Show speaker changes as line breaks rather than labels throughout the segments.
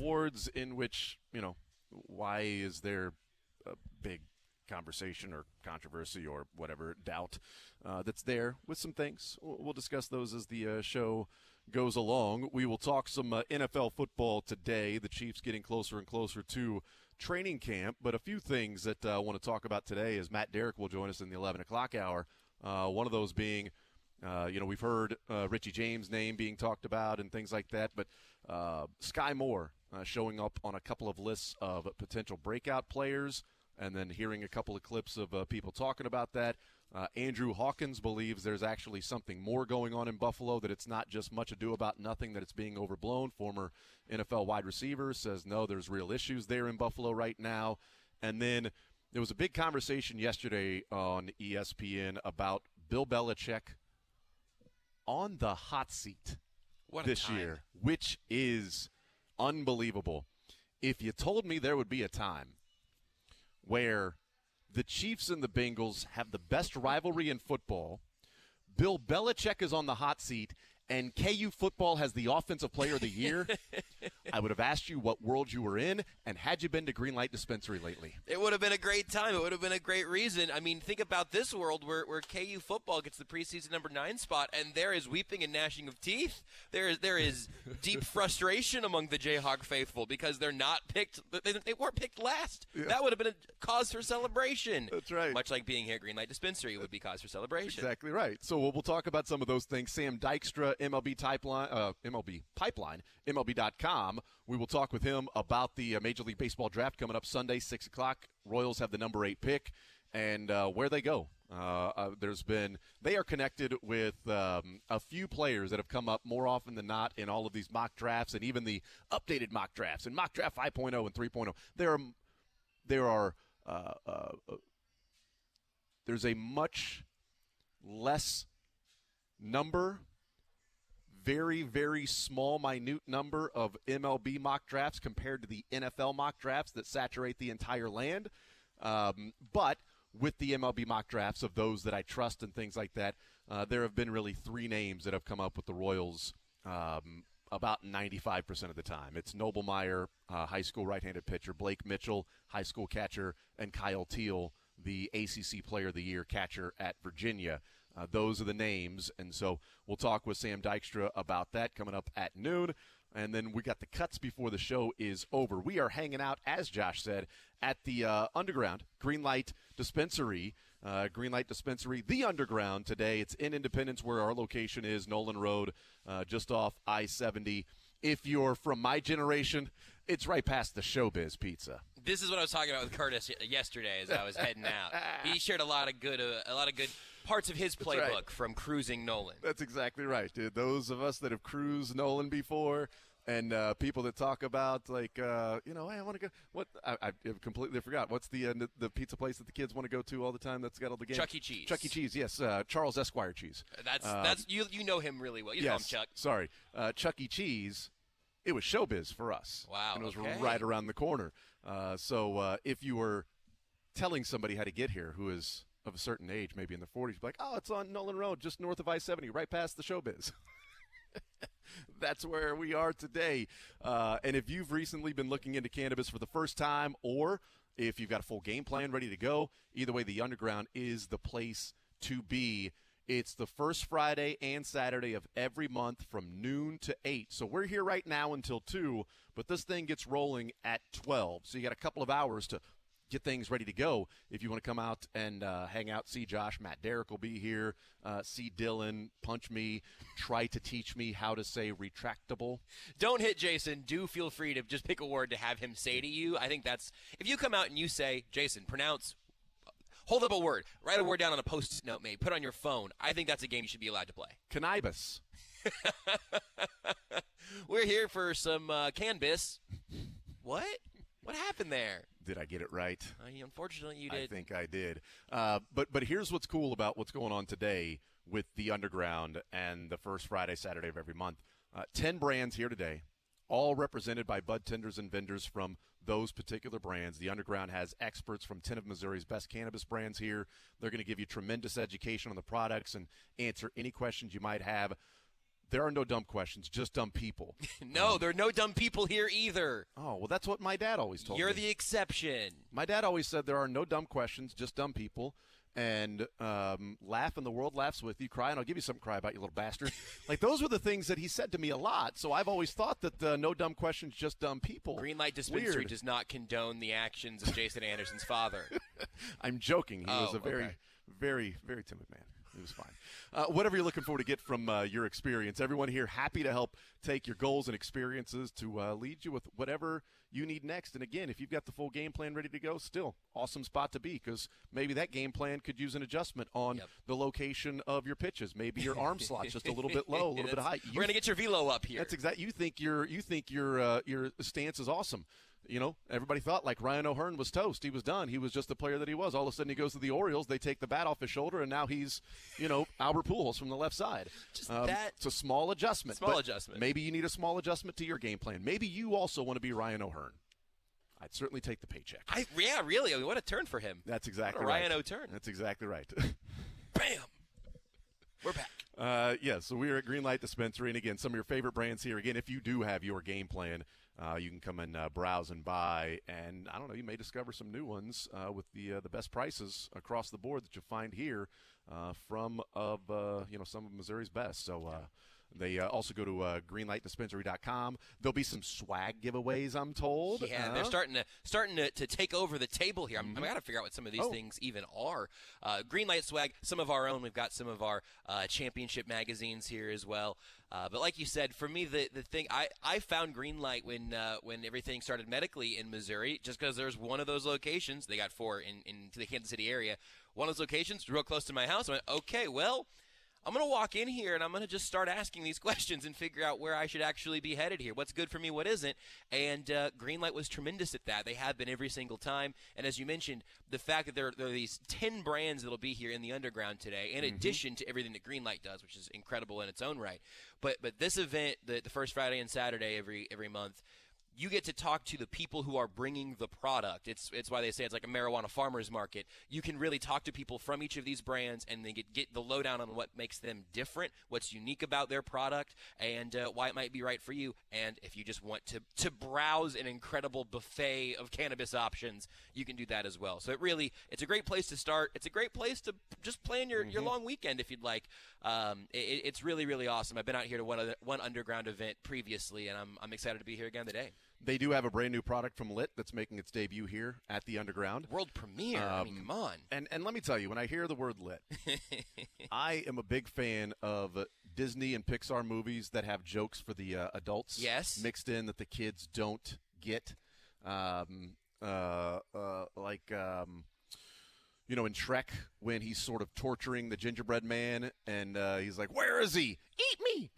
awards in which, why is there a big conversation or controversy or whatever doubt that's there with some things. We'll discuss those as the show goes along. We will talk some NFL football today. The Chiefs getting closer and closer to training camp, but a few things that I want to talk about today is Matt Derrick will join us in the 11 o'clock hour. One of those being, we've heard Richie James' name being talked about and things like that, but Sky Moore showing up on a couple of lists of potential breakout players, and then hearing a couple of clips of people talking about that. Andrew Hawkins believes there's actually something more going on in Buffalo, that it's not just much ado about nothing, that it's being overblown. Former NFL wide receiver says, no, there's real issues there in Buffalo right now. And then there was a big conversation yesterday on ESPN about Bill Belichick on the hot seat this year, which is unbelievable. If you told me there would be a time where the Chiefs and the Bengals have the best rivalry in football, Bill Belichick is on the hot seat, and KU football has the Offensive Player of the Year, I would have asked you what world you were in, and had you been to Greenlight Dispensary lately?
It would have been a great time. It would have been a great reason. I mean, think about this world where KU football gets the preseason number 9 spot, and there is weeping and gnashing of teeth. There is deep frustration among the Jayhawk faithful because they're not picked. They weren't picked last. Yeah. That would have been a cause for celebration.
That's right.
Much like being here at Greenlight Dispensary would be cause for celebration.
Exactly right. So we'll talk about some of those things. Sam Dykstra, MLB Pipeline, MLB.com. We will talk with him about the Major League Baseball draft coming up Sunday, 6 o'clock. Royals have the number 8 pick, and where they go. They are connected with a few players that have come up more often than not in all of these mock drafts, and even the updated mock drafts and mock draft 5.0 and 3.0. There's a much less number, very, very small, minute number of MLB mock drafts compared to the NFL mock drafts that saturate the entire land. But with the MLB mock drafts of those that I trust and things like that, there have been really 3 names that have come up with the Royals about 95% of the time. It's Noblemeyer, high school right-handed pitcher, Blake Mitchell, high school catcher, and Kyle Teal, the ACC Player of the Year catcher at Virginia. Those are the names, and so we'll talk with Sam Dykstra about that coming up at noon. And then we got the cuts before the show is over. We are hanging out, as Josh said, at the Underground Greenlight Dispensary. Greenlight Dispensary, the Underground today. It's in Independence where our location is, Nolan Road, just off I-70. If you're from my generation, it's right past the Showbiz Pizza.
This is what I was talking about with Curtis yesterday as I was heading out. He shared a lot of good parts of his playbook from cruising Nolan.
That's exactly right, dude. Those of us that have cruised Nolan before, and people that talk about hey, I want to go. I completely forgot. What's the pizza place that the kids want to go to all the time? That's got all the games.
Chuck E. Cheese.
Chuck E. Cheese. Yes, Charles Esquire Cheese.
That's you know him really well. You call him Chuck.
Sorry, Chuck E. Cheese. It was Showbiz for us.
Wow.
And it was right around the corner. So if you were telling somebody how to get here who is of a certain age, maybe in the 40s, you'd be like, oh, it's on Nolan Road, just north of I-70, right past the Showbiz. That's where we are today. And if you've recently been looking into cannabis for the first time, or if you've got a full game plan ready to go, either way, the Underground is the place to be. It's the first Friday and Saturday of every month from noon to 8. So we're here right now until 2, but this thing gets rolling at 12. So you got a couple of hours to get things ready to go. If you want to come out and hang out, see Josh, Matt Derrick will be here, see Dylan, punch me, try to teach me how to say retractable.
Don't hit Jason. Do feel free to just pick a word to have him say to you. I think that's, if you come out and you say, Jason, hold up a word. Write a word down on a Post-it note, maybe. Put it on your phone. I think that's a game you should be allowed to play.
Cannabis.
We're here for some cannabis. What? What happened there?
Did I get it right?
Unfortunately, you did.
I think I did. But here's what's cool about what's going on today with the Underground and the first Friday, Saturday of every month. 10 brands here today, all represented by bud tenders and vendors from those particular brands. The Underground has experts from 10 of Missouri's best cannabis brands here. They're going to give you tremendous education on the products and answer any questions you might have. There are no dumb questions, just dumb people.
No, there are no dumb people here either.
Oh, well, that's what my dad always told me.
You're the exception.
My dad always said there are no dumb questions, just dumb people. And laugh and the world laughs with you. Cry and I'll give you something to cry about, you little bastard. Like, those were the things that he said to me a lot. So I've always thought that no dumb questions, just dumb people.
Green Light Dispensary
Weird.
does not condone the actions of Jason Anderson's father.
I'm joking. He was a very,
okay.
very, very timid man. He was fine. Whatever you're looking for to get from your experience, everyone here happy to help take your goals and experiences to lead you with whatever you need next. And again, if you've got the full game plan ready to go, still awesome spot to be, because maybe that game plan could use an adjustment on the location of your pitches. Maybe your arm slot's just a little bit low, a little bit high.
We're gonna get your velo up here.
That's exactly. You think your stance is awesome. You know, everybody thought like Ryan O'Hearn was toast. He was done. He was just the player that he was. All of a sudden he goes to the Orioles. They take the bat off his shoulder, and now he's, Albert Pujols from the left side. It's a small adjustment. Maybe you need a small adjustment to your game plan. Maybe you also want to be Ryan O'Hearn. I'd certainly take the paycheck.
Really. I mean, what a turn for him.
That's exactly
what a
right.
Ryan O'Turn.
That's exactly right.
Bam. We're back.
So we are at Greenlight Dispensary, and again, some of your favorite brands here. Again, if you do have your game plan, you can come and browse and buy, and I don't know, you may discover some new ones with the best prices across the board that you'll find here from some of Missouri's best. So. They also go to greenlightdispensary.com. There'll be some swag giveaways, I'm told.
Yeah, they're starting to take over the table here. I got to figure out what some of these things even are. Greenlight swag, some of our own. We've got some of our championship magazines here as well. But like you said, for me, the thing I found Greenlight when everything started medically in Missouri, just because there's one of those locations. They got 4 in the Kansas City area. One of those locations real close to my house. I went, okay, well, I'm going to walk in here and I'm going to just start asking these questions and figure out where I should actually be headed here. What's good for me, what isn't. And Greenlight was tremendous at that. They have been every single time. And as you mentioned, the fact that there are these 10 brands that will be here in the underground today, in addition to everything that Greenlight does, which is incredible in its own right. But this event, the first Friday and Saturday every month, you get to talk to the people who are bringing the product. It's why they say it's like a marijuana farmer's market. You can really talk to people from each of these brands and they get the lowdown on what makes them different, what's unique about their product, and why it might be right for you. And if you just want to browse an incredible buffet of cannabis options, you can do that as well. So it's a great place to start. It's a great place to just plan your long weekend if you'd like. It's really, really awesome. I've been out here to one underground event previously, and I'm excited to be here again today.
They do have a brand new product from Lit that's making its debut here at the Underground.
World premiere. I mean, come on.
And let me tell you, when I hear the word Lit, I am a big fan of Disney and Pixar movies that have jokes for the adults mixed in that the kids don't get. In Shrek, when he's sort of torturing the gingerbread man, and he's like, "Where is he? Eat me!"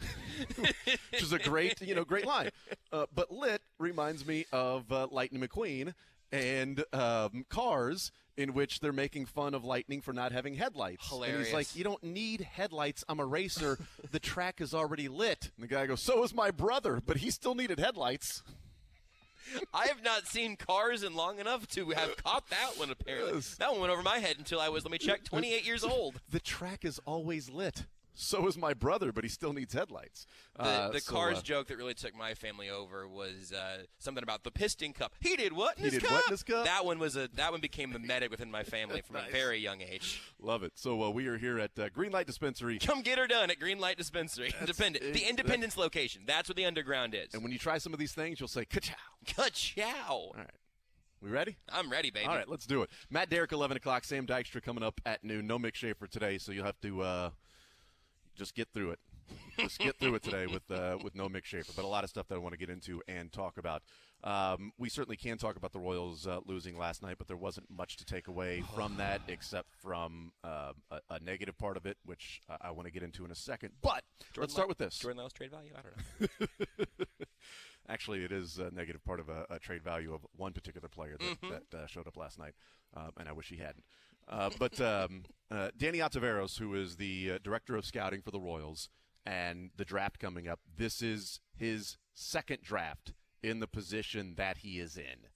Which is a great line. But Lit reminds me of Lightning McQueen and Cars, in which they're making fun of Lightning for not having headlights.
Hilarious.
And he's like, "You don't need headlights. I'm a racer. The track is already lit." And the guy goes, "So is my brother, but he still needed headlights."
I have not seen Cars in long enough to have caught that one, apparently.
Yes.
That one went over my head until I was, 28 years old.
The track is always lit. So is my brother, but he still needs headlights.
The Cars joke that really took my family over was something about the piston cup. He did what in his cup? That one became mimetic within my family from a very young age.
Love it. So we are here at Greenlight Dispensary.
Come get her done at Greenlight Dispensary. The Independence location. That's where the Underground is.
And when you try some of these things, you'll say, ka-chow.
Ka-chow.
All right. We ready?
I'm ready, baby.
All right, let's do it. Matt Derrick, 11 o'clock. Sam Dykstra coming up at noon. No Mick Schaefer today, so you'll have to just get through it. Just get through it today with no Mick Schaefer. But a lot of stuff that I want to get into and talk about. We certainly can talk about the Royals losing last night, but there wasn't much to take away from that except from a negative part of it, which I want to get into in a second. But let's start with this.
Jordan Lyles trade value? I don't know.
Actually, it is a negative part of a trade value of one particular player that showed up last night, and I wish he hadn't. But Danny Otaveros, who is the director of scouting for the Royals, and the draft coming up, this is his second draft in the position that he is in.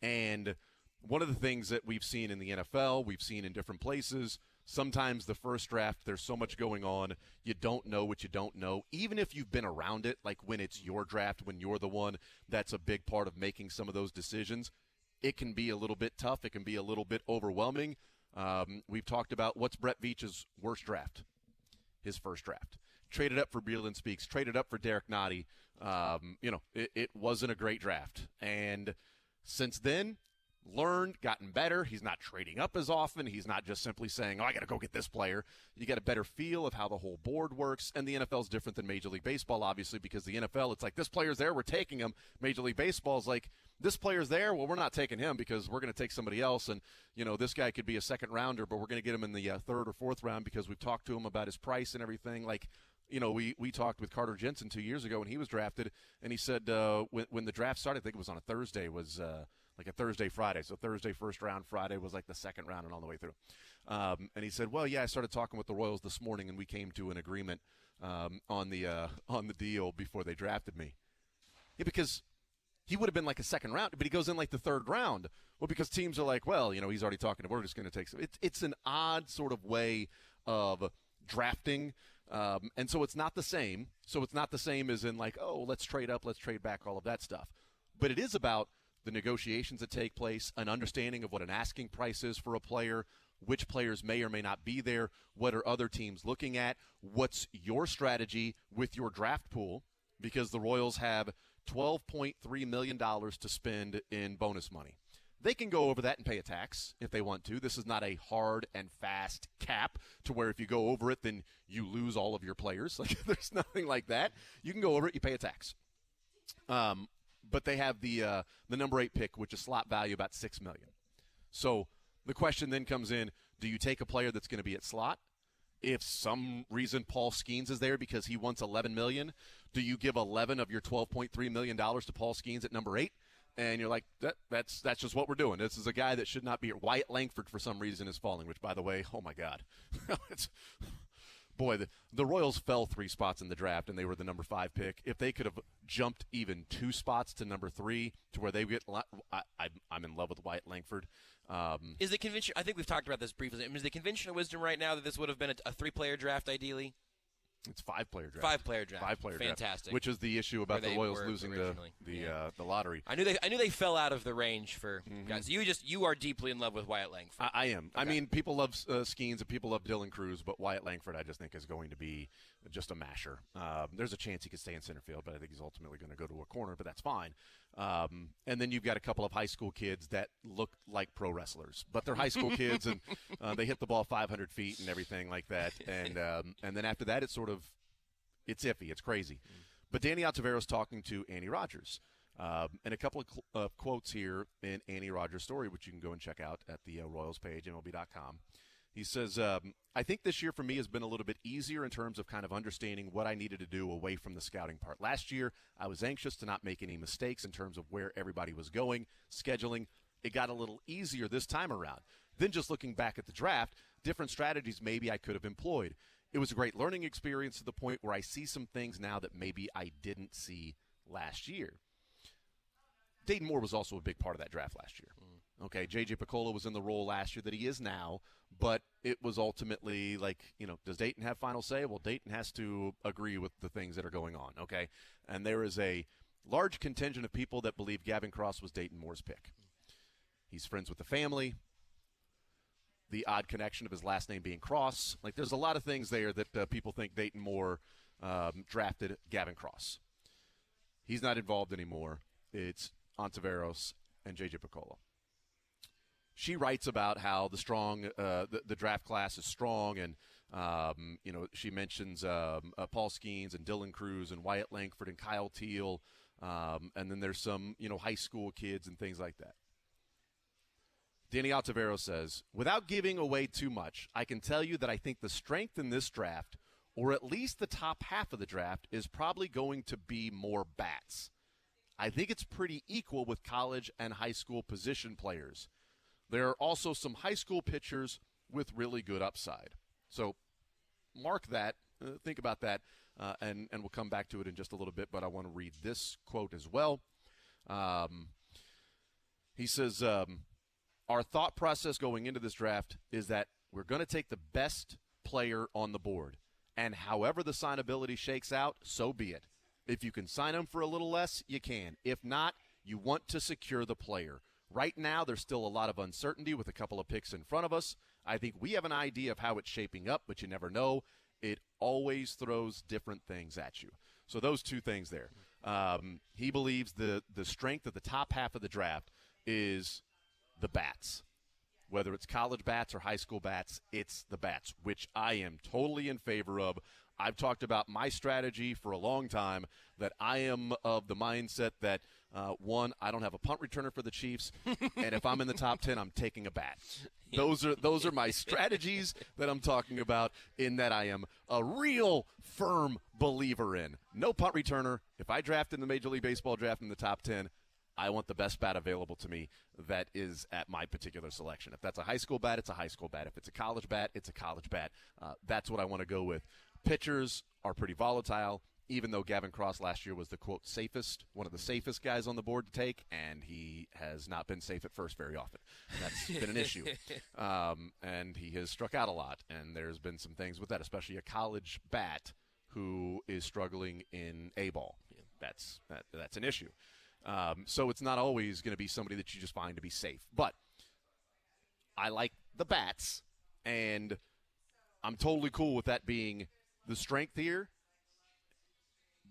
And one of the things that we've seen in the NFL, we've seen in different places, sometimes the first draft, there's so much going on, you don't know what you don't know. Even if you've been around it, like when it's your draft, when you're the one that's a big part of making some of those decisions, it can be a little bit tough. It can be a little bit overwhelming. We've talked about what's Brett Veach's worst draft, his first draft. Traded up for Breland Speaks, traded up for Derek Nottie. It wasn't a great draft. And since then, learned, gotten better. He's not trading up as often. He's not just simply saying, I got to go get this player. You get a better feel of how the whole board works. And the NFL is different than Major League Baseball, obviously, because the NFL, it's like, this player's there, we're taking him. Major League Baseball is like, this player's there, well, we're not taking him because we're going to take somebody else. And, this guy could be a second rounder, but we're going to get him in the third or fourth round because we've talked to him about his price and everything. Like, we talked with Carter Jensen 2 years ago when he was drafted, and he said when the draft started, I think it was on a Thursday, was like a Thursday, Friday. So Thursday, first round, Friday was like the second round and all the way through. And he said, well, yeah, I started talking with the Royals this morning, and we came to an agreement on the deal before they drafted me. Yeah, because he would have been like a second round, but he goes in like the third round. Well, because teams are like, well, he's already talking to, we're just going to take some. It's an odd sort of way of drafting. And so it's not the same. So it's not the same as in like, oh, let's trade up, let's trade back, all of that stuff. But it is about the negotiations that take place, an understanding of what an asking price is for a player, which players may or may not be there, what are other teams looking at, what's your strategy with your draft pool, because the Royals have $12.3 million to spend in bonus money. They can go over that and pay a tax if they want to. This is not a hard and fast cap to where if you go over it, then you lose all of your players. Like, there's nothing like that. You can go over it, you pay a tax. But they have the number 8 pick, which is slot value about $6 million. So the question then comes in, do you take a player that's going to be at slot? If some reason Paul Skeens is there because he wants $11 million, do you give 11 of your $12.3 million to Paul Skeens at number 8? And you're like, that's just what we're doing. This is a guy that should not be here. Wyatt Langford, for some reason, is falling, which, by the way, oh, my God. Boy, the Royals fell 3 spots in the draft, and they were the number 5 pick. If they could have jumped even 2 spots to number 3 to where they get – I'm in love with Wyatt Langford.
Is the convention – I think we've talked about this briefly. Is the conventional wisdom right now that this would have been a 3-player draft ideally?
It's 5-player draft.
5-player draft.
5-player draft.
Fantastic.
Which is the issue about the Royals losing the lottery.
I knew they fell out of the range for guys. You are deeply in love with Wyatt Langford.
I am. Okay. I mean, people love Skeens and people love Dylan Cruz, but Wyatt Langford I just think is going to be just a masher. There's a chance he could stay in center field, but I think he's ultimately going to go to a corner, but that's fine. And then you've got a couple of high school kids that look like pro wrestlers, but they're high school kids and they hit the ball 500 feet and everything like that. And then after that, it's iffy. It's crazy. But Danny Altaveros talking to Annie Rogers. And a couple of quotes here in Annie Rogers' story, which you can go and check out at the Royals page, MLB.com. He says, I think this year for me has been a little bit easier in terms of kind of understanding what I needed to do away from the scouting part. Last year, I was anxious to not make any mistakes in terms of where everybody was going, scheduling. It got a little easier this time around. Then just looking back at the draft, different strategies maybe I could have employed. It was a great learning experience to the point where I see some things now that maybe I didn't see last year. Dayton Moore was also a big part of that draft last year. Okay, J.J. Picola was in the role last year that he is now, but it was ultimately like, does Dayton have final say? Well, Dayton has to agree with the things that are going on, okay? And there is a large contingent of people that believe Gavin Cross was Dayton Moore's pick. He's friends with the family. The odd connection of his last name being Cross. Like, there's a lot of things there that people think Dayton Moore drafted Gavin Cross. He's not involved anymore. It's Ontiveros and J.J. Picola. She writes about how the draft class is strong, and she mentions Paul Skeens and Dylan Cruz and Wyatt Langford and Kyle Teal, and then there's some high school kids and things like that. Danny Altaveros says, without giving away too much, I can tell you that I think the strength in this draft, or at least the top half of the draft, is probably going to be more bats. I think it's pretty equal with college and high school position players. There are also some high school pitchers with really good upside. So mark that, think about that, and we'll come back to it in just a little bit, but I want to read this quote as well. He says, our thought process going into this draft is that we're going to take the best player on the board. And however the signability shakes out, so be it. If you can sign him for a little less, you can. If not, you want to secure the player. Right now, there's still a lot of uncertainty with a couple of picks in front of us. I think we have an idea of how it's shaping up, but you never know. It always throws different things at you. So those two things there. He believes the strength of the top half of the draft is the bats. Whether it's college bats or high school bats, it's the bats, which I am totally in favor of. I've talked about my strategy for a long time, that I am of the mindset that, one, I don't have a punt returner for the Chiefs, and if I'm in the top 10, I'm taking a bat. Those are my strategies that I'm talking about, in that I am a real firm believer in. No punt returner. If I draft in the Major League Baseball draft in the top 10, I want the best bat available to me that is at my particular selection. If that's a high school bat, it's a high school bat. If it's a college bat, it's a college bat. That's what I want to go with. Pitchers are pretty volatile, even though Gavin Cross last year was the, quote, safest, one of the safest guys on the board to take, and he has not been safe at first very often. That's been an issue. And he has struck out a lot, and there's been some things with that, especially a college bat who is struggling in A-ball. That's an issue. So it's not always going to be somebody that you just find to be safe. But I like the bats, and I'm totally cool with that being the strength here.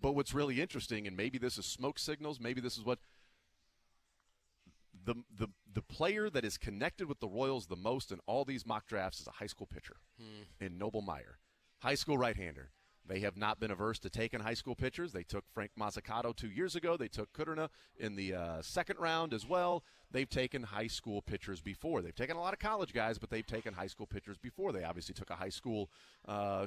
But what's really interesting, and maybe this is smoke signals, maybe this is what the player that is connected with the Royals the most in all these mock drafts is a high school pitcher in Noble Meyer, high school right-hander. They have not been averse to taking high school pitchers. They took Frank Mazzucato 2 years ago. They took Kuderna in the second round as well. They've taken high school pitchers before. They've taken a lot of college guys, but they've taken high school pitchers before. They obviously took a high school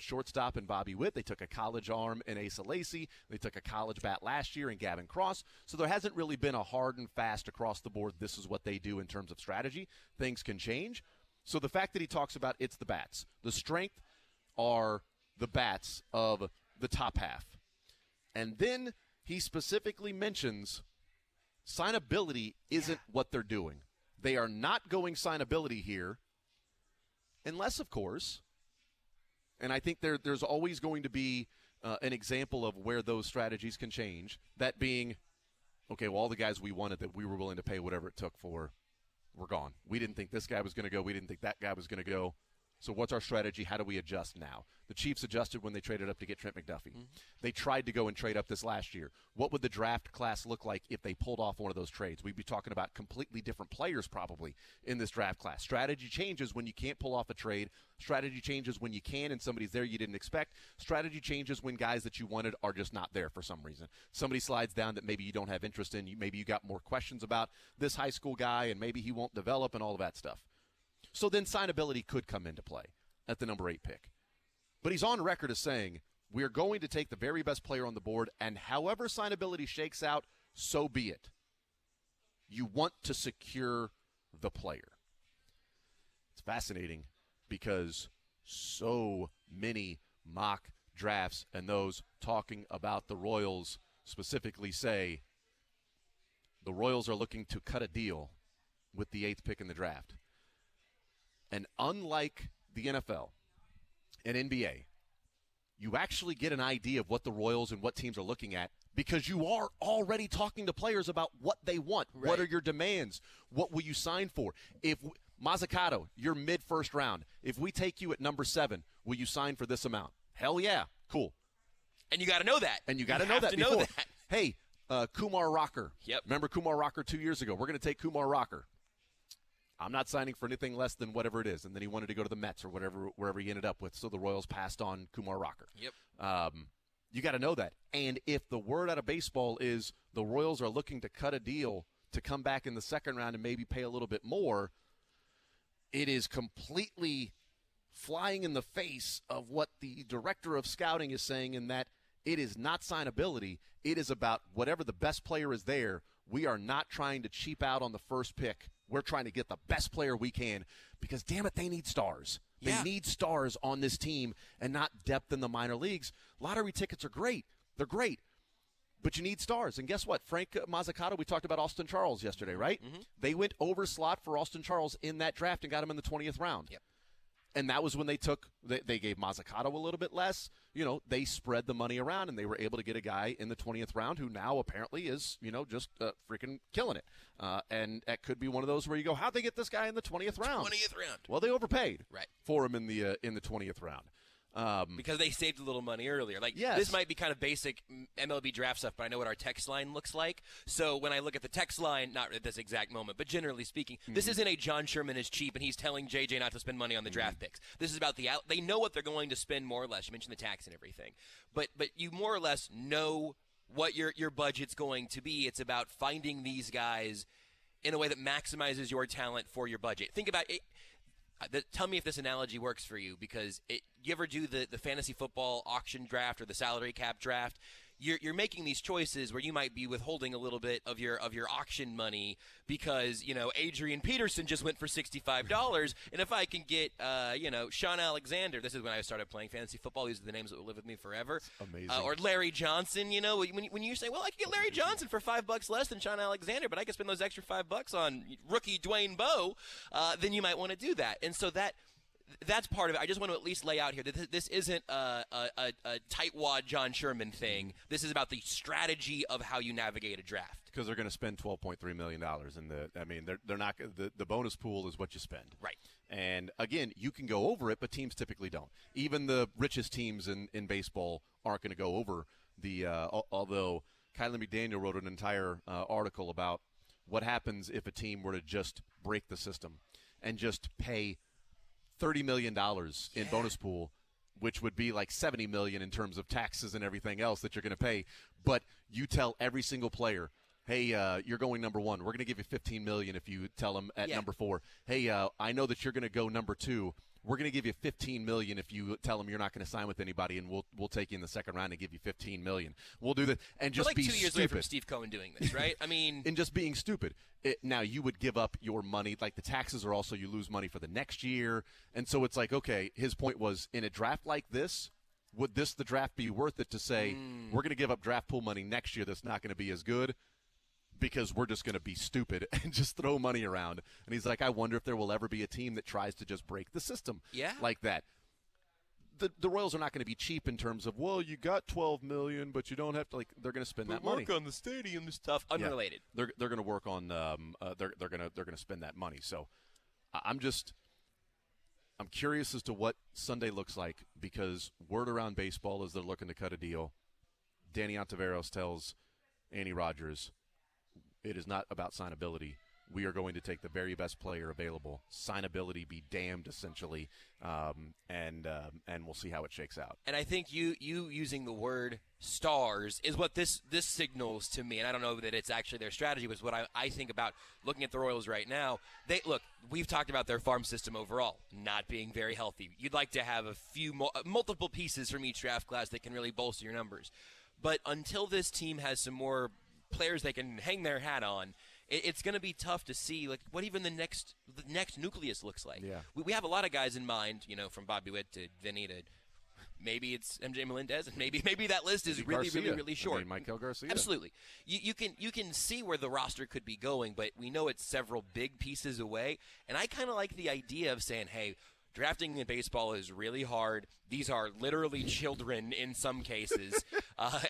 shortstop in Bobby Witt. They took a college arm in Asa Lacy. They took a college bat last year in Gavin Cross. So there hasn't really been a hard and fast across the board, this is what they do in terms of strategy. Things can change. So the fact that he talks about it's the bats, the strength are the bats of the top half. And then he specifically mentions signability isn't what they're doing. They are not going signability here unless, of course, and I think there's always going to be an example of where those strategies can change, that being, okay, well, all the guys we wanted that we were willing to pay whatever it took for were gone. We didn't think this guy was going to go. We didn't think that guy was going to go. So what's our strategy? How do we adjust now? The Chiefs adjusted when they traded up to get Trent McDuffie. Mm-hmm. They tried to go and trade up this last year. What would the draft class look like if they pulled off one of those trades? We'd be talking about completely different players probably in this draft class. Strategy changes when you can't pull off a trade. Strategy changes when you can and somebody's there you didn't expect. Strategy changes when guys that you wanted are just not there for some reason. Somebody slides down that maybe you don't have interest in. Maybe you got more questions about this high school guy and maybe he won't develop and all of that stuff. So then signability could come into play at the number 8 pick. But he's on record as saying, we're going to take the very best player on the board, and however signability shakes out, so be it. You want to secure the player. It's fascinating because so many mock drafts and those talking about the Royals specifically say the Royals are looking to cut a deal with the 8th pick in the draft. And unlike the NFL and NBA, you actually get an idea of what the Royals and what teams are looking at because you are already talking to players about what they want. Right. What are your demands? What will you sign for? If Mazzucato, you're mid-first round. If we take you at number 7, will you sign for this amount? Hell yeah. Cool.
And you got to know that.
And you got to know that before. Hey, Kumar Rocker.
Yep.
Remember Kumar Rocker 2 years ago? We're going to take Kumar Rocker. I'm not signing for anything less than whatever it is. And then he wanted to go to the Mets or wherever he ended up with. So the Royals passed on Kumar Rocker.
Yep.
You got to know that. And if the word out of baseball is the Royals are looking to cut a deal to come back in the second round and maybe pay a little bit more, it is completely flying in the face of what the director of scouting is saying, in that it is not signability. It is about whatever the best player is there. We are not trying to cheap out on the first pick. We're trying to get the best player we can because, damn it, they need stars.
Yeah.
They need stars on this team and not depth in the minor leagues. Lottery tickets are great. They're great. But you need stars. And guess what? Frank Mazzucato, we talked about Austin Charles yesterday, right?
Mm-hmm.
They went over slot for Austin Charles in that draft and got him in the 20th round.
Yep.
And that was when they gave Mazzucato a little bit less. They spread the money around, and they were able to get a guy in the 20th round who now apparently is, just freaking killing it. And that could be one of those where you go, how'd they get this guy in the 20th round?
20th round.
Well, they overpaid
right.
for him in the 20th round.
Because they saved a little money earlier.
Yes.
This might be kind of basic MLB draft stuff, but I know what our text line looks like. So when I look at the text line, not at this exact moment, but generally speaking, this isn't a John Sherman is cheap and he's telling JJ not to spend money on the draft picks. This is about they know what they're going to spend more or less. You mentioned the tax and everything. But you more or less know what your budget's going to be. It's about finding these guys in a way that maximizes your talent for your budget. Think about it. Tell me if this analogy works for you, because you ever do the fantasy football auction draft or the salary cap draft? You're making these choices where you might be withholding a little bit of your auction money because Adrian Peterson just went for $65, and if I can get Sean Alexander, this is when I started playing fantasy football. These are the names that will live with me forever.
Amazing.
Or Larry Johnson. When you say, well, I can get Larry Johnson for $5 less than Sean Alexander, but I can spend those extra $5 on rookie Dwayne Bowe, then you might want to do that, and so that's part of it. I just want to at least lay out here that this isn't a tightwad John Sherman thing. This is about the strategy of how you navigate a draft.
Because they're going to spend $12.3 million, they're not. The bonus pool is what you spend.
Right.
And again, you can go over it, but teams typically don't. Even the richest teams in baseball aren't going to go over the. Although Kylie McDaniel wrote an entire article about what happens if a team were to just break the system and just pay $30 million in bonus pool, which would be like $70 million in terms of taxes and everything else that you're going to pay. But you tell every single player, hey, you're going number one. We're going to give you $15 million if you tell them at number 4. Hey, I know that you're going to go number 2. We're going to give you $15 million if you tell them you're not going to sign with anybody, and we'll take you in the second round and give you $15 million. We'll do that, and just
like
be
2 years
stupid.
later from Steve Cohen doing this, right? I mean,
and just being stupid. Now you would give up your money, like the taxes are also you lose money for the next year, and so it's like, okay. His point was, in a draft like this, would the draft be worth it to say we're going to give up draft pool money next year that's not going to be as good? Because we're just going to be stupid and just throw money around. And he's like, I wonder if there will ever be a team that tries to just break the system like that. The Royals are not going to be cheap in terms of, well, you got $12 million, but you don't have to, they're going to spend that money.
Work on the stadium and stuff. Unrelated.
Yeah. They're going to work on they're going to spend that money. So I'm curious as to what Sunday looks like, because word around baseball is they're looking to cut a deal. Danny Ontiveros tells Andy Rogers, it is not about signability. We are going to take the very best player available. Signability be damned, essentially, and we'll see how it shakes out.
And I think you using the word stars is what this signals to me. And I don't know that it's actually their strategy, but it's what I think about looking at the Royals right now. We've talked about their farm system overall not being very healthy. You'd like to have a few multiple pieces from each draft class that can really bolster your numbers. But until this team has some more players they can hang their hat on, it's going to be tough to see what even the next nucleus looks like.
Yeah.
We have a lot of guys in mind, from Bobby Witt to Vinny to maybe it's MJ Melendez, and maybe that list is really,
Garcia.
really, really short.
Michael Garcia.
Absolutely. You can see where the roster could be going, but we know it's several big pieces away. And I kind of like the idea of saying, hey, drafting in baseball is really hard. These are literally children in some cases,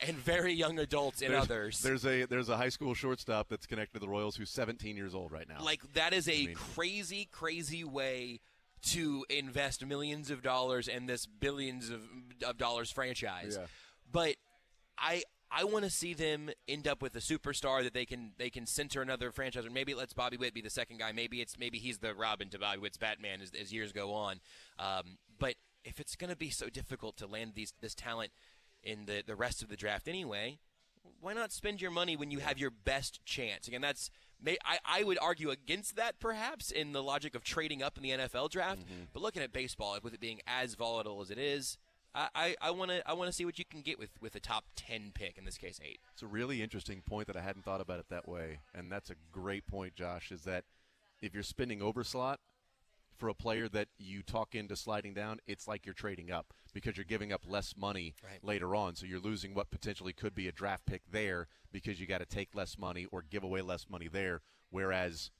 and very young adults in others.
There's a high school shortstop that's connected to the Royals who's 17 years old right now.
That is crazy, crazy way to invest millions of dollars in this billions of dollars franchise.
Yeah.
But I want to see them end up with a superstar that they can center another franchise, or maybe it lets Bobby Witt be the second guy. Maybe he's the Robin to Bobby Witt's Batman as years go on. But if it's going to be so difficult to land this talent in the rest of the draft anyway, why not spend your money when you have your best chance? Again, I would argue against that perhaps in the logic of trading up in the NFL draft. Mm-hmm. But looking at baseball, with it being as volatile as it is, I want to see what you can get with a top 10 pick, in this case 8.
It's a really interesting point that I hadn't thought about it that way, and that's a great point, Josh, is that if you're spending over slot for a player that you talk into sliding down, it's like you're trading up because you're giving up less money later on. So you're losing what potentially could be a draft pick there because you got to take less money or give away less money there, whereas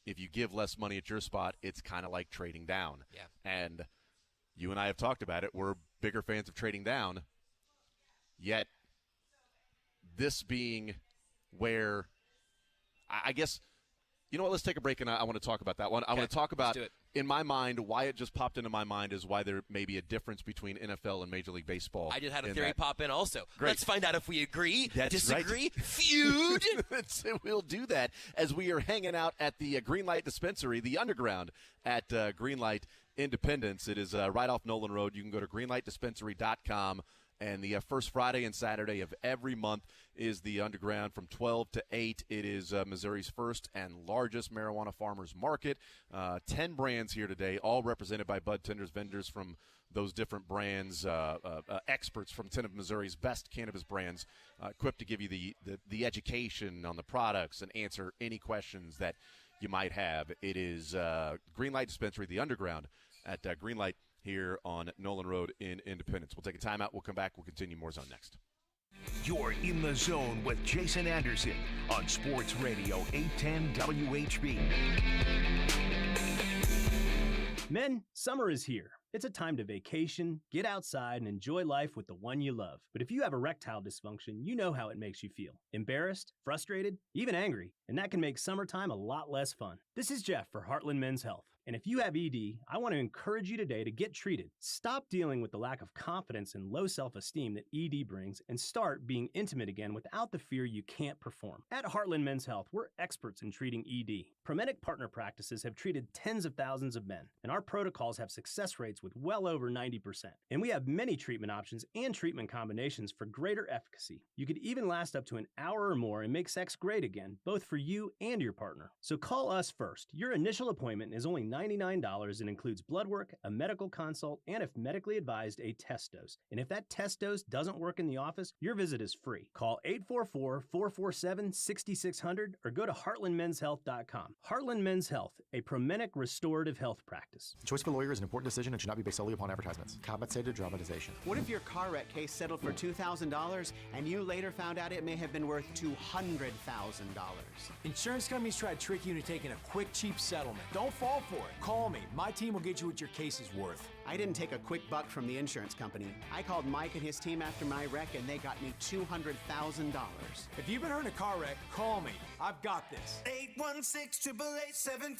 if you give less money at your spot, it's kind of like trading down.
Yeah.
And You and I have talked about it. We're bigger fans of trading down. Yet, this being where, I guess, you know what, let's take a break, and I want to talk about that one. I want to talk about, in my mind, why it just popped into my mind is why there may be a difference between NFL and Major League Baseball.
I just had a theory pop in also.
Great.
Let's find out if we agree,
That's
disagree,
right.
feud.
We'll do that as we are hanging out at the Greenlight Dispensary, the Underground at Greenlight Independence. It is right off Nolan Road. You can go to greenlightdispensary.com. And the first Friday and Saturday of every month is the Underground from 12 to 8. It is Missouri's first and largest marijuana farmers market. 10 brands here today, all represented by bud tenders, vendors from those different brands, experts from 10 of Missouri's best cannabis brands, equipped to give you the education on the products and answer any questions that you might have. It is Greenlight Dispensary, the Underground at Greenlight here on Nolan Road in Independence. We'll take a timeout. We'll come back. We'll continue more Zone next.
You're in the zone with Jason Anderson on Sports Radio 810 WHB.
Men, summer is here. It's a time to vacation, get outside, and enjoy life with the one you love. But if you have erectile dysfunction, you know how it makes you feel. Embarrassed, frustrated, even angry. And that can make summertime a lot less fun. This is Jeff for Heartland Men's Health. And if you have ED, I want to encourage you today to get treated. Stop dealing with the lack of confidence and low self-esteem that ED brings and start being intimate again without the fear you can't perform. At Heartland Men's Health, we're experts in treating ED. Prometic Partner Practices have treated tens of thousands of men, and our protocols have success rates with well over 90%. And we have many treatment options and treatment combinations for greater efficacy. You could even last up to an hour or more and make sex great again, both for you and your partner. So call us first. Your initial appointment is only $99 and includes blood work, a medical consult, and if medically advised, a test dose. And if that test dose doesn't work in the office, your visit is free. Call 844-447-6600 or go to heartlandmenshealth.com. Heartland Men's Health, a Promenic restorative health practice.
The choice of a lawyer is an important decision and should not be based solely upon advertisements. Compensated dramatization.
What if your car wreck case settled for $2,000 and you later found out it may have been worth $200,000?
Insurance companies try to trick you into taking a quick, cheap settlement. Don't fall for it. Call me. My team will get you what your case is worth.
I didn't take a quick buck from the insurance company. I called Mike and his team after my wreck and they got me $200,000.
If you've been hurt in a car wreck, call me. I've got this.
816-888-7500.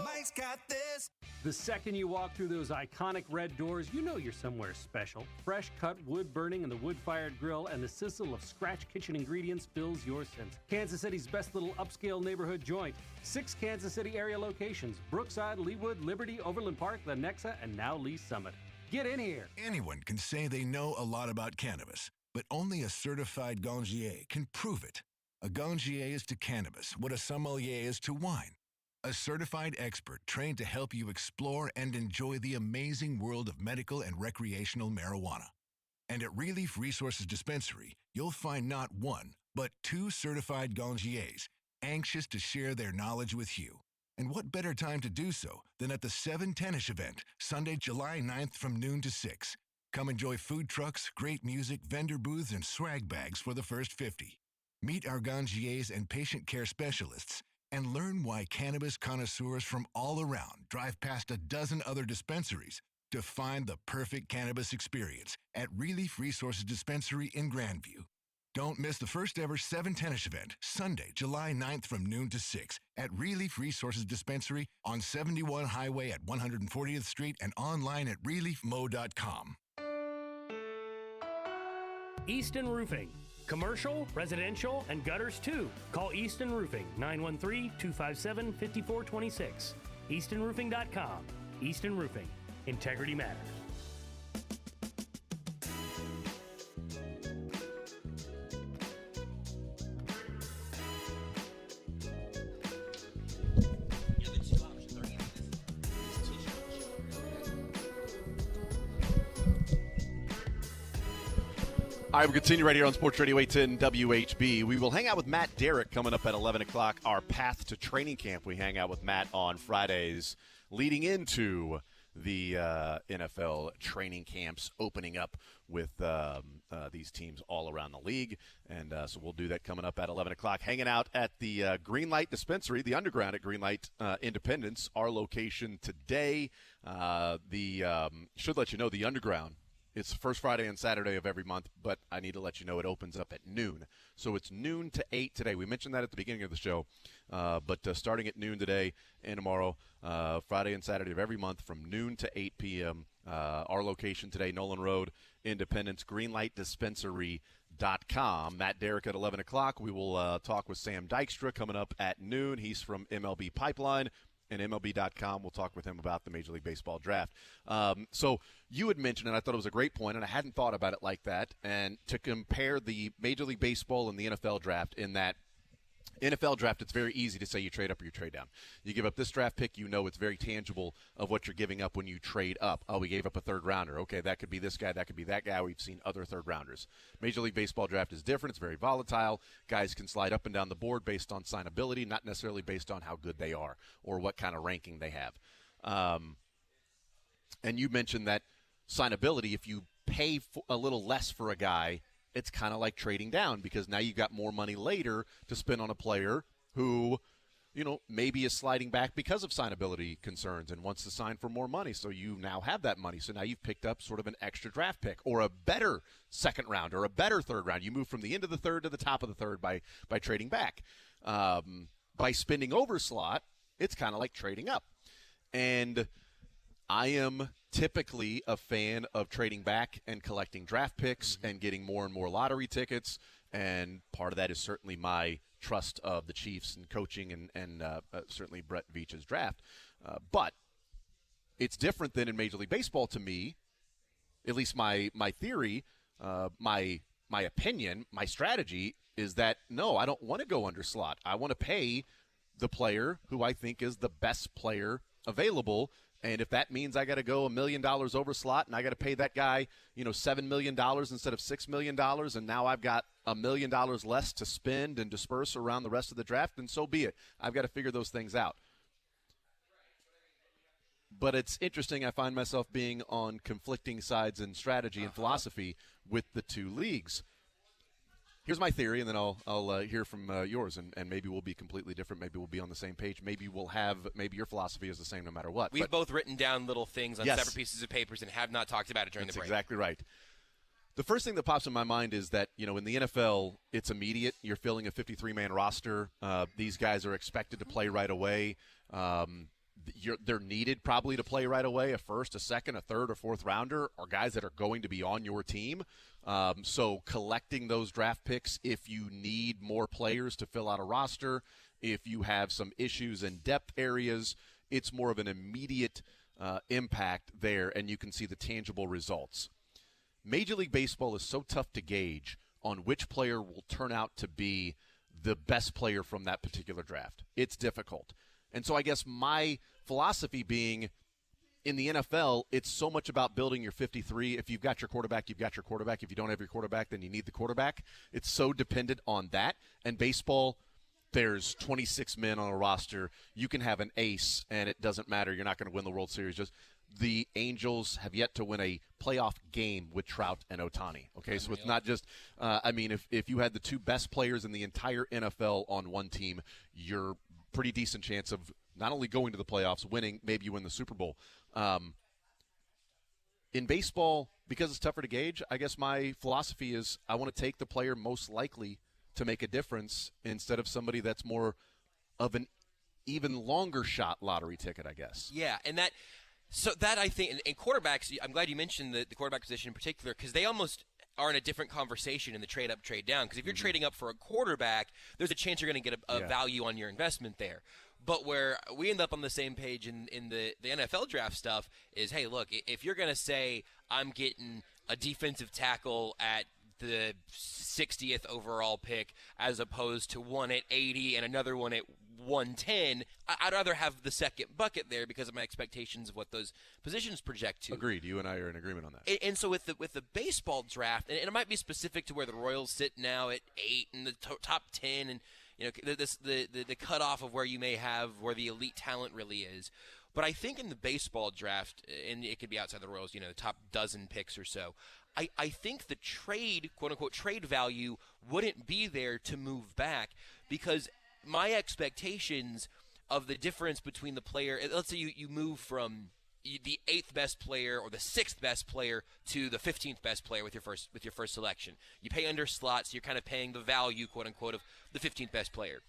Mike's got this.
The second you walk through those iconic red doors, you know you're somewhere special. Fresh cut wood burning in the wood-fired grill and the sizzle of scratch kitchen ingredients fills your sense. Kansas City's best little upscale neighborhood joint. 6 Kansas City area locations: Brookside, Leawood, Liberty, Overland Park, Lenexa, and now Lee Summit. Get in here.
Anyone can say they know a lot about cannabis, but only a certified ganjier can prove it. A ganjier is to cannabis what a sommelier is to wine. A certified expert trained to help you explore and enjoy the amazing world of medical and recreational marijuana. And at Relief Resources Dispensary, you'll find not one, but 2 certified ganjiers anxious to share their knowledge with you. And what better time to do so than at the 710ish event, Sunday, July 9th from noon to 6. Come enjoy food trucks, great music, vendor booths, and swag bags for the first 50. Meet our ganjiers and patient care specialists and learn why cannabis connoisseurs from all around drive past a dozen other dispensaries to find the perfect cannabis experience at Relief Resources Dispensary in Grandview. Don't miss the first ever 710ish event, Sunday, July 9th from noon to 6 at Relief Resources Dispensary on 71 Highway at 140th Street and online at reliefmo.com.
Easton Roofing. Commercial, residential, and gutters too. Call Easton Roofing, 913-257-5426. EastonRoofing.com. Easton Roofing. Integrity matters.
All right, we continue right here on Sports Radio 810 WHB. We will hang out with Matt Derrick coming up at 11 o'clock, our Path to Training Camp. We hang out with Matt on Fridays leading into the NFL training camps opening up with these teams all around the league. And so we'll do that coming up at 11 o'clock. Hanging out at the Greenlight Dispensary, the Underground at Greenlight Independence, our location today. Should let you know the Underground. It's the first Friday and Saturday of every month, but I need to let you know it opens up at noon. So it's noon to 8 today. We mentioned that at the beginning of the show, but starting at noon today and tomorrow, Friday and Saturday of every month from noon to 8 p.m. Our location today, Nolan Road, Independence, greenlightdispensary.com. Matt Derrick at 11 o'clock. We will talk with Sam Dykstra coming up at noon. He's from MLB Pipeline. And MLB.com, we'll talk with him about the Major League Baseball draft. So you had mentioned, and I thought it was a great point, and I hadn't thought about it like that, and to compare the Major League Baseball and the NFL draft in that NFL draft, it's very easy to say you trade up or you trade down. You give up this draft pick, you know it's very tangible of what you're giving up when you trade up. Oh, we gave up a third rounder. Okay, that could be this guy, that could be that guy. We've seen other third rounders. Major League Baseball draft is different. It's very volatile. Guys can slide up and down the board based on signability, not necessarily based on how good they are or what kind of ranking they have. And you mentioned that signability, if you pay a little less for a guy, it's kind of like trading down because now you've got more money later to spend on a player who, maybe is sliding back because of signability concerns and wants to sign for more money. So you now have that money. So now you've picked up sort of an extra draft pick or a better second round or a better third round. You move from the end of the third to the top of the third by trading back. By spending over slot, it's kind of like trading up. And I am typically a fan of trading back and collecting draft picks and getting more and more lottery tickets, and part of that is certainly my trust of the Chiefs and coaching and certainly Brett Veach's draft. But it's different than in Major League Baseball to me, at least my theory, my opinion, my strategy is that, no, I don't want to go under slot. I want to pay the player who I think is the best player available. And if that means I got to go $1 million over slot and I got to pay that guy, $7 million instead of $6 million, and now I've got $1 million less to spend and disperse around the rest of the draft, then so be it. I've got to figure those things out. But it's interesting. I find myself being on conflicting sides in strategy and philosophy with the two leagues. Here's my theory, and then I'll hear from yours, and maybe we'll be completely different. Maybe we'll be on the same page. Maybe your philosophy is the same no matter what.
We've both written down little things on separate pieces of papers and have not talked about it during the break.
That's exactly right. The first thing that pops in my mind is that, in the NFL, it's immediate. You're filling a 53-man roster. These guys are expected to play right away. They're needed probably to play right away. A first, a second, a third, or fourth rounder are guys that are going to be on your team. So collecting those draft picks, if you need more players to fill out a roster, if you have some issues in depth areas, it's more of an immediate impact there, and you can see the tangible results. Major League Baseball is so tough to gauge on which player will turn out to be the best player from that particular draft. It's difficult. And so I guess my philosophy being, in the NFL, it's so much about building your 53. If you've got your quarterback, you've got your quarterback. If you don't have your quarterback, then you need the quarterback. It's so dependent on that. And baseball, there's 26 men on a roster. You can have an ace, and it doesn't matter. You're not going to win the World Series. Just the Angels have yet to win a playoff game with Trout and Ohtani. Okay, so it's not just if you had the two best players in the entire NFL on one team, you're pretty decent chance of not only going to the playoffs, winning, maybe you win the Super Bowl. In baseball, because it's tougher to gauge, I guess my philosophy is I want to take the player most likely to make a difference instead of somebody that's more of an even longer shot lottery ticket, I guess.
Yeah, and that I think, and quarterbacks, I'm glad you mentioned the quarterback position in particular, because they almost are in a different conversation in the trade up, trade down. Because if you're trading up for a quarterback, there's a chance you're going to get a value on your investment there. But where we end up on the same page in the NFL draft stuff is, hey, look, if you're going to say I'm getting a defensive tackle at the 60th overall pick as opposed to one at 80 and another one at 110, I'd rather have the second bucket there because of my expectations of what those positions project to.
Agreed. You and I are in agreement on that.
And so with the baseball draft, and it might be specific to where the Royals sit now at 8 and the top 10, and the cutoff of where you may have where the elite talent really is. But I think in the baseball draft, and it could be outside the Royals, the top dozen picks or so, I think the trade, quote-unquote, trade value wouldn't be there to move back because my expectations of the difference between the player, let's say you move from the 8th best player or the 6th best player to the 15th best player with your first selection. You pay under slots, so you're kind of paying the value, quote-unquote, of the 15th best player.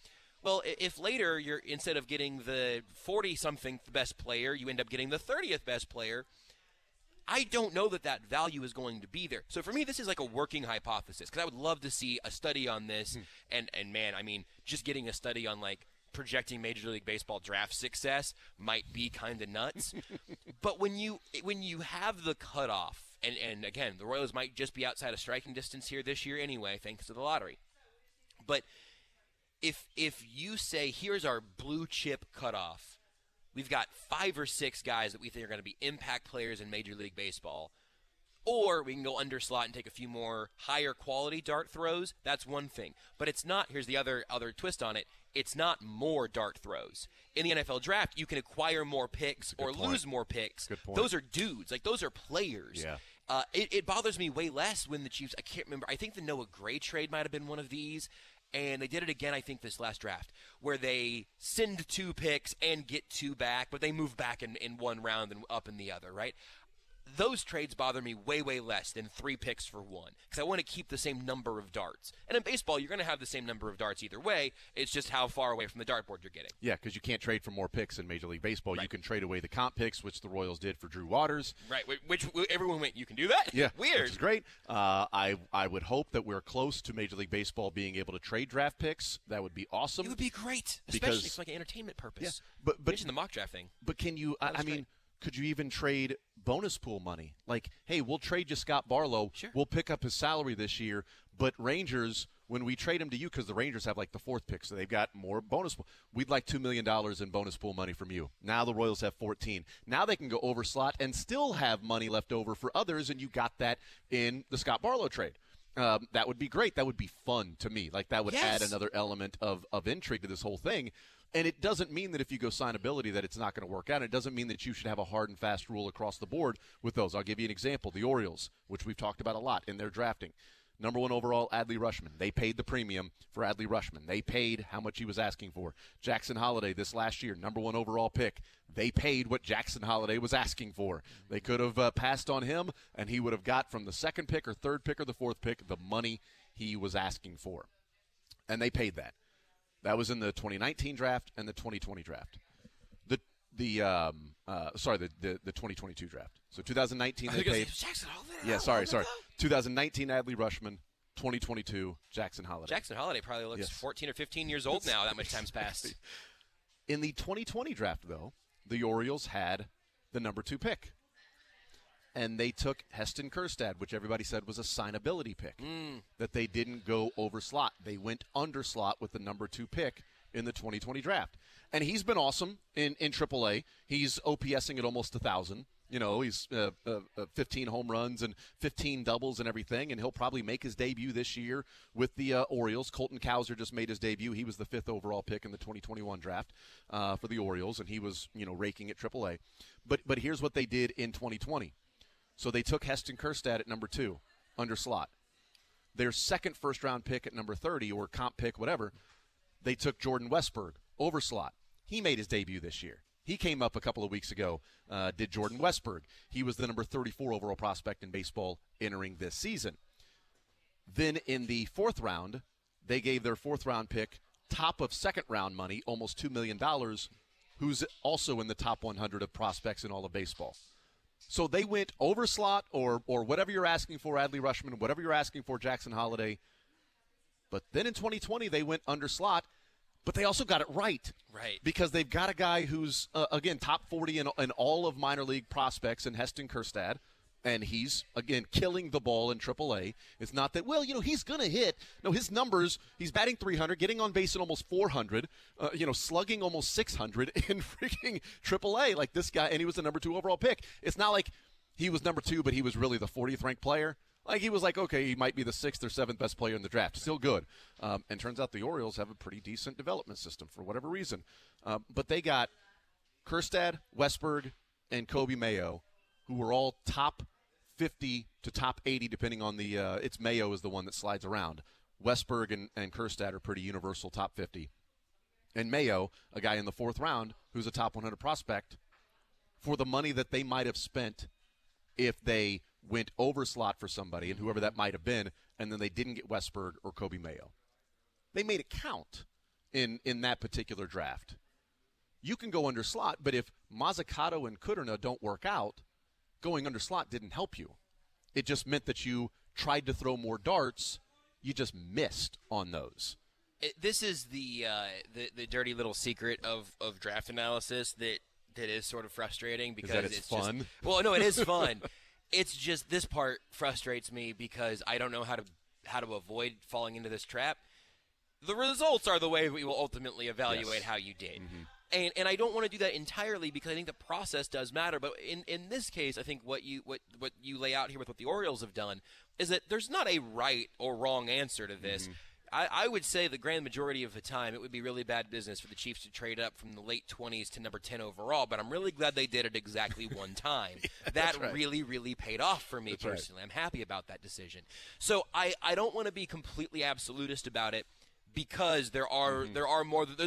Well, if later you're instead of getting the 40-something best player, you end up getting the 30th best player, I don't know that value is going to be there. So for me, this is like a working hypothesis because I would love to see a study on this. And man, I mean, just getting a study on like projecting Major League Baseball draft success might be kind of nuts. But when you have the cutoff, and again, the Royals might just be outside of striking distance here this year anyway, thanks to the lottery. But if you say, here's our blue chip cutoff, we've got 5 or 6 guys that we think are going to be impact players in Major League Baseball, or we can go under slot and take a few more higher quality dart throws, that's one thing. But it's not, here's the other twist on it, it's not more dart throws. In the NFL draft, you can acquire more picks or lose more picks.
Good point.
Those are dudes. Like, those are players.
Yeah.
It bothers me way less when the Chiefs, I can't remember, I think the Noah Gray trade might have been one of these, and they did it again, I think, this last draft, where they send 2 picks and get 2 back, but they move back in one round and up in the other, right? Those trades bother me way, way less than 3 picks for 1 because I want to keep the same number of darts. And in baseball, you're going to have the same number of darts either way. It's just how far away from the dartboard you're getting.
Yeah, because you can't trade for more picks in Major League Baseball.
Right.
You can trade away the comp picks, which the Royals did for Drew Waters.
Right, which everyone went, you can do that?
Yeah,
Weird.
which is great. I would hope that we're close to Major League Baseball being able to trade draft picks. That would be awesome.
It would be great,
Because-
especially for like an entertainment purpose.
Yeah, but
mention the mock draft thing.
But can you? I
was
mean,
great.
could you even trade bonus pool money? Like, hey, we'll trade you Scott Barlow.
Sure.
We'll pick up his salary this year. But Rangers, when we trade him to you, because the Rangers have like the 4th pick, so they've got more bonus pool. We'd like $2 million in bonus pool money from you. Now the Royals have 14. Now they can go over slot and still have money left over for others, and you got that in the Scott Barlow trade. That would be great. That would be fun to me. Like, that would add another element of intrigue to this whole thing. And it doesn't mean that if you go signability that it's not going to work out. It doesn't mean that you should have a hard and fast rule across the board with those. I'll give you an example. The Orioles, which we've talked about a lot in their drafting. Number 1 overall, Adley Rutschman. They paid the premium for Adley Rutschman. They paid how much he was asking for. Jackson Holliday this last year, number 1 overall pick. They paid what Jackson Holliday was asking for. They could have passed on him, and he would have got from the 2nd pick or 3rd pick or the 4th pick the money he was asking for. And they paid that. That was in the 2019 draft and the 2020 draft. The 2022 draft. So 2019 they paid.
Jackson Holiday.
Yeah, sorry. 2019 Adley Rutschman, 2022 Jackson Holiday.
Jackson Holiday probably looks 14 or 15 years old now. That much time's passed.
In the 2020 draft, though, the Orioles had the number 2 pick. And they took Heston Kjerstad, which everybody said was a signability pick, that they didn't go over slot. They went under slot with the number 2 pick in the 2020 draft. And he's been awesome in AAA. He's OPSing at almost 1,000. You know, he's 15 home runs and 15 doubles and everything, and he'll probably make his debut this year with the Orioles. Colton Cowser just made his debut. He was the 5th overall pick in the 2021 draft for the Orioles, and he was, raking at AAA. But here's what they did in 2020. So they took Heston Kjerstad at number 2, under slot. Their 2nd first-round pick at number 30, or comp pick, whatever, they took Jordan Westberg, over slot. He made his debut this year. He came up a couple of weeks ago, did Jordan Westberg. He was the number 34 overall prospect in baseball entering this season. Then in the 4th round, they gave their 4th-round pick top of 2nd-round money, almost $2 million, who's also in the top 100 of prospects in all of baseball. So they went over slot or whatever you're asking for, Adley Rutschman, whatever you're asking for, Jackson Holliday. But then in 2020, they went under slot, but they also got it right.
Right.
Because they've got a guy who's, again, top 40 in all of minor league prospects in Heston Kjerstad. And he's, again, killing the ball in AAA. It's not that, he's going to hit. No, his numbers, he's batting 300, getting on base at almost 400, slugging almost 600 in freaking AAA like this guy. And he was the number 2 overall pick. It's not like he was number 2, but he was really the 40th ranked player. Like, he was like, okay, he might be the 6th or 7th best player in the draft. Still good. And turns out the Orioles have a pretty decent development system for whatever reason. But they got Kerstad, Westberg, and Kobe Mayo, who were all top 50 to top 80, depending on the it's Mayo is the one that slides around. Westberg and Kerstad are pretty universal top 50. And Mayo, a guy in the 4th round who's a top 100 prospect, for the money that they might have spent if they went over slot for somebody, and whoever that might have been, and then they didn't get Westberg or Kobe Mayo. They made it count in that particular draft. You can go under slot, but if Mazzucato and Kuderna don't work out, going under slot didn't help you. It just meant that you tried to throw more darts. You just missed on those.
This is the dirty little secret of draft analysis that is sort of frustrating because
it's fun.
Just, well, no, it is fun. It's just this part frustrates me because I don't know how to avoid falling into this trap. The results are the way we will ultimately evaluate how you did. Mm-hmm. And I don't want to do that entirely because I think the process does matter. But in this case, I think what you lay out here with what the Orioles have done is that there's not a right or wrong answer to this. Mm-hmm. I would say the grand majority of the time it would be really bad business for the Chiefs to trade up from the late 20s to number 10 overall, but I'm really glad they did it exactly one time. That right. really paid off for me personally. Right. I'm happy about that decision. So I don't want to be completely absolutist about it because there's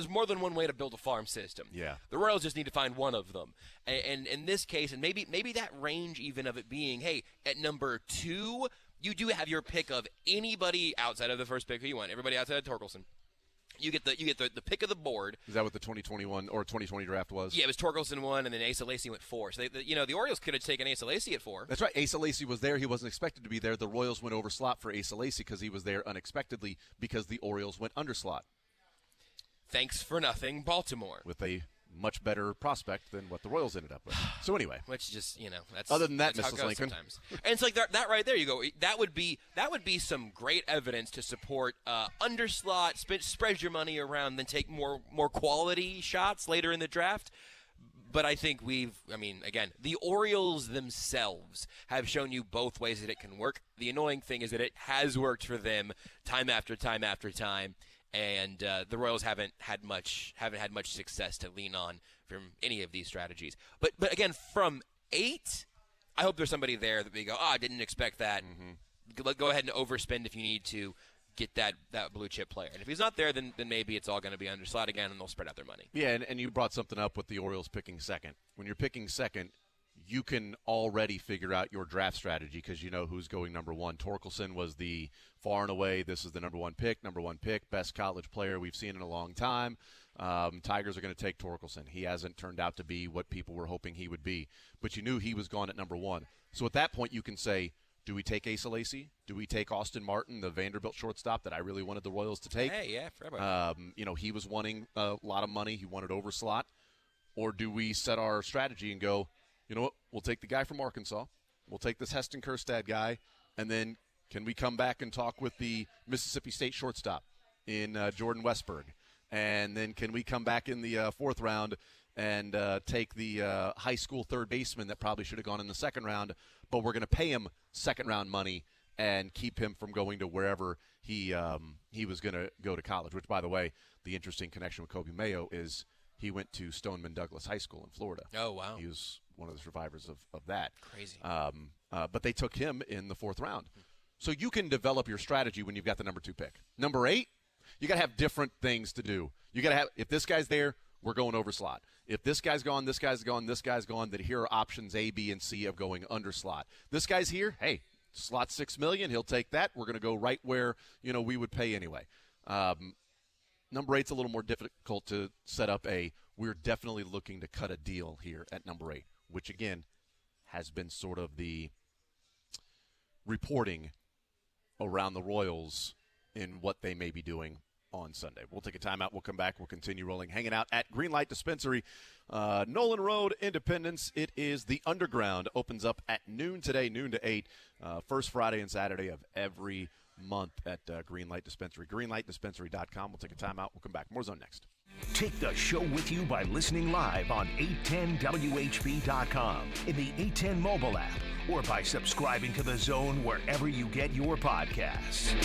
more than one way to build a farm system.
Yeah.
The Royals just need to find one of them. And in this case, and maybe that range even of it being, hey, at number 2, you do have your pick of anybody outside of the first pick who you want. Everybody outside of Torkelson. You get the pick of the board.
Is that what the 2021 or 2020 draft was?
Yeah, it was Torkelson 1, and then Asa Lacy went 4. So the Orioles could have taken Asa Lacy at 4.
That's right. Asa Lacy was there. He wasn't expected to be there. The Royals went over slot for Asa Lacy because he was there unexpectedly because the Orioles went under slot.
Thanks for nothing, Baltimore.
With a much better prospect than what the Royals ended up with. So anyway,
which just that's
other than that,
that's
Mrs. Lincoln.
Sometimes. And it's like that right there. You go. That would be some great evidence to support underslot. Spread your money around, then take more quality shots later in the draft. But I think again, the Orioles themselves have shown you both ways that it can work. The annoying thing is that it has worked for them time after time after time. And the Royals haven't had much success to lean on from any of these strategies. But again, from 8, I hope there's somebody there that we go, I didn't expect that. Mm-hmm. Go ahead and overspend if you need to get that blue chip player. And if he's not there, then maybe it's all going to be under slot again, and they'll spread out their money.
Yeah, and you brought something up with the Orioles picking second. When you're picking second, you can already figure out your draft strategy because you know who's going number 1. Torkelson was the far and away, this is the number one pick, best college player we've seen in a long time. Tigers are going to take Torkelson. He hasn't turned out to be what people were hoping he would be, but you knew he was gone at number 1. So at that point you can say, do we take Asa Lacy? Do we take Austin Martin, the Vanderbilt shortstop that I really wanted the Royals to take?
Hey, yeah, forever.
He was wanting a lot of money. He wanted over slot. Or do we set our strategy and go, you know what, we'll take the guy from Arkansas. We'll take this Heston Kjerstad guy, and then can we come back and talk with the Mississippi State shortstop in Jordan Westberg? And then can we come back in the 4th round and take the high school third baseman that probably should have gone in the 2nd round, but we're going to pay him 2nd-round money and keep him from going to wherever he was going to go to college, which, by the way, the interesting connection with Kobe Mayo is he went to Stoneman Douglas High School in Florida.
Oh, wow.
He was one of the survivors of that.
Crazy.
But they took him in the 4th round. So you can develop your strategy when you've got the number 2 pick. Number 8, you got to have different things to do. You got to have, if this guy's there, we're going over slot. If this guy's gone, this guy's gone, this guy's gone, then here are options A, B, and C of going under slot. This guy's here, hey, slot $6 million, he'll take that. We're going to go right where, we would pay anyway. Number 8's a little more difficult to set up we're definitely looking to cut a deal here at number 8, which, again, has been sort of the reporting around the Royals in what they may be doing on Sunday. We'll take a timeout. We'll come back. We'll continue rolling. Hanging out at Greenlight Dispensary, Nolan Road, Independence. It is the Underground. Opens up at noon today, noon to 8. First Friday and Saturday of every month at Greenlight Dispensary. GreenlightDispensary.com. We'll take a timeout. We'll come back. More Zone next.
Take the show with you by listening live on 810WHB.com, in the 810 mobile app, or by subscribing to The Zone wherever you get your podcasts.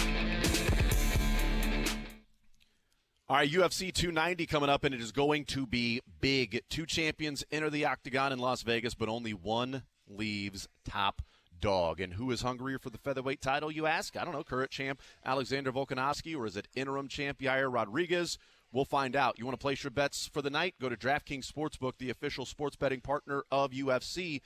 All right, UFC 290 coming up, and it is going to be big. 2 champions enter the octagon in Las Vegas, but only one leaves top dog. And who is hungrier for the featherweight title, you ask? I don't know, current champ Alexander Volkanovski, or is it interim champ Yair Rodriguez? We'll find out. You want to place your bets for the night? Go to DraftKings Sportsbook, the official sports betting partner of UFC.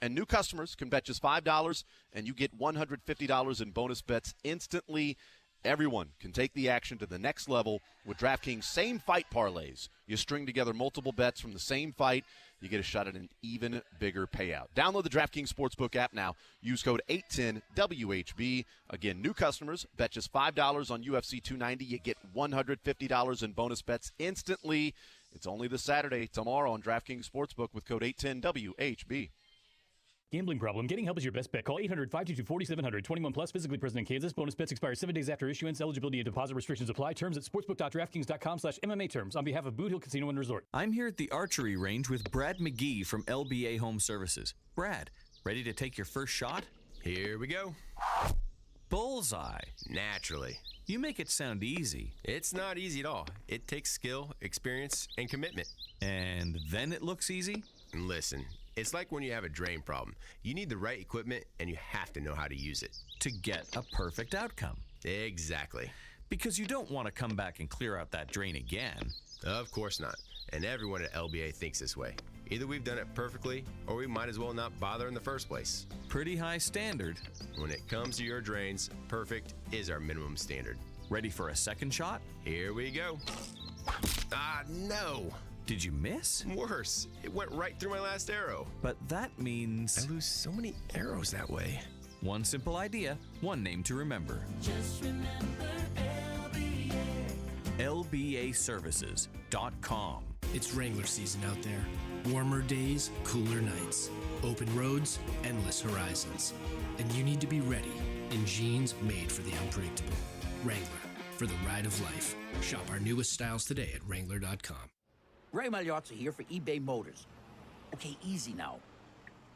And new customers can bet just $5, and you get $150 in bonus bets instantly. Everyone can take the action to the next level with DraftKings same fight parlays. You string together multiple bets from the same fight. You get a shot at an even bigger payout. Download the DraftKings Sportsbook app now. Use code 810WHB. Again, new customers, bet just $5 on UFC 290. You get $150 in bonus bets instantly. It's only this Saturday, tomorrow on DraftKings Sportsbook with code 810WHB.
Gambling problem? Getting help is your best bet. Call 800-522-4700. 21 plus, physically present in Kansas. Bonus bets expire 7 days after issuance. Eligibility and deposit restrictions apply. Terms at sportsbook.draftkings.com/MMA terms. On behalf of Boot Hill Casino and Resort.
I'm here at the archery range with Brad McGee from LBA Home Services. Brad, ready to take your first shot?
Here we go.
Bullseye.
Naturally.
You make it sound easy.
It's not easy at all. It takes skill, experience, and commitment.
And then it looks easy?
Listen. It's like when you have a drain problem. You need the right equipment, and you have to know how to use it.
To get a perfect outcome.
Exactly.
Because you don't want to come back and clear out that drain again.
Of course not. And everyone at LBA thinks this way. Either we've done it perfectly, or we might as well not bother in the first place.
Pretty high standard.
When it comes to your drains, perfect is our minimum standard.
Ready for a second shot?
Here we go. Ah, no!
Did you miss?
Worse. It went right through my last arrow.
But that means...
I lose so many arrows that way.
One simple idea, one name to remember.
Just remember LBA.
LBAservices.com.
It's Wrangler season out there. Warmer days, cooler nights. Open roads, endless horizons. And you need to be ready in jeans made for the unpredictable. Wrangler, for the ride of life. Shop our newest styles today at Wrangler.com.
Ray Magliozzi here for eBay Motors. Okay, easy now.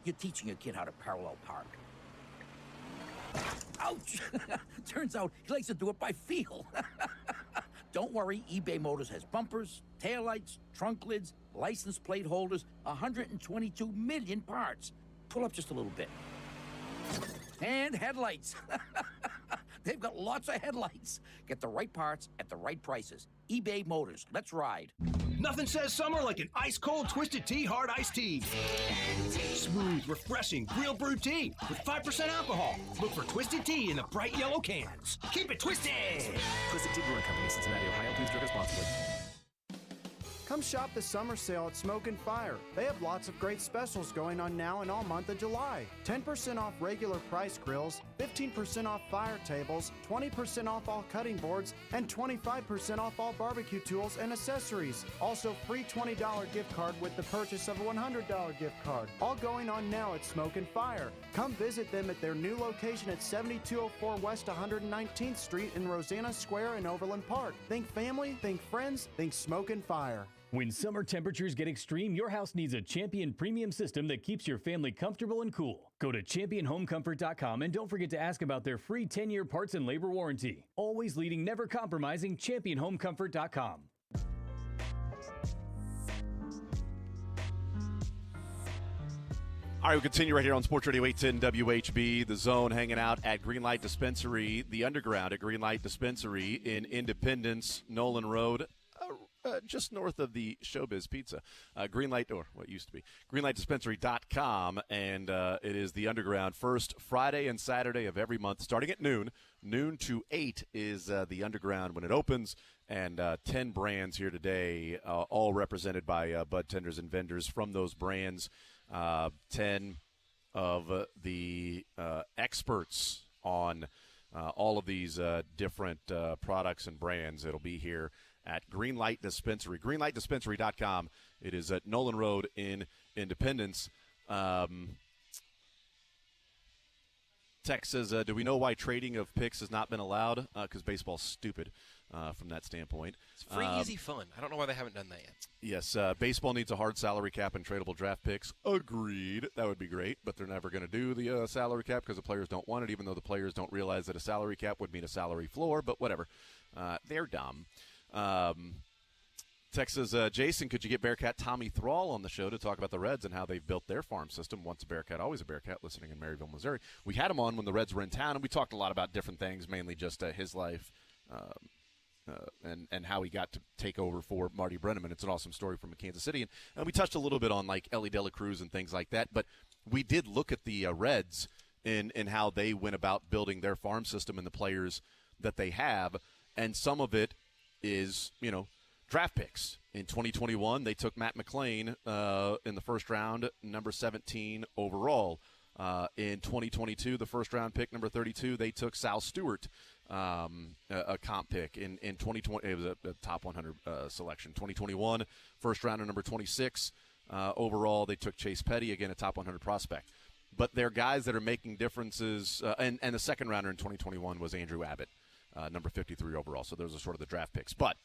You're teaching your kid how to parallel park. Ouch! Turns out he likes to do it by feel. Don't worry, eBay Motors has bumpers, taillights, trunk lids, license plate holders, 122 million parts. Pull up just a little bit. And headlights. They've got lots of headlights. Get the right parts at the right prices. eBay Motors. Let's ride.
Nothing says summer like an ice-cold Twisted Tea Hard Iced Tea. Smooth, refreshing, real brewed tea with 5% alcohol. Look for Twisted Tea in the bright yellow cans. Keep it twisted!
Twisted Tea Brewing Company, Cincinnati, Ohio. Please drink responsibly.
Come shop the summer sale at Smoke and Fire. They have lots of great specials going on now and all month of July. 10% off regular price grills, 15% off fire tables, 20% off all cutting boards, and 25% off all barbecue tools and accessories. Also free $20 gift card with the purchase of a $100 gift card. All going on now at Smoke and Fire. Come visit them at their new location at 7204 West 119th Street in Rosanna Square in Overland Park. Think family, think friends, think Smoke and Fire.
When summer temperatures get extreme, your house needs a Champion premium system that keeps your family comfortable and cool. Go to championhomecomfort.com and don't forget to ask about their free 10-year parts and labor warranty. Always leading, never compromising, championhomecomfort.com.
All right, we continue right here on Sports Radio 810 WHB. The Zone hanging out at Greenlight Dispensary, the Underground at Greenlight Dispensary in Independence, Nolan Road. Just north of the Showbiz Pizza. Greenlight, or what used to be, greenlightdispensary.com, and it is the Underground. First Friday and Saturday of every month, starting at noon. Noon to 8 is the Underground when it opens, and 10 brands here today, all represented by bud tenders and vendors from those brands. 10 of the experts on all of these different products and brands. It'll be here at Greenlight Dispensary. Greenlightdispensary.com. It is at Nolan Road in Independence. Tex says, do we know why trading of picks has not been allowed? Because baseball's stupid from that standpoint.
It's free, easy fun. I don't know why they haven't done that yet.
Yes, baseball needs a hard salary cap and tradable draft picks. Agreed. That would be great, but they're never going to do the salary cap because the players don't want it, even though the players don't realize that a salary cap would mean a salary floor, but whatever. They're dumb. Texas, Jason, could you get Bearcat Tommy Thrall on the show to talk about the Reds and how they've built their farm system? Once a Bearcat, always a Bearcat, listening in Maryville, Missouri. We had him on when the Reds were in town, and we talked a lot about different things, mainly just his life and how he got to take over for Marty Brennaman. It's an awesome story from Kansas City. And we touched a little bit on, like, Ellie De La Cruz and things like that. But we did look at the Reds in how they went about building their farm system and the players that they have. And some of it is, draft picks. In 2021, they took Matt McClain in the first round, number 17 overall. In 2022, the first round pick, number 32, they took Sal Stewart, a comp pick. In 2020, it was a top 100 selection. 2021, first rounder, number 26 overall, they took Chase Petty, again a top 100 prospect. But they're guys that are making differences. And the second rounder in 2021 was Andrew Abbott, number 53 overall. So those are sort of the draft picks. But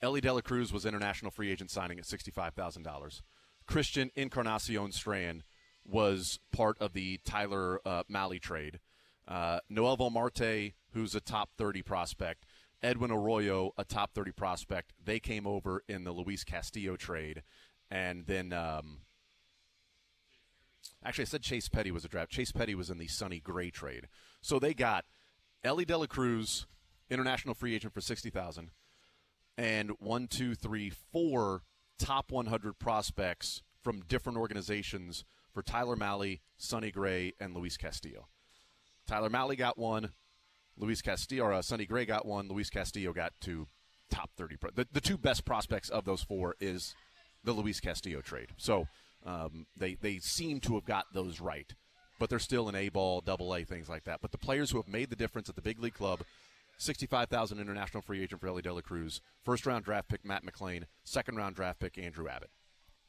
Ellie De La Cruz was international free agent signing at $65,000. Christian Encarnacion Strand was part of the Tyler Malley trade. Noel Volmarte, who's a top 30 prospect. Edwin Arroyo, a top 30 prospect. They came over in the Luis Castillo trade. And then actually, I said Chase Petty was a draft. Chase Petty was in the Sonny Gray trade. So they got Ellie De La Cruz, international free agent for $60,000. And 4 top 100 prospects from different organizations for Tyler Malley, Sonny Gray, and Luis Castillo. Tyler Malley got one. Sonny Gray got one. Luis Castillo got 2 top 30. The 2 best prospects of those 4 is the Luis Castillo trade. So they seem to have got those right. But they're still in A-ball, AA, things like that. But the players who have made the difference at the big league club, $65,000 international free agent for Ellie De La Cruz, first-round draft pick Matt McClain, second-round draft pick Andrew Abbott.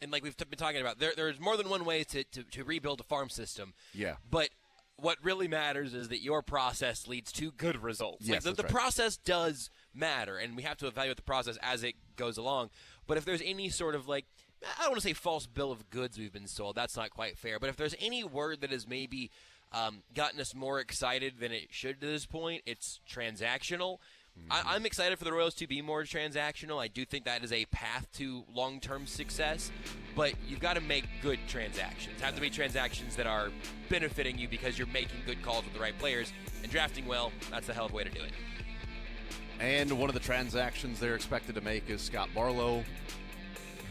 And like we've been talking about, there's more than one way to rebuild a farm system.
Yeah.
But what really matters is that your process leads to good results.
Yes,
the process does matter, and we have to evaluate the process as it goes along. But if there's any sort of, like, I don't want to say false bill of goods we've been sold. That's not quite fair. But if there's any word that has maybe gotten us more excited than it should to this point, it's transactional. I'm excited for the Royals to be more transactional. I do think that is a path to long-term success, but you've got to make good transactions. Have to be transactions that are benefiting you because you're making good calls with the right players, and drafting well, that's a hell of a way to do it.
And one of the transactions they're expected to make is Scott Barlow,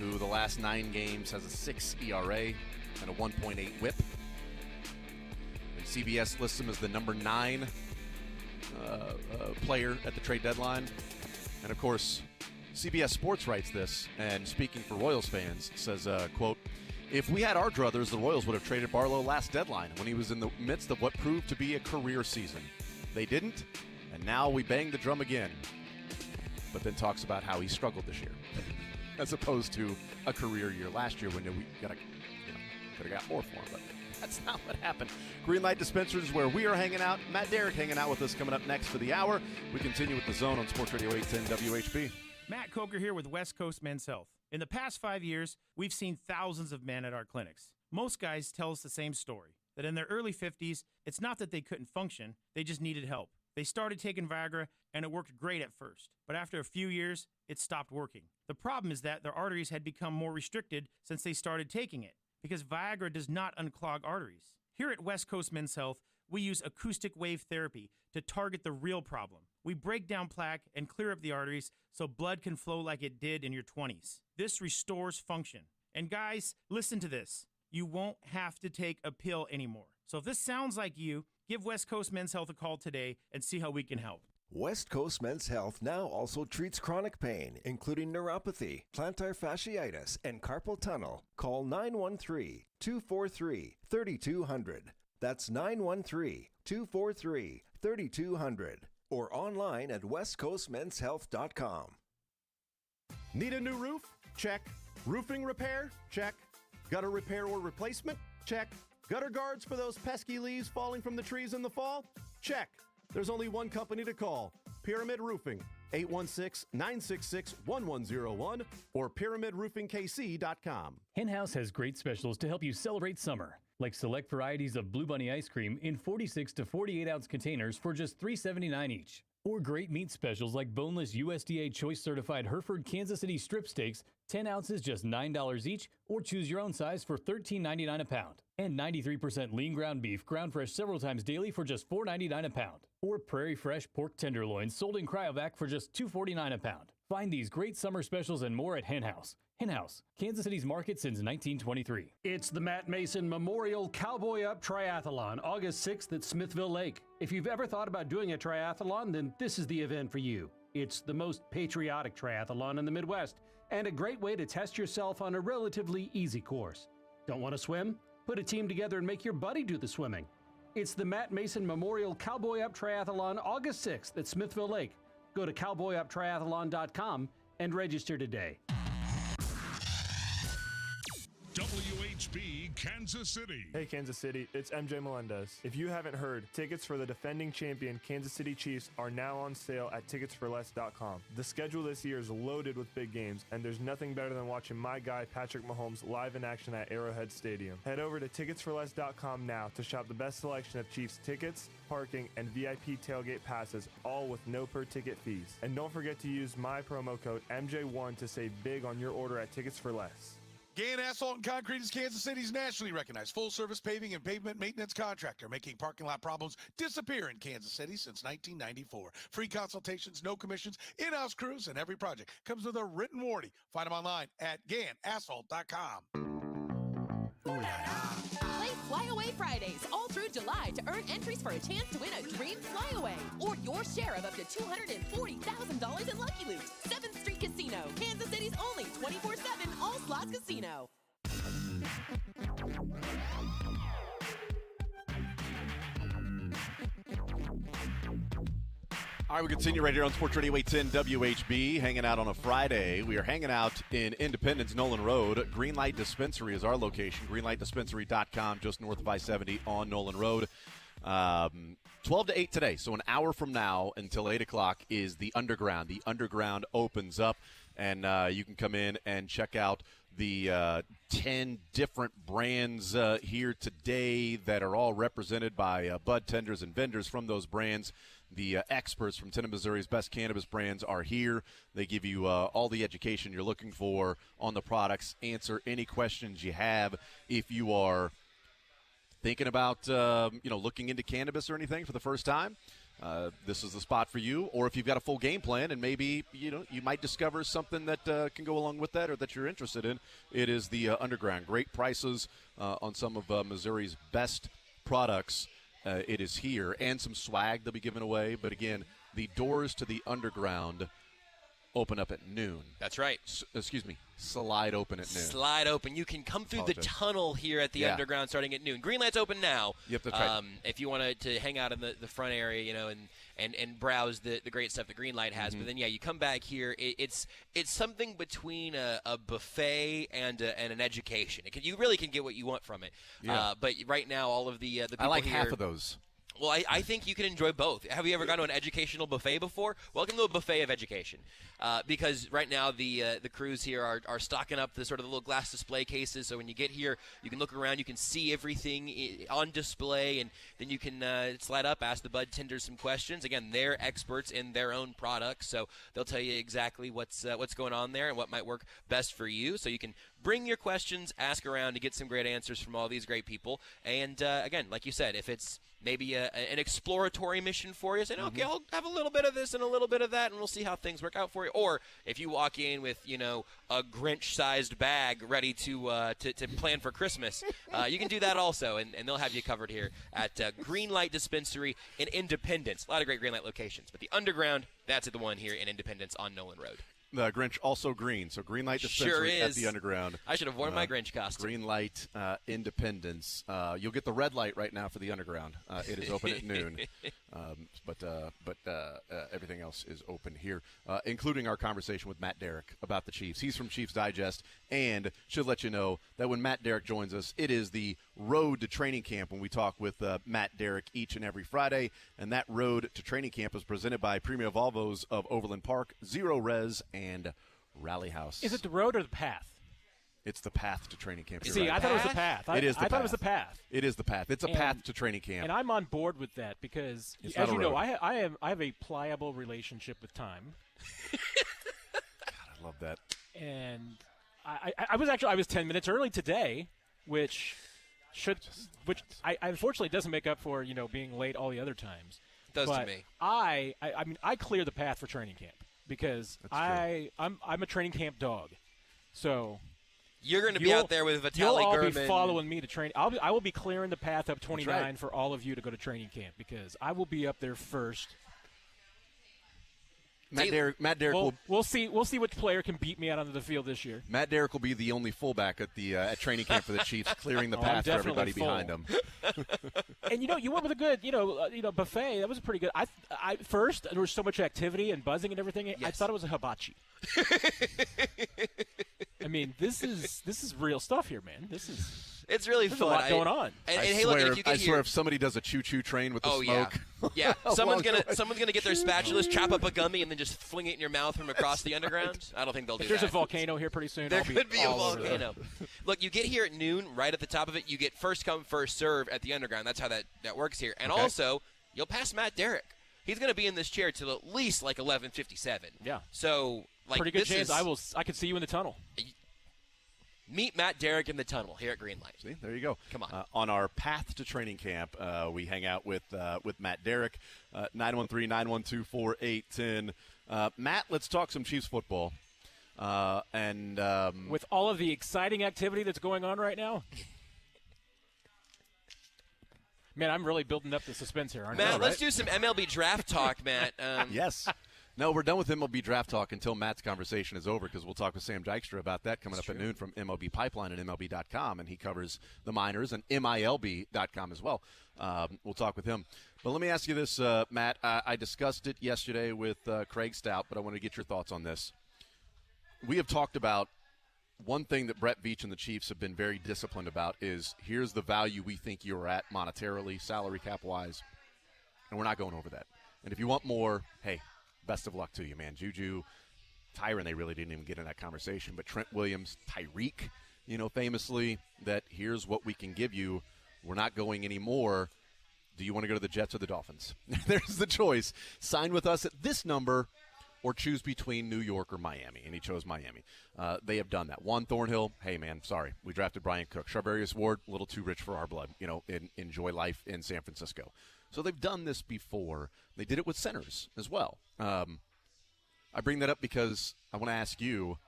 who the last 9 games has a 6 ERA and a 1.8 whip. And CBS lists him as the number 9 player at the trade deadline. And, of course, CBS Sports writes this, and speaking for Royals fans, says, quote, "If we had our druthers, the Royals would have traded Barlow last deadline when he was in the midst of what proved to be a career season. They didn't, and now we bang the drum again." But then talks about how he struggled this year, as opposed to a career year last year when we could have got more for him. But that's not what happened. Greenlight Dispensers is where we are hanging out. Matt Derrick hanging out with us coming up next for the hour. We continue with The Zone on Sports Radio 810 WHB.
Matt Coker here with West Coast Men's Health. In the past 5 years, we've seen thousands of men at our clinics. Most guys tell us the same story, that in their early 50s, it's not that they couldn't function, they just needed help. They started taking Viagra, and it worked great at first. But after a few years, it stopped working. The problem is that their arteries had become more restricted since they started taking it, because Viagra does not unclog arteries. Here at West Coast Men's Health, we use acoustic wave therapy to target the real problem. We break down plaque and clear up the arteries so blood can flow like it did in your 20s. This restores function. And guys, listen to this. You won't have to take a pill anymore. So if this sounds like you, give West Coast Men's Health a call today and see how we can help.
West Coast Men's Health now also treats chronic pain, including neuropathy, plantar fasciitis, and carpal tunnel. Call 913-243-3200. That's 913-243-3200. Or online at westcoastmenshealth.com.
Need a new roof? Check. Roofing repair? Check. Gutter repair or replacement? Check. Gutter guards for those pesky leaves falling from the trees in the fall? Check. There's only one company to call, Pyramid Roofing, 816-966-1101 or pyramidroofingkc.com.
Hen House has great specials to help you celebrate summer, like select varieties of Blue Bunny ice cream in 46 to 48 ounce containers for just $3.79 each. Or great meat specials like boneless USDA Choice Certified Hereford Kansas City strip steaks, 10 ounces just $9 each, or choose your own size for $13.99 a pound. And 93% lean ground beef, ground fresh several times daily for just $4.99 a pound. Or Prairie Fresh pork tenderloins sold in cryovac for just $2.49 a pound. Find these great summer specials and more at Hen House. Hen House, Kansas City's market since 1923.
It's the Matt Mason Memorial Cowboy Up Triathlon, August 6th at Smithville Lake. If you've ever thought about doing a triathlon, then this is the event for you. It's the most patriotic triathlon in the Midwest, and a great way to test yourself on a relatively easy course. Don't want to swim? Put a team together and make your buddy do the swimming. It's the Matt Mason Memorial Cowboy Up Triathlon, August 6th at Smithville Lake. Go to cowboyuptriathlon.com and register today.
WHB Kansas City.
Hey Kansas City, it's MJ Melendez. If you haven't heard, tickets for the defending champion Kansas City Chiefs are now on sale at ticketsforless.com. The schedule this year is loaded with big games, and there's nothing better than watching my guy Patrick Mahomes live in action at Arrowhead Stadium. Head over to ticketsforless.com now to shop the best selection of Chiefs tickets, parking, and VIP tailgate passes, all with no per-ticket fees. And don't forget to use my promo code MJ1 to save big on your order at Tickets for Less.
Gann Asphalt and Concrete is Kansas City's nationally recognized full-service paving and pavement maintenance contractor, making parking lot problems disappear in Kansas City since 1994. Free consultations, no commissions, in-house crews, and every project comes with a written warranty. Find them online at GannAsphalt.com.
Play Flyaway Fridays all through July to earn entries for a chance to win a dream flyaway or your share of up to $240,000 in Lucky Loot. 7th Street Casino, Kansas City's only 24/7 all-slots casino.
All right, we continue right here on Sports Radio 810 WHB, hanging out on a Friday. We are hanging out in Independence, Nolan Road. Greenlight Dispensary is our location, greenlightdispensary.com, just north of I-70 on Nolan Road. 12 to 8 today, so an hour from now until 8 o'clock is the Underground. The Underground opens up, and you can come in and check out the 10 different brands here today that are all represented by bud tenders and vendors from those brands. The experts from 10 of Missouri's best cannabis brands are here. They give you all the education you're looking for on the products, answer any questions you have. If you are thinking about looking into cannabis or anything for the first time, this is the spot for you. Or if you've got a full game plan and maybe you might discover something that can go along with that or that you're interested in, it is the Underground. Great prices on some of Missouri's best products. It is here, and some swag they'll be giving away. But again, the doors to the Underground open up at noon.
That's right.
Slide open at noon.
Slide open. You can come through the tunnel here at the Underground starting at noon. Greenlight's open now.
Yep, that's right.
If you wanted to hang out in the front area, and browse the great stuff that Greenlight has. But then, you come back here. It's something between a buffet and an education. You really can get what you want from it.
Yeah.
But right now, all of the people
I like
here,
half of those.
Well, I think you can enjoy both. Have you ever gone to an educational buffet before? Welcome to a buffet of education. Because right now the crews here are stocking up the sort of the little glass display cases. So when you get here, you can look around, you can see everything on display, and then you can slide up, ask the bud tenders some questions. Again, they're experts in their own products, so they'll tell you exactly what's going on there and what might work best for you. So you can bring your questions, ask around to get some great answers from all these great people. And again, like you said, if it's maybe an exploratory mission for you, say, okay, I'll have a little bit of this and a little bit of that, and we'll see how things work out for you. Or if you walk in with, a Grinch-sized bag ready to plan for Christmas, you can do that also, and they'll have you covered here at Greenlight Dispensary in Independence. A lot of great Greenlight locations, but the Underground, that's the one here in Independence on Nolan Road.
The Grinch also green, so Greenlight Dispensary at the Underground.
I should have worn my Grinch costume.
Greenlight Independence. You'll get the red light right now for the Underground. It is open at noon, but everything else is open here, including our conversation with Matt Derrick about the Chiefs. He's from Chiefs Digest, and should let you know that when Matt Derrick joins us, it is the road to training camp when we talk with Matt Derrick each and every Friday, and that road to training camp is presented by Premio Volvos of Overland Park, Zero Res, and Rally House.
Is it the road or the path?
It's the path to training camp.
See, I thought it was the path.
It is the
I
path.
thought it was the path.
It is the path. It's a path to training camp.
And I'm on board with that because,
It's
as
not a
you know,
road.
I have a pliable relationship with time.
I love that.
And I was 10 minutes early today, which I unfortunately doesn't make up for being late all the other times.
It does
but
to me.
I mean I clear the path for training camp because I'm a training camp dog, so.
You're going to be out there with Vitaly
You'll all
Gurman.
be following me to train. I will be clearing the path up 29
right.
for all of you to go to training camp because I will be up there first.
Matt Derrick
We'll see which player can beat me out onto the field this year.
Matt Derrick will be the only fullback at the at training camp for the Chiefs, clearing the path for everybody behind him.
And you went with a good buffet. That was pretty good. I first there was so much activity and buzzing and everything.
Yes.
I thought it was a hibachi. I mean, this is real stuff here, man.
It's really
there's
fun.
a lot going on.
And
I
hey,
swear,
look, if you get
I swear, if somebody does a choo-choo train with the smoke,
yeah, someone's gonna get their spatulas, chop up a gummy, and then just fling it in your mouth from across the underground. I don't think they'll do
If
that.
there's a volcano here pretty soon.
There
I'll
could be a
all over
volcano. Look, you get here at noon, right at the top of it. You get first come, first serve at the underground. That's how that works here. And also, you'll pass Matt Derrick. He's going to be in this chair till at least like 11:57.
Yeah.
So, like,
pretty good
this
chance
is,
I could see you in the tunnel.
Meet Matt Derrick in the tunnel here at Greenlight.
See, there you go.
Come on.
On our path to training camp, we hang out with Matt Derrick, 913-912-4810. Matt, let's talk some Chiefs football.
With all of the exciting activity that's going on right now. Man, I'm really building up the suspense here, aren't I?
Matt, let's do some MLB draft talk, Matt.
Yes. No, we're done with MLB draft talk until Matt's conversation is over because we'll talk with Sam Dykstra about that coming up at noon from MLB Pipeline and MLB.com, and he covers the minors and MILB.com as well. We'll talk with him. But let me ask you this, Matt. I discussed it yesterday with Craig Stout, but I want to get your thoughts on this. We have talked about one thing that Brett Veach and the Chiefs have been very disciplined about is here's the value we think you're at monetarily, salary cap-wise, and we're not going over that. And if you want more, hey, best of luck to you, man. Juju, Tyron, they really didn't even get in that conversation. But Trent Williams, Tyreek, famously, that here's what we can give you. We're not going anymore. Do you want to go to the Jets or the Dolphins? There's the choice. Sign with us at this number or choose between New York or Miami. And he chose Miami. They have done that. Juan Thornhill, hey, man, sorry. We drafted Brian Cook. Charvarius Ward, a little too rich for our blood. Enjoy life in San Francisco. So they've done this before. They did it with centers as well. I bring that up because I want to ask you,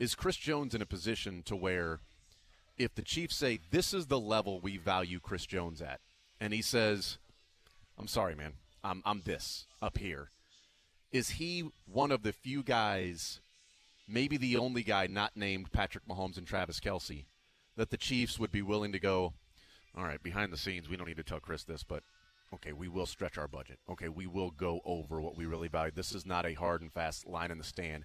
is Chris Jones in a position to where if the Chiefs say this is the level we value Chris Jones at, and he says, I'm sorry, man, I'm this up here, is he one of the few guys, maybe the only guy not named Patrick Mahomes and Travis Kelce, that the Chiefs would be willing to go, all right, behind the scenes, we don't need to tell Chris this, but okay, we will stretch our budget. Okay, we will go over what we really value. This is not a hard and fast line in the sand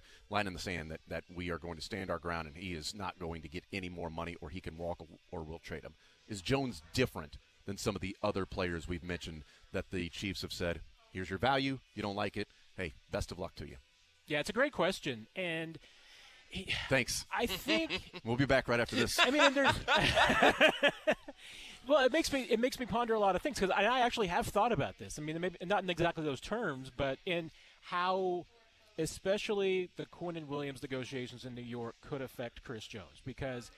that we are going to stand our ground and he is not going to get any more money or he can walk or we'll trade him. Is Jones different than some of the other players we've mentioned that the Chiefs have said, here's your value, you don't like it, hey, best of luck to you?
Yeah, it's a great question, and
thanks.
I think
we'll be back right after this.
I mean, there's well, it makes me ponder a lot of things because I actually have thought about this. I mean, maybe not in exactly those terms, but in how, especially the Quinn and Williams negotiations in New York could affect Chris Jones, because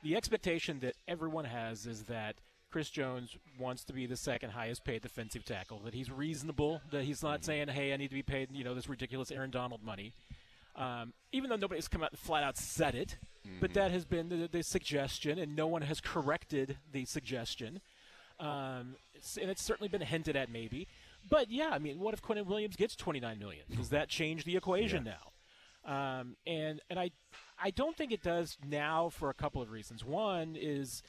the expectation that everyone has is that Chris Jones wants to be the second highest paid defensive tackle, that he's reasonable, that he's not saying, hey, I need to be paid, this ridiculous Aaron Donald money. Even though nobody's come out and flat out said it, but that has been the suggestion, and no one has corrected the suggestion. And it's certainly been hinted at maybe. But, yeah, I mean, what if Quinn Williams gets $29 million? Does that change the equation now? And I don't think it does now for a couple of reasons. One is,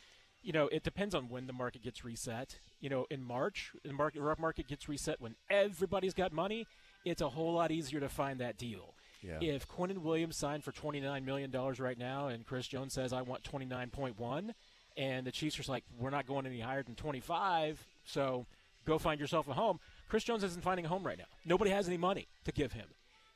it depends on when the market gets reset. In March, the market gets reset when everybody's got money. It's a whole lot easier to find that deal. Yeah. If Quinn Williams signed for $29 million right now and Chris Jones says, I want 29.1, and the Chiefs are like, we're not going any higher than 25, so go find yourself a home. Chris Jones isn't finding a home right now. Nobody has any money to give him.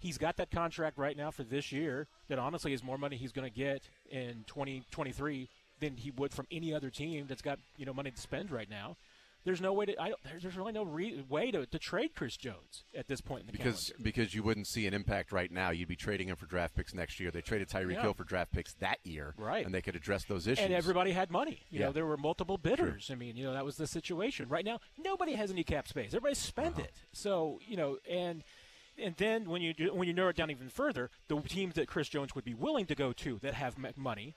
he's got that contract right now for this year that honestly is more money he's going to get in 2023 than he would from any other team that's got money to spend right now. There's no way there's really no way to trade Chris Jones at this point in the calendar.
Because you wouldn't see an impact right now. You'd be trading him for draft picks next year. They traded Tyreek Hill for draft picks that year,
right?
And they could address those issues.
And everybody had money. You know, there were multiple bidders.
True.
I mean, that was the situation. Right now, nobody has any cap space. Everybody spent it. So and then when you narrow it down even further, the teams that Chris Jones would be willing to go to that have money,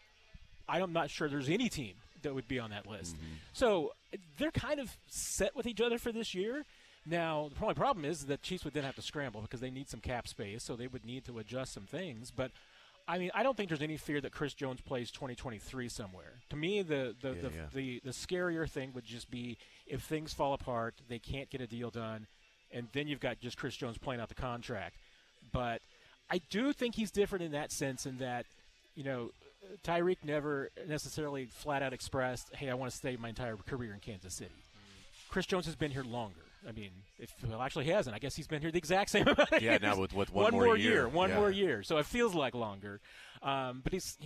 I'm not sure there's any team that would be on that list. So they're kind of set with each other for this year. Now, the only problem is that Chiefs would then have to scramble because they need some cap space, so they would need to adjust some things. But, I mean, I don't think there's any fear that Chris Jones plays 2023 somewhere. To me, the scarier thing would just be if things fall apart, they can't get a deal done, and then you've got just Chris Jones playing out the contract. But I do think he's different in that sense in that, Tyreek never necessarily flat out expressed, hey, I want to stay my entire career in Kansas City. Chris Jones has been here longer. I mean, actually he hasn't. I guess he's been here the exact same amount of years.
Now with one more year.
One more year. So it feels like longer. But he's,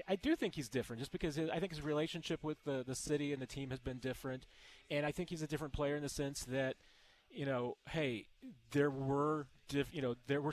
I do think he's different just because I think his relationship with the city and the team has been different. And I think he's a different player in the sense that, hey, there were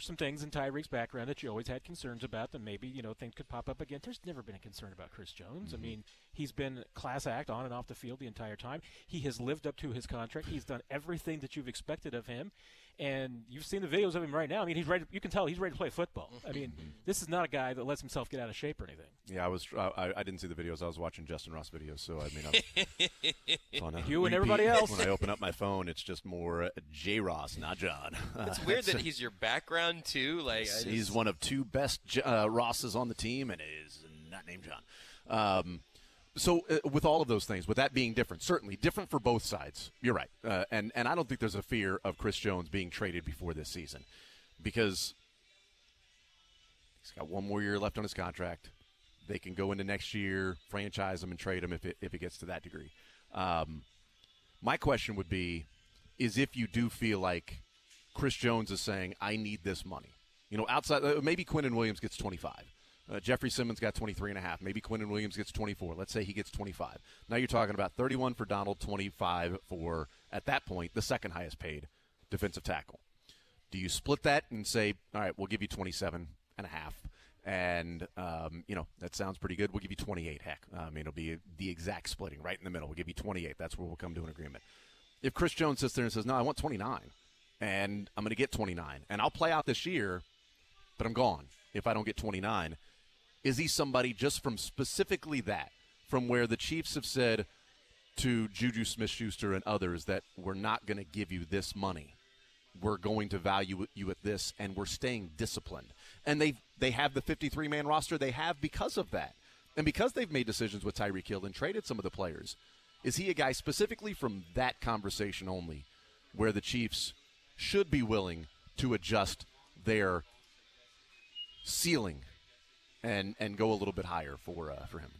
some things in Tyreek's background that you always had concerns about that maybe, things could pop up again. There's never been a concern about Chris Jones. I mean, he's been class act on and off the field the entire time. He has lived up to his contract. He's done everything that you've expected of him. And you've seen the videos of him right now. I mean, he's ready. You can tell he's ready to play football. I mean, this is not a guy that lets himself get out of shape or anything.
Yeah, I didn't see the videos. I was watching Justin Ross videos, so I mean,
you and everybody else.
When I open up my phone, it's just more J. Ross, not John.
It's weird that he's your background too. Like
he's one of two best Rosses on the team, and is not named John. So with all of those things, with that being different, certainly different for both sides, you're right. And I don't think there's a fear of Chris Jones being traded before this season because he's got one more year left on his contract. They can go into next year, franchise him, and trade him if it gets to that degree. My question would be is if you do feel like Chris Jones is saying, I need this money. Outside, maybe Quinnen Williams gets 25. Jeffrey Simmons got 23.5. Maybe Quinnen Williams gets 24. Let's say he gets 25. Now you're talking about 31 for Donald, 25 for, at that point, the second highest paid defensive tackle. Do you split that and say, all right, we'll give you 27.5, and that sounds pretty good. We'll give you 28. Heck, it'll be the exact splitting right in the middle. We'll give you 28. That's where we'll come to an agreement. If Chris Jones sits there and says, no, I want 29, and I'm going to get 29, and I'll play out this year, but I'm gone if I don't get 29. Is he somebody just from specifically that, from where the Chiefs have said to Juju Smith-Schuster and others that we're not going to give you this money. We're going to value you at this, and we're staying disciplined. And they have the 53-man roster they have because of that. And because they've made decisions with Tyreek Hill and traded some of the players, is he a guy specifically from that conversation only where the Chiefs should be willing to adjust their ceiling and go a little bit higher for him?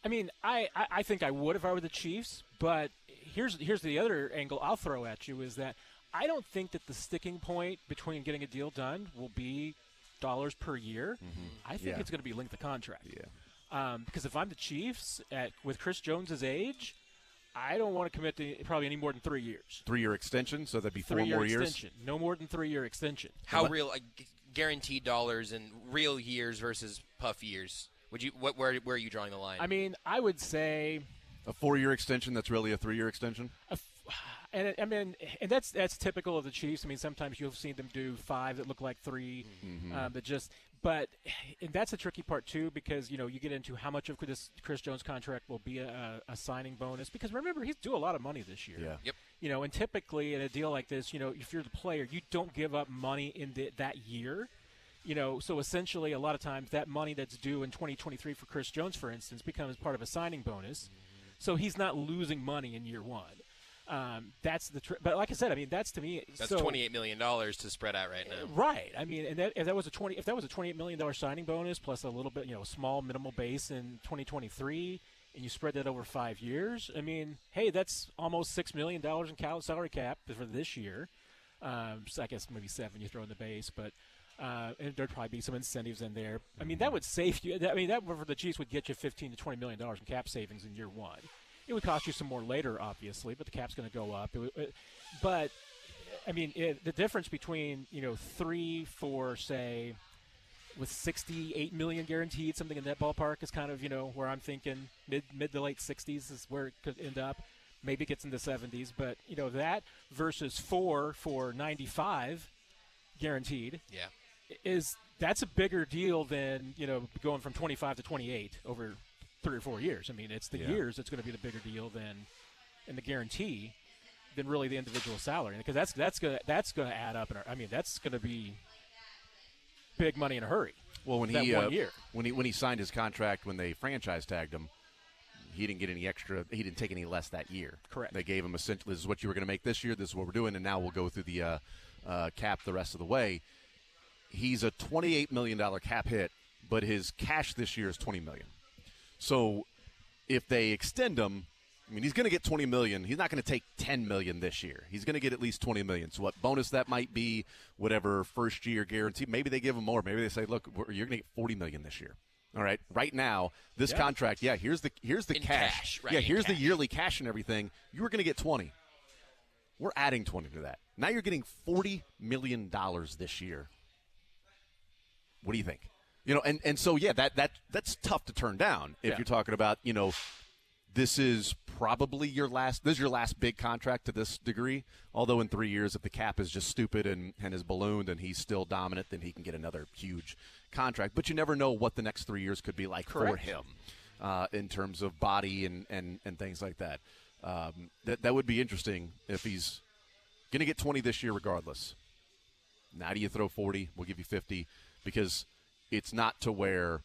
I mean, I think I would if I were the Chiefs, but here's the other angle I'll throw at you is that I don't think that the sticking point between getting a deal done will be dollars per year. Mm-hmm. I think it's going to be length of contract. Yeah. Because if I'm the Chiefs with Chris Jones's age, I don't want to commit to probably any more than 3 years.
3-year extension, so that'd be 4
3-year
more years.
Extension. No more than 3-year extension.
How real? Guaranteed dollars and real years versus puff years. Would you? Where are you drawing the line?
I mean, I would say
a 4-year extension. That's really a 3-year extension.
And that's typical of the Chiefs. I mean, sometimes you've seen them do 5 that look like 3. Mm-hmm. But that's the tricky part too, because you get into how much of this Chris Jones contract will be a signing bonus. Because remember, he's due a lot of money this year.
Yeah.
Yep.
And typically in a deal like this, if you're the player, you don't give up money in that year. So essentially, a lot of times that money that's due in 2023 for Chris Jones, for instance, becomes part of a signing bonus. So he's not losing money in year one. That's the but like I said, I mean, that's to me.
That's $28 million to spread out right now.
Right. I mean, and if that was a $28 million signing bonus plus a little bit, small minimal base in 2023, and you spread that over 5 years, I mean, hey, that's almost $6 million in salary cap for this year. So I guess maybe 7 you throw in the base, but And there'd probably be some incentives in there. I mean, that would save you. I mean, that for the Chiefs would get you $15 to $20 million in cap savings in year one. It would cost you some more later, obviously, but the cap's going to go up. But I mean, the difference between 3 for say with $68 million guaranteed, something in that ballpark, is kind of where I'm thinking mid to late 60s is where it could end up. Maybe it gets into 70s, but that versus 4 for 95 guaranteed.
Yeah.
That's a bigger deal than going from 25 to 28 over 3 or 4 years. I mean, it's the years that's going to be the bigger deal than the guarantee than really the individual salary, because that's going to add up. I mean, that's going to be big money in a hurry.
Well, when
that
he
1 year.
when he signed his contract, when they franchise tagged him, he didn't get any extra. He didn't take any less that year.
Correct.
They gave him essentially, this is what you were going to make this year. This is what we're doing, and now we'll go through the cap the rest of the way. He's a $28 million cap hit, but his cash this year is $20 million. So if they extend him, I mean, he's going to get $20 million. He's not going to take $10 million this year. He's going to get at least $20 million. So what bonus that might be, whatever first-year guarantee, maybe they give him more. Maybe they say, look, you're going to get $40 million this year. All right, right now, this contract, here's the cash.
Right,
here's the yearly cash and everything. You were going to get 20. We're adding 20 to that. Now you're getting $40 million this year. What do you think? And so that's tough to turn down if you're talking about, this is probably your last big contract to this degree. Although in 3 years, if the cap is just stupid and is ballooned and he's still dominant, then he can get another huge contract. But you never know what the next 3 years could be like for him in terms of body and things like that. That would be interesting if he's going to get 20 this year regardless. Now do you throw 40? We'll give you 50 because it's not to where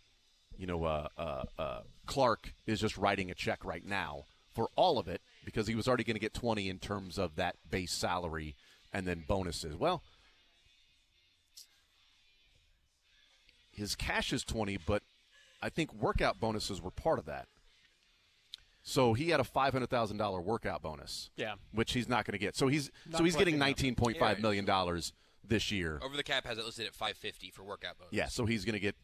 Clark is just writing a check right now for all of it because he was already going to get 20 in terms of that base salary and then bonuses. Well, his cash is 20, but I think workout bonuses were part of that. So he had a $500,000 workout bonus, which he's not going to get. So he's getting $19.5 million this year.
Over the cap has it listed at $550 for workout bonus.
Yeah, so he's going to get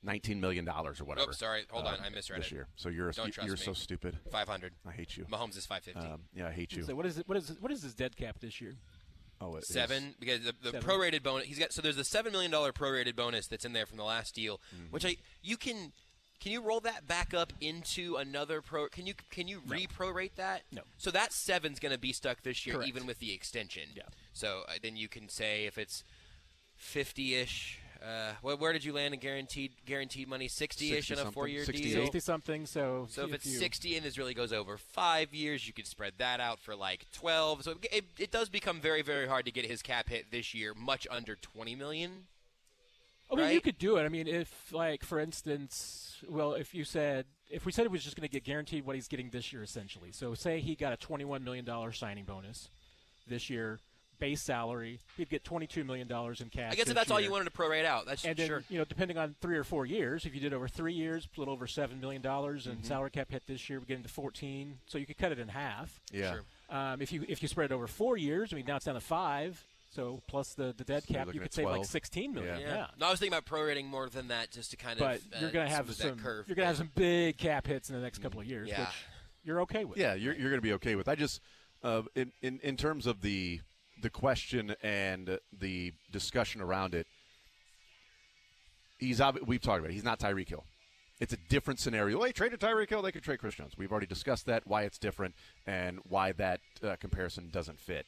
$19 million or whatever.
Oh, sorry. Hold on. I misread
this
it.
year. So you're so stupid.
500.
I hate you.
Mahomes is 550.
Yeah, I hate you.
So what is his dead cap this year?
Oh, it
7
is.
Because the prorated bonus he's got. So there's the $7 million prorated bonus that's in there from the last deal, which can you roll that back up into another pro? Can you re-prorate that?
No.
So that 7's going to be stuck this year,
Correct.
even with the extension.
Yeah.
So then you can say if it's 50-ish. Where did you land in guaranteed money? 60-ish in a 4-year deal.
60-something. So
if it's 60 and this really goes over 5 years, you could spread that out for like 12. So it does become very, very hard to get his cap hit this year, much under $20 million.
I mean, you could do it. I mean, if, like, for instance, if we said it was just going to get guaranteed what he's getting this year, essentially. So say he got a $21 million signing bonus this year, base salary, he'd get $22 million in cash.
I guess if that's all you wanted to prorate out, that's
and then,
sure.
Depending on 3 or 4 years, if you did over 3 years, a little over $7 million, and salary cap hit this year, we get into 14, so you could cut it in half.
Yeah.
Sure.
If you spread it over 4 years, I mean, now it's down to 5. So plus the dead cap, you could save like $16 million.
Yeah. No, I was thinking about prorating more than that, just to kind of.
But you're going to have some big cap hits in the next couple of years, which you're okay with.
Yeah, you're going to be okay with. I just in terms of the question and the discussion around it, we've talked about it. He's not Tyreek Hill. It's a different scenario. They traded Tyreek Hill. They could trade Chris Jones. We've already discussed that, why it's different, and why that comparison doesn't fit.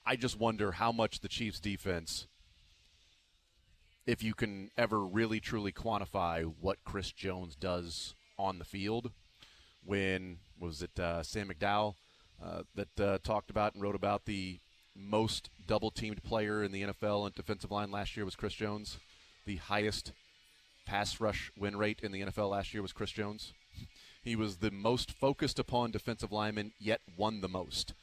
I just wonder how much the Chiefs' defense, if you can ever really truly quantify what Chris Jones does on the field. When was it Sam McDowell that talked about and wrote about the most double-teamed player in the NFL in defensive line last year was Chris Jones. The highest pass rush win rate in the NFL last year was Chris Jones. He was the most focused upon defensive linemen, yet won the most.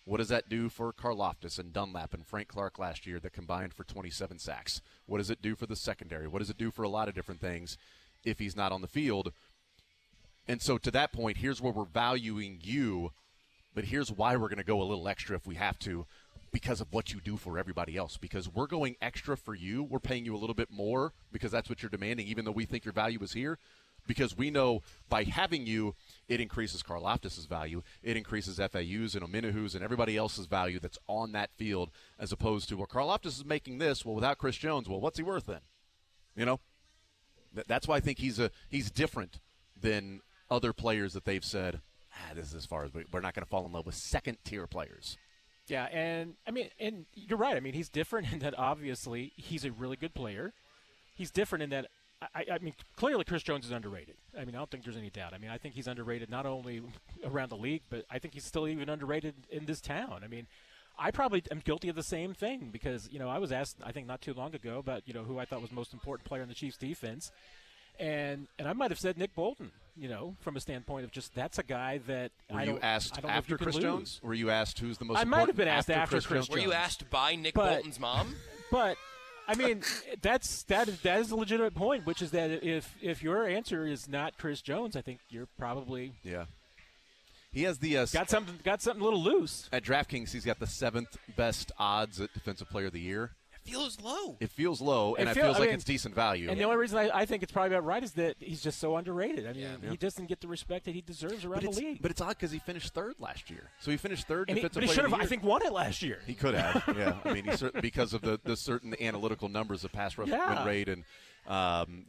What does that do for Karlaftis and Dunlap and Frank Clark last year that combined for 27 sacks? What does it do for the secondary? What does it do for a lot of different things if he's not on the field? And so to that point, here's where we're valuing you, but here's why we're going to go a little extra if we have to. because of what you do for everybody else. Because we're going extra for you. We're paying you a little bit more because that's what you're demanding, even though we think your value is here. Because we know by having you, it increases Karlaftis' value. It increases FAU's and Ominahu's and everybody else's value that's on that field, as opposed to, well, Karlaftis is making this. Well, without Chris Jones, well, what's he worth then? You know? That's why I think he's different than other players that they've said, this is as far as we're not going to fall in love with second-tier players.
Yeah, and you're right. I mean, he's different in that obviously he's a really good player. He's different in that, I mean, clearly Chris Jones is underrated. I mean, I don't think there's any doubt. I mean, I think he's underrated not only around the league, but I think he's still even underrated in this town. I mean, I probably am guilty of the same thing because, I was asked, I think not too long ago, about, who I thought was the most important player in the Chiefs defense. And I might have said Nick Bolton, from a standpoint of just that's a guy that
Were you asked after Chris Jones? Were you asked who's the most
I
important?
might have been asked after Chris Jones.
Were you asked by Nick Bolton's mom?
But I mean, that is a legitimate point, which is that if your answer is not Chris Jones, I think you're probably
He has the
got something a little loose
at DraftKings. He's got the 7th best odds at Defensive Player of the Year.
Feels low.
It feels low, and it feels like it's decent value.
And the only reason I think it's probably about right is that he's just so underrated. I mean, he doesn't get the respect that he deserves around the league.
But it's odd because he finished 3rd last year. So he finished 3rd defensive
but he
player
should
of
have,
the year.
I think, won it last year.
He could have, yeah. I mean, because of the certain analytical numbers of pass rush win rate and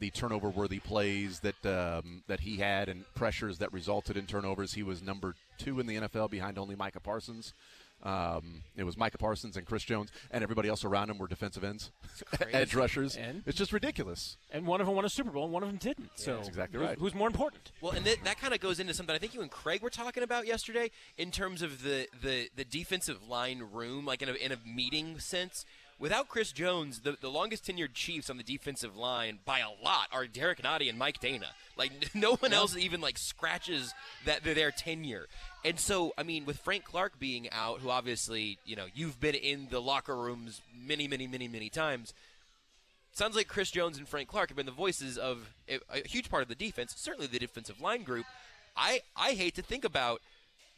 the turnover-worthy plays that he had and pressures that resulted in turnovers. He was number 2 in the NFL behind only Micah Parsons. It was Micah Parsons and Chris Jones, and everybody else around him were defensive ends, edge rushers.
And
it's just ridiculous.
And one of them won a Super Bowl, and one of them didn't. So
that's exactly right.
Who's more important?
Well, and that kind of goes into something I think you and Craig were talking about yesterday in terms of the defensive line room, like in a meeting sense. Without Chris Jones, the longest tenured Chiefs on the defensive line by a lot are Derek Nottie and Mike Dana. Like no one else even scratches their tenure. And so, I mean, with Frank Clark being out, who obviously, you've been in the locker rooms many, many, many, many times, sounds like Chris Jones and Frank Clark have been the voices of a huge part of the defense, certainly the defensive line group. I hate to think about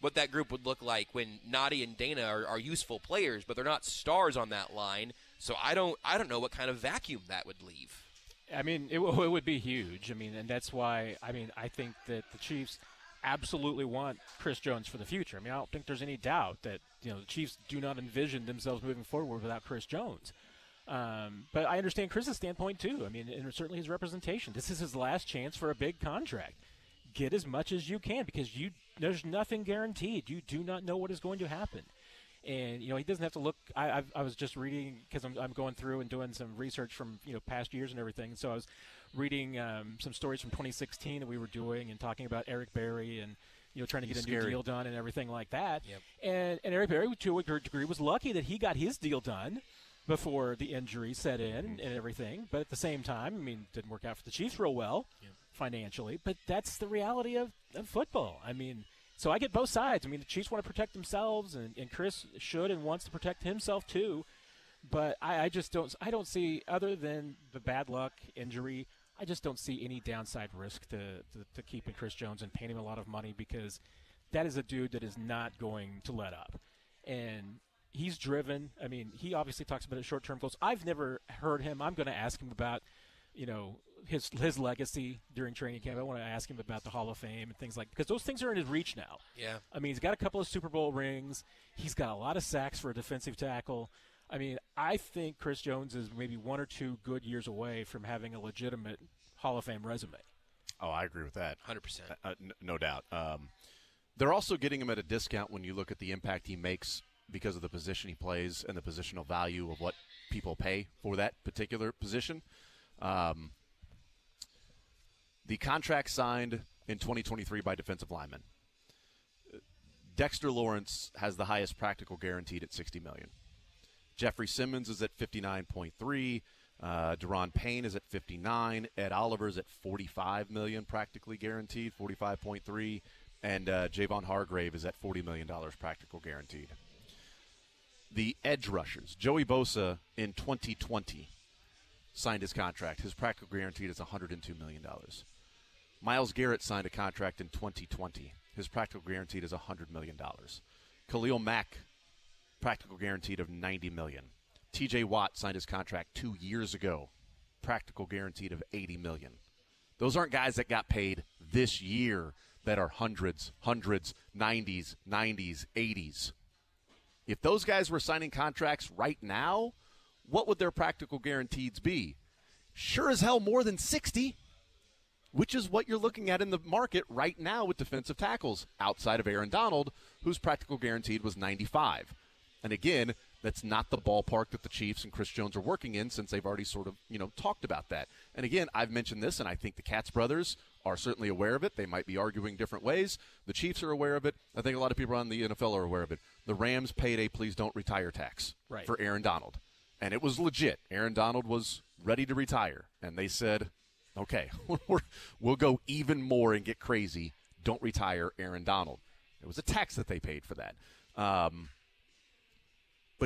what that group would look like when Nottie and Dana are useful players, but they're not stars on that line. So I don't know what kind of vacuum that would leave.
I mean, it would be huge. I mean, and that's why, I think that the Chiefs absolutely want Chris Jones for the future. I mean, I don't think there's any doubt that, the Chiefs do not envision themselves moving forward without Chris Jones. But I understand Chris's standpoint, too. I mean, and certainly his representation. This is his last chance for a big contract. Get as much as you can because there's nothing guaranteed. You do not know what is going to happen. And, he doesn't have to look. I was just reading because I'm going through and doing some research from, past years and everything. So I was reading some stories from 2016 that we were doing and talking about Eric Berry and, trying to get a new deal done and everything like that. Yep. And Eric Berry, to a degree, was lucky that he got his deal done before the injury set in and everything. But at the same time, it didn't work out for the Chiefs real well financially. But that's the reality of football. So I get both sides. The Chiefs want to protect themselves, and Chris should and wants to protect himself too. But I just don't see, other than the bad luck injury, I just don't see any downside risk to keeping Chris Jones and paying him a lot of money because that is a dude that is not going to let up. And he's driven. He obviously talks about his short-term goals. I've never heard him. I'm going to ask him about, his legacy during training camp. I want to ask him about the Hall of Fame and things because those things are in his reach now.
Yeah.
He's got a couple of Super Bowl rings. He's got a lot of sacks for a defensive tackle. I think Chris Jones is maybe 1 or 2 good years away from having a legitimate Hall of Fame resume.
Oh, I agree with that.
100%.
No doubt. They're also getting him at a discount when you look at the impact he makes because of the position he plays and the positional value of what people pay for that particular position. The contract signed in 2023 by defensive linemen. Dexter Lawrence has the highest practical guaranteed at $60 million. Jeffrey Simmons is at 59.3. Deron Payne is at 59. Ed Oliver's at $45 million practically guaranteed, 45.3. And Javon Hargrave is at $40 million practical guaranteed. The edge rushers, Joey Bosa in 2020 signed his contract. His practical guaranteed is $102 million. Myles Garrett signed a contract in 2020. His practical guaranteed is $100 million. Khalil Mack practical guaranteed of $90 million. T.J. Watt signed his contract 2 years ago, practical guaranteed of $80 million. Those aren't guys that got paid this year that are hundreds, 90s, 80s. If those guys were signing contracts right now, what would their practical guarantees be? Sure as hell more than 60, which is what you're looking at in the market right now with defensive tackles outside of Aaron Donald, whose practical guaranteed was 95. And again, that's not the ballpark that the Chiefs and Chris Jones are working in, since they've already sort of, talked about that. And again, I've mentioned this, and I think the Katz brothers are certainly aware of it. They might be arguing different ways. The Chiefs are aware of it. I think a lot of people around the NFL are aware of it. The Rams paid a please don't retire tax for Aaron Donald. And it was legit. Aaron Donald was ready to retire. And they said, okay, we'll go even more and get crazy. Don't retire Aaron Donald. It was a tax that they paid for that. But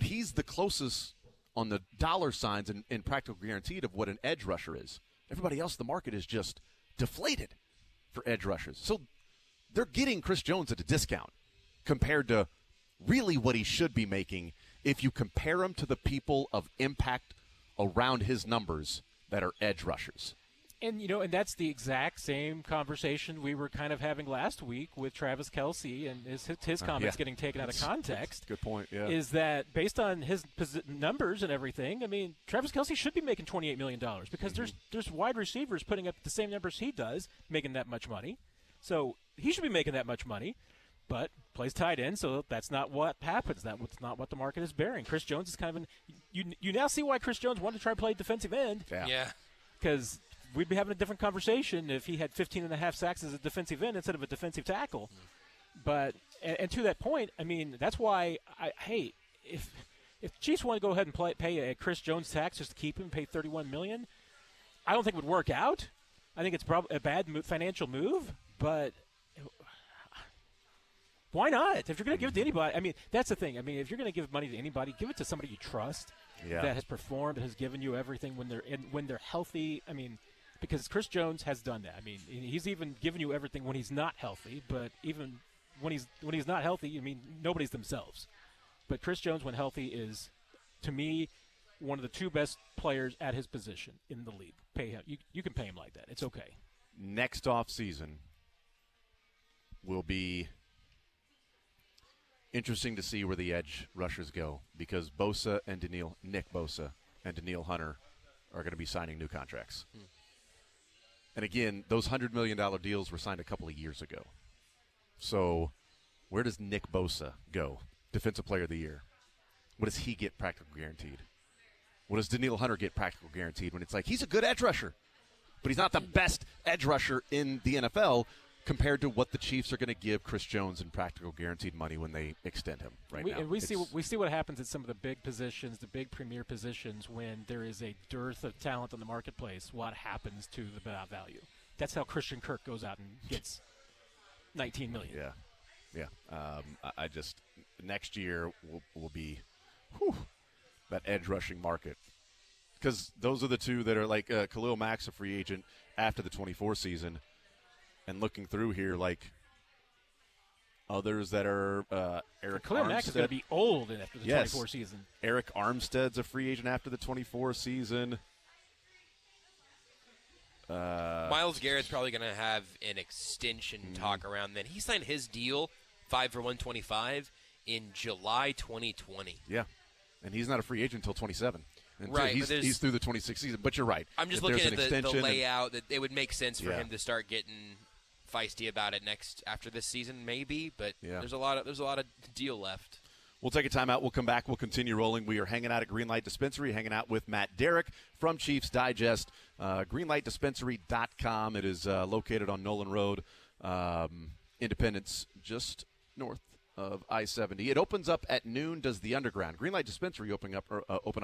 he's the closest on the dollar signs and practical guaranteed of what an edge rusher is. Everybody else, the market is just deflated for edge rushers. So they're getting Chris Jones at a discount compared to really what he should be making if you compare him to the people of impact around his numbers that are edge rushers.
And, and that's the exact same conversation we were kind of having last week with Travis Kelce and his comments getting taken out of context.
Good point, yeah.
Is that based on his numbers and everything, I mean, Travis Kelce should be making $28 million because there's wide receivers putting up the same numbers he does, making that much money. So he should be making that much money, but plays tight end, so that's not what happens. That's not what the market is bearing. Chris Jones is kind of you now see why Chris Jones wanted to try to play defensive end.
Yeah.
Because we'd be having a different conversation if he had 15.5 sacks as a defensive end instead of a defensive tackle. But and to that point, I mean, that's why if the Chiefs want to go ahead and pay a Chris Jones tax just to keep him, pay $31 million, I don't think it would work out. I think it's probably a bad financial move, but why not? If you're going to give it to anybody, I mean, that's the thing. I mean, if you're going to give money to anybody, give it to somebody you trust that has performed, that has given you everything when they're healthy. I mean, because Chris Jones has done that. I mean, he's even given you everything when he's not healthy, but even when he's not healthy, I mean, nobody's themselves. But Chris Jones, when healthy, is, to me, one of the two best players at his position in the league. Pay him. You can pay him like that. It's okay.
Next offseason will be interesting to see where the edge rushers go, because Nick Bosa and Daniil Hunter are going to be signing new contracts. And again, those $100 million deals were signed a couple of years ago. So where does Nick Bosa go? Defensive Player of the Year. What does he get practical guaranteed? What does Daniil Hunter get practical guaranteed when it's like he's a good edge rusher, but he's not the best edge rusher in the NFL compared to what the Chiefs are going to give Chris Jones in practical guaranteed money when they extend him now.
And we see what happens at some of the big positions, the big premier positions, when there is a dearth of talent in the marketplace. What happens to the value? That's how Christian Kirk goes out and gets $19 million.
Yeah. I just next year will be that edge rushing market, because those are the two that are like Khalil Mack's a free agent after the 24 season. And looking through here, like others that are Eric
Khalil
Armstead.
Mack is going to be old after the 24 season.
Eric Armstead's a free agent after the 24 season.
Myles Garrett's probably going to have an extension talk around then. He signed his deal, 5 for $125, in July 2020.
Yeah, and he's not a free agent until 27.
Right,
he's through the 26th season, but you're right.
I'm just looking at the layout that it would make sense for him to start getting feisty about it after this season, maybe. But there's a lot of deal left.
We'll take a timeout. We'll come back. We'll continue rolling. We are hanging out at Greenlight Dispensary, hanging out with Matt Derrick from Chiefs Digest. GreenlightDispensary.com. It is located on Nolan Road, Independence, just north of I-70. It opens up at noon. Does the Underground? Greenlight Dispensary open up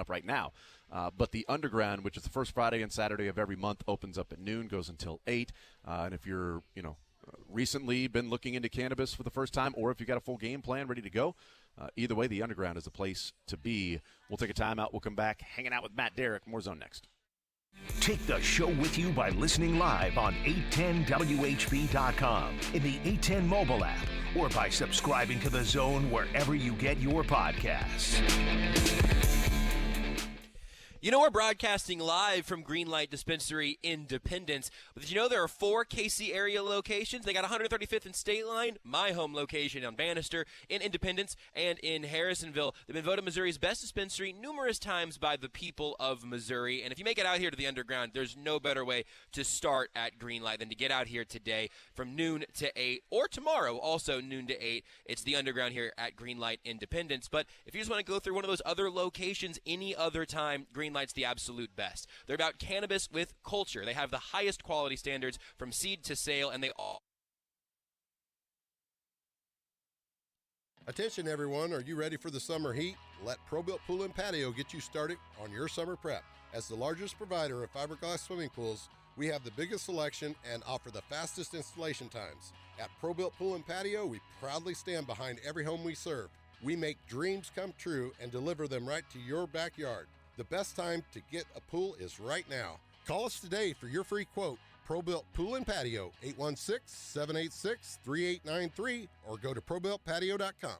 right now, but the Underground, which is the first Friday and Saturday of every month, opens up at noon, goes until 8. And if you're recently been looking into cannabis for the first time, or if you've got a full game plan ready to go, either way, the Underground is the place to be. We'll take a timeout. We'll come back, hanging out with Matt Derrick. More Zone next.
Take the show with you by listening live on 810WHB.com, in the 810 mobile app, or by subscribing to The Zone wherever you get your podcasts.
You know, we're broadcasting live from Greenlight Dispensary Independence. But did you know there are 4 KC area locations? They got 135th and State Line, my home location on Bannister, in Independence, and in Harrisonville. They've been voted Missouri's best dispensary numerous times by the people of Missouri. And if you make it out here to the Underground, there's no better way to start at Greenlight than to get out here today from noon to 8, or tomorrow, also noon to 8. It's the Underground here at Greenlight Independence. But if you just want to go through one of those other locations any other time, Greenlight's the absolute best. They're about cannabis with culture. They have the highest quality standards from seed to sale, and they all...
Attention everyone, are you ready for the summer heat? Let ProBuilt Pool and Patio get you started on your summer prep. As the largest provider of fiberglass swimming pools, we have the biggest selection and offer the fastest installation times. At ProBuilt Pool and Patio, we proudly stand behind every home we serve. We make dreams come true and deliver them right to your backyard. The best time to get a pool is right now. Call us today for your free quote. ProBuilt Pool and Patio, 816-786-3893, or go to ProBuiltPatio.com.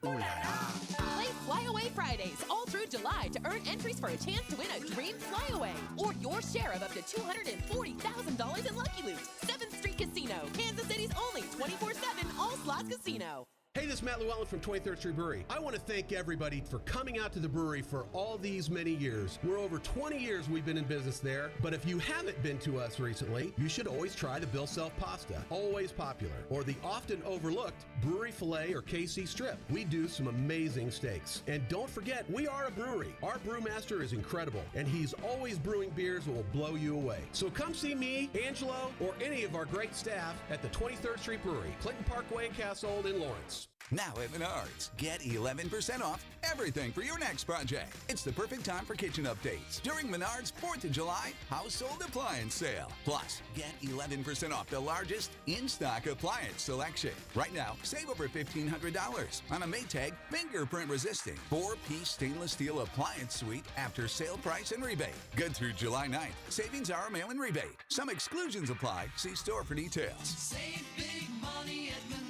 Play Flyaway Fridays all through July to earn entries for a chance to win a dream flyaway or your share of up to $240,000 in Lucky Loot. 7th Street Casino, Kansas City's only 24/7 all-slots casino.
Hey, this is Matt Llewellyn from 23rd Street Brewery. I want to thank everybody for coming out to the brewery for all these many years. We're over 20 years we've been in business there, but if you haven't been to us recently, you should always try the Bill Self Pasta, always popular, or the often overlooked Brewery Filet or KC Strip. We do some amazing steaks. And don't forget, we are a brewery. Our brewmaster is incredible, and he's always brewing beers that will blow you away. So come see me, Angelo, or any of our great staff at the 23rd Street Brewery, Clinton Parkway, Castle in Lawrence.
Now at Menards, get 11% off everything for your next project. It's the perfect time for kitchen updates during Menards 4th of July household appliance sale. Plus, get 11% off the largest in-stock appliance selection. Right now, save over $1,500 on a Maytag fingerprint resisting 4-piece stainless steel appliance suite after sale price and rebate. Good through July 9th. Savings are a mail-in rebate. Some exclusions apply. See store for details.
Save big money at Menards.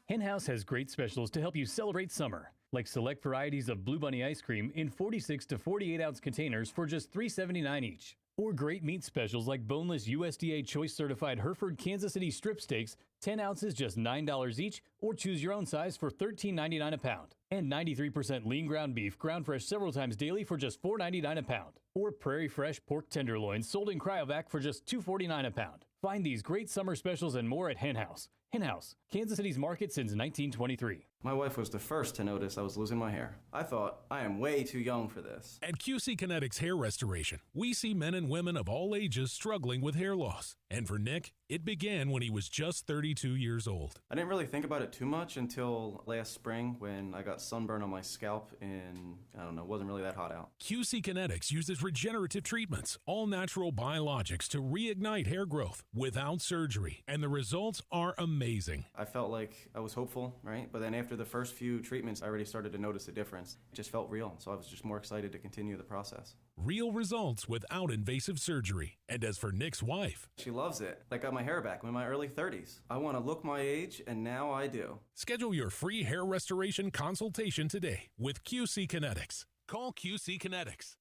Hen House has great specials to help you celebrate summer, like select varieties of Blue Bunny ice cream in 46 to 48 ounce containers for just $3.79 each. Or great meat specials like boneless USDA Choice Certified Hereford Kansas City strip steaks, 10 ounces just $9 each, or choose your own size for $13.99 a pound. And 93% lean ground beef, ground fresh several times daily for just $4.99 a pound. Or Prairie Fresh pork tenderloins sold in Cryovac for just $2.49 a pound. Find these great summer specials and more at Hen House. Hen House, Kansas City's market since 1923.
My wife was the first to notice I was losing my hair. I thought, I am way too young for this.
At QC Kinetics Hair Restoration, we see men and women of all ages struggling with hair loss. And for Nick, it began when he was just 32 years old.
I didn't really think about it too much until last spring when I got sunburn on my scalp and, I don't know, it wasn't really that hot out.
QC Kinetics uses regenerative treatments, all natural biologics to reignite hair growth without surgery, and the results are amazing.
I felt like I was hopeful, right? But then after the first few treatments, I already started to notice a difference. It just felt real, so I was just more excited to continue the process.
Real results without invasive surgery. And as for Nick's wife,
she loves it. I got my hair back in my early 30s. I want to look my age, and now I do.
Schedule your free hair restoration consultation today with QC Kinetics. Call QC Kinetics,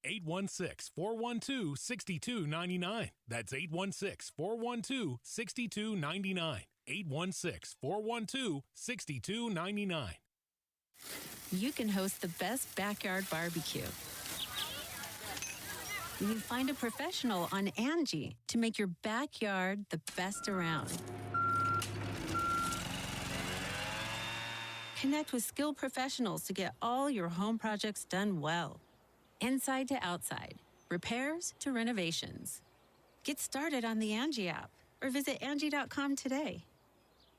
816-412-6299. That's 816-412-6299. 816-412-6299.
You can host the best backyard barbecue. You can find a professional on Angie to make your backyard the best around. Connect with skilled professionals to get all your home projects done well. Inside to outside, repairs to renovations. Get started on the Angie app or visit Angie.com today.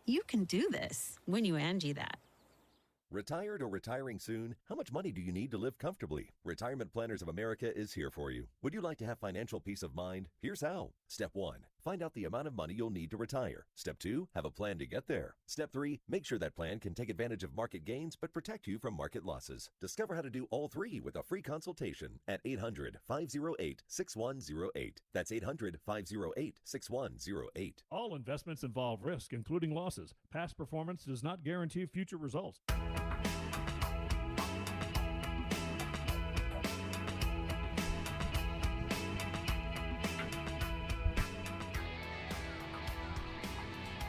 You can do this when you Angie that.
Retired or retiring soon? How much money do you need to live comfortably? Retirement Planners of America is here for you. Would you like to have financial peace of mind? Here's how. Step 1. Find out the amount of money you'll need to retire. Step 2, have a plan to get there. Step 3, make sure that plan can take advantage of market gains but protect you from market losses. Discover how to do all 3 with a free consultation at 800-508-6108. That's 800-508-6108.
All investments involve risk, including losses. Past performance does not guarantee future results.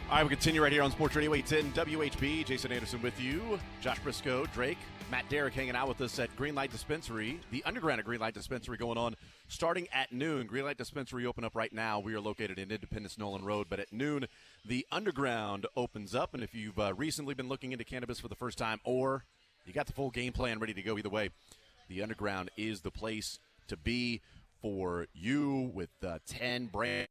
All right, we continue right here on Sports Radio 810 WHB. Jason Anderson with you. Josh Brisco, Drake, Matt Derrick hanging out with us at Greenlight Dispensary. The underground at Greenlight Dispensary going on starting at noon. Greenlight Dispensary open up right now. We are located in Independence, Nolan Road. But at noon, the underground opens up. And if you've recently been looking into cannabis for the first time or you got the full game plan ready to go either way, the underground is the place to be for you with 10 brands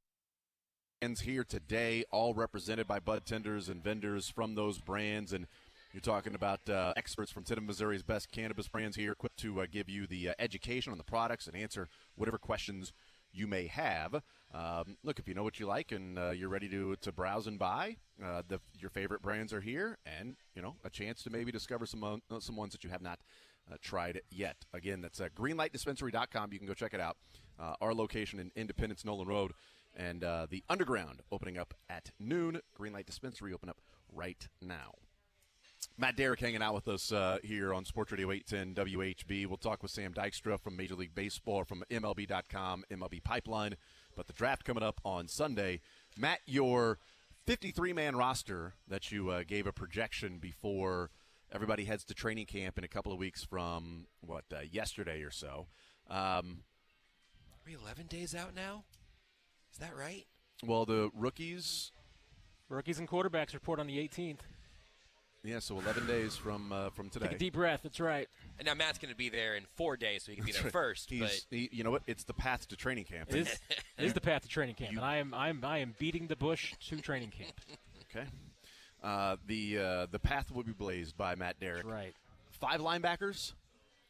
here today, all represented by bud tenders and vendors from those brands. And you're talking about experts from 10 of Missouri's best cannabis brands here, equipped to give you the education on the products and answer whatever questions you may have. Look, if you know what you like and you're ready to browse and buy, your favorite brands are here, and a chance to maybe discover some ones that you have not tried yet. Again, that's greenlightdispensary.com. You can go check it out. Our location in Independence, Nolan Road. And the underground opening up at noon. Greenlight Dispensary open up right now. Matt Derrick hanging out with us here on Sports Radio 810 WHB. We'll talk with Sam Dykstra from Major League Baseball, from MLB.com, MLB Pipeline. But the draft coming up on Sunday. Matt, your 53-man roster that you gave a projection before everybody heads to training camp in a couple of weeks from, yesterday or so.
Are we 11 days out now? Is that right?
Well, the rookies
and quarterbacks report on the 18th.
Yeah, so 11 days from today.
Take a deep breath. That's right.
And now Matt's going to be there in 4 days, so he can be there first.
You know what? It's the path to training camp.
It is the path to training camp, and I am beating the bush to training camp.
Okay. The path will be blazed by Matt Derrick.
That's right.
5 linebackers.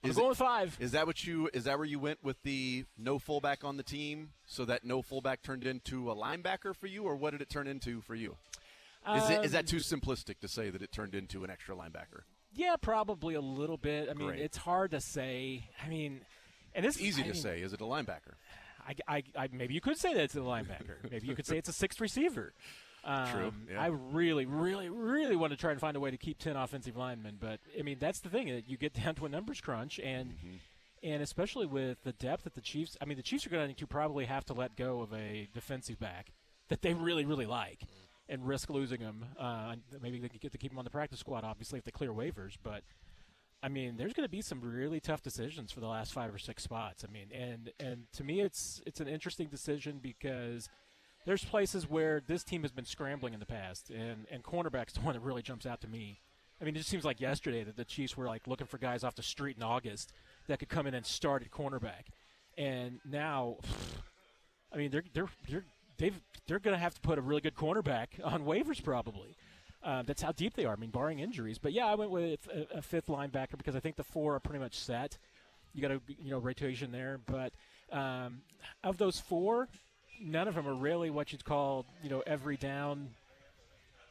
I'm going with 5.
Is that where you went with the no fullback on the team, so that no fullback turned into a linebacker for you, or what did it turn into for you? Is that too simplistic to say that it turned into an extra linebacker?
Yeah, probably a little bit. I mean,
Great.
It's hard to say. I mean, and
it's easy to say. Is it a linebacker?
I maybe you could say that it's a linebacker. Maybe you could say it's a 6th receiver.
True. Yeah.
I really, really, really want to try and find a way to keep 10 offensive linemen. But, I mean, that's the thing. You get down to a numbers crunch, and especially with the depth that the Chiefs – I mean, the Chiefs are going to probably have to let go of a defensive back that they really, really like and risk losing him. Maybe they could get to keep him on the practice squad, obviously, if they clear waivers. But, I mean, there's going to be some really tough decisions for the last 5 or 6 spots. I mean, and to me it's an interesting decision because – there's places where this team has been scrambling in the past, and cornerback's the one that really jumps out to me. I mean, it just seems like yesterday that the Chiefs were like looking for guys off the street in August that could come in and start at cornerback, and now, I mean, they're going to have to put a really good cornerback on waivers probably. That's how deep they are. I mean, barring injuries. But yeah, I went with a 5th linebacker because I think the 4 are pretty much set. You got a rotation there, but of those 4. None of them are really what you'd call, every down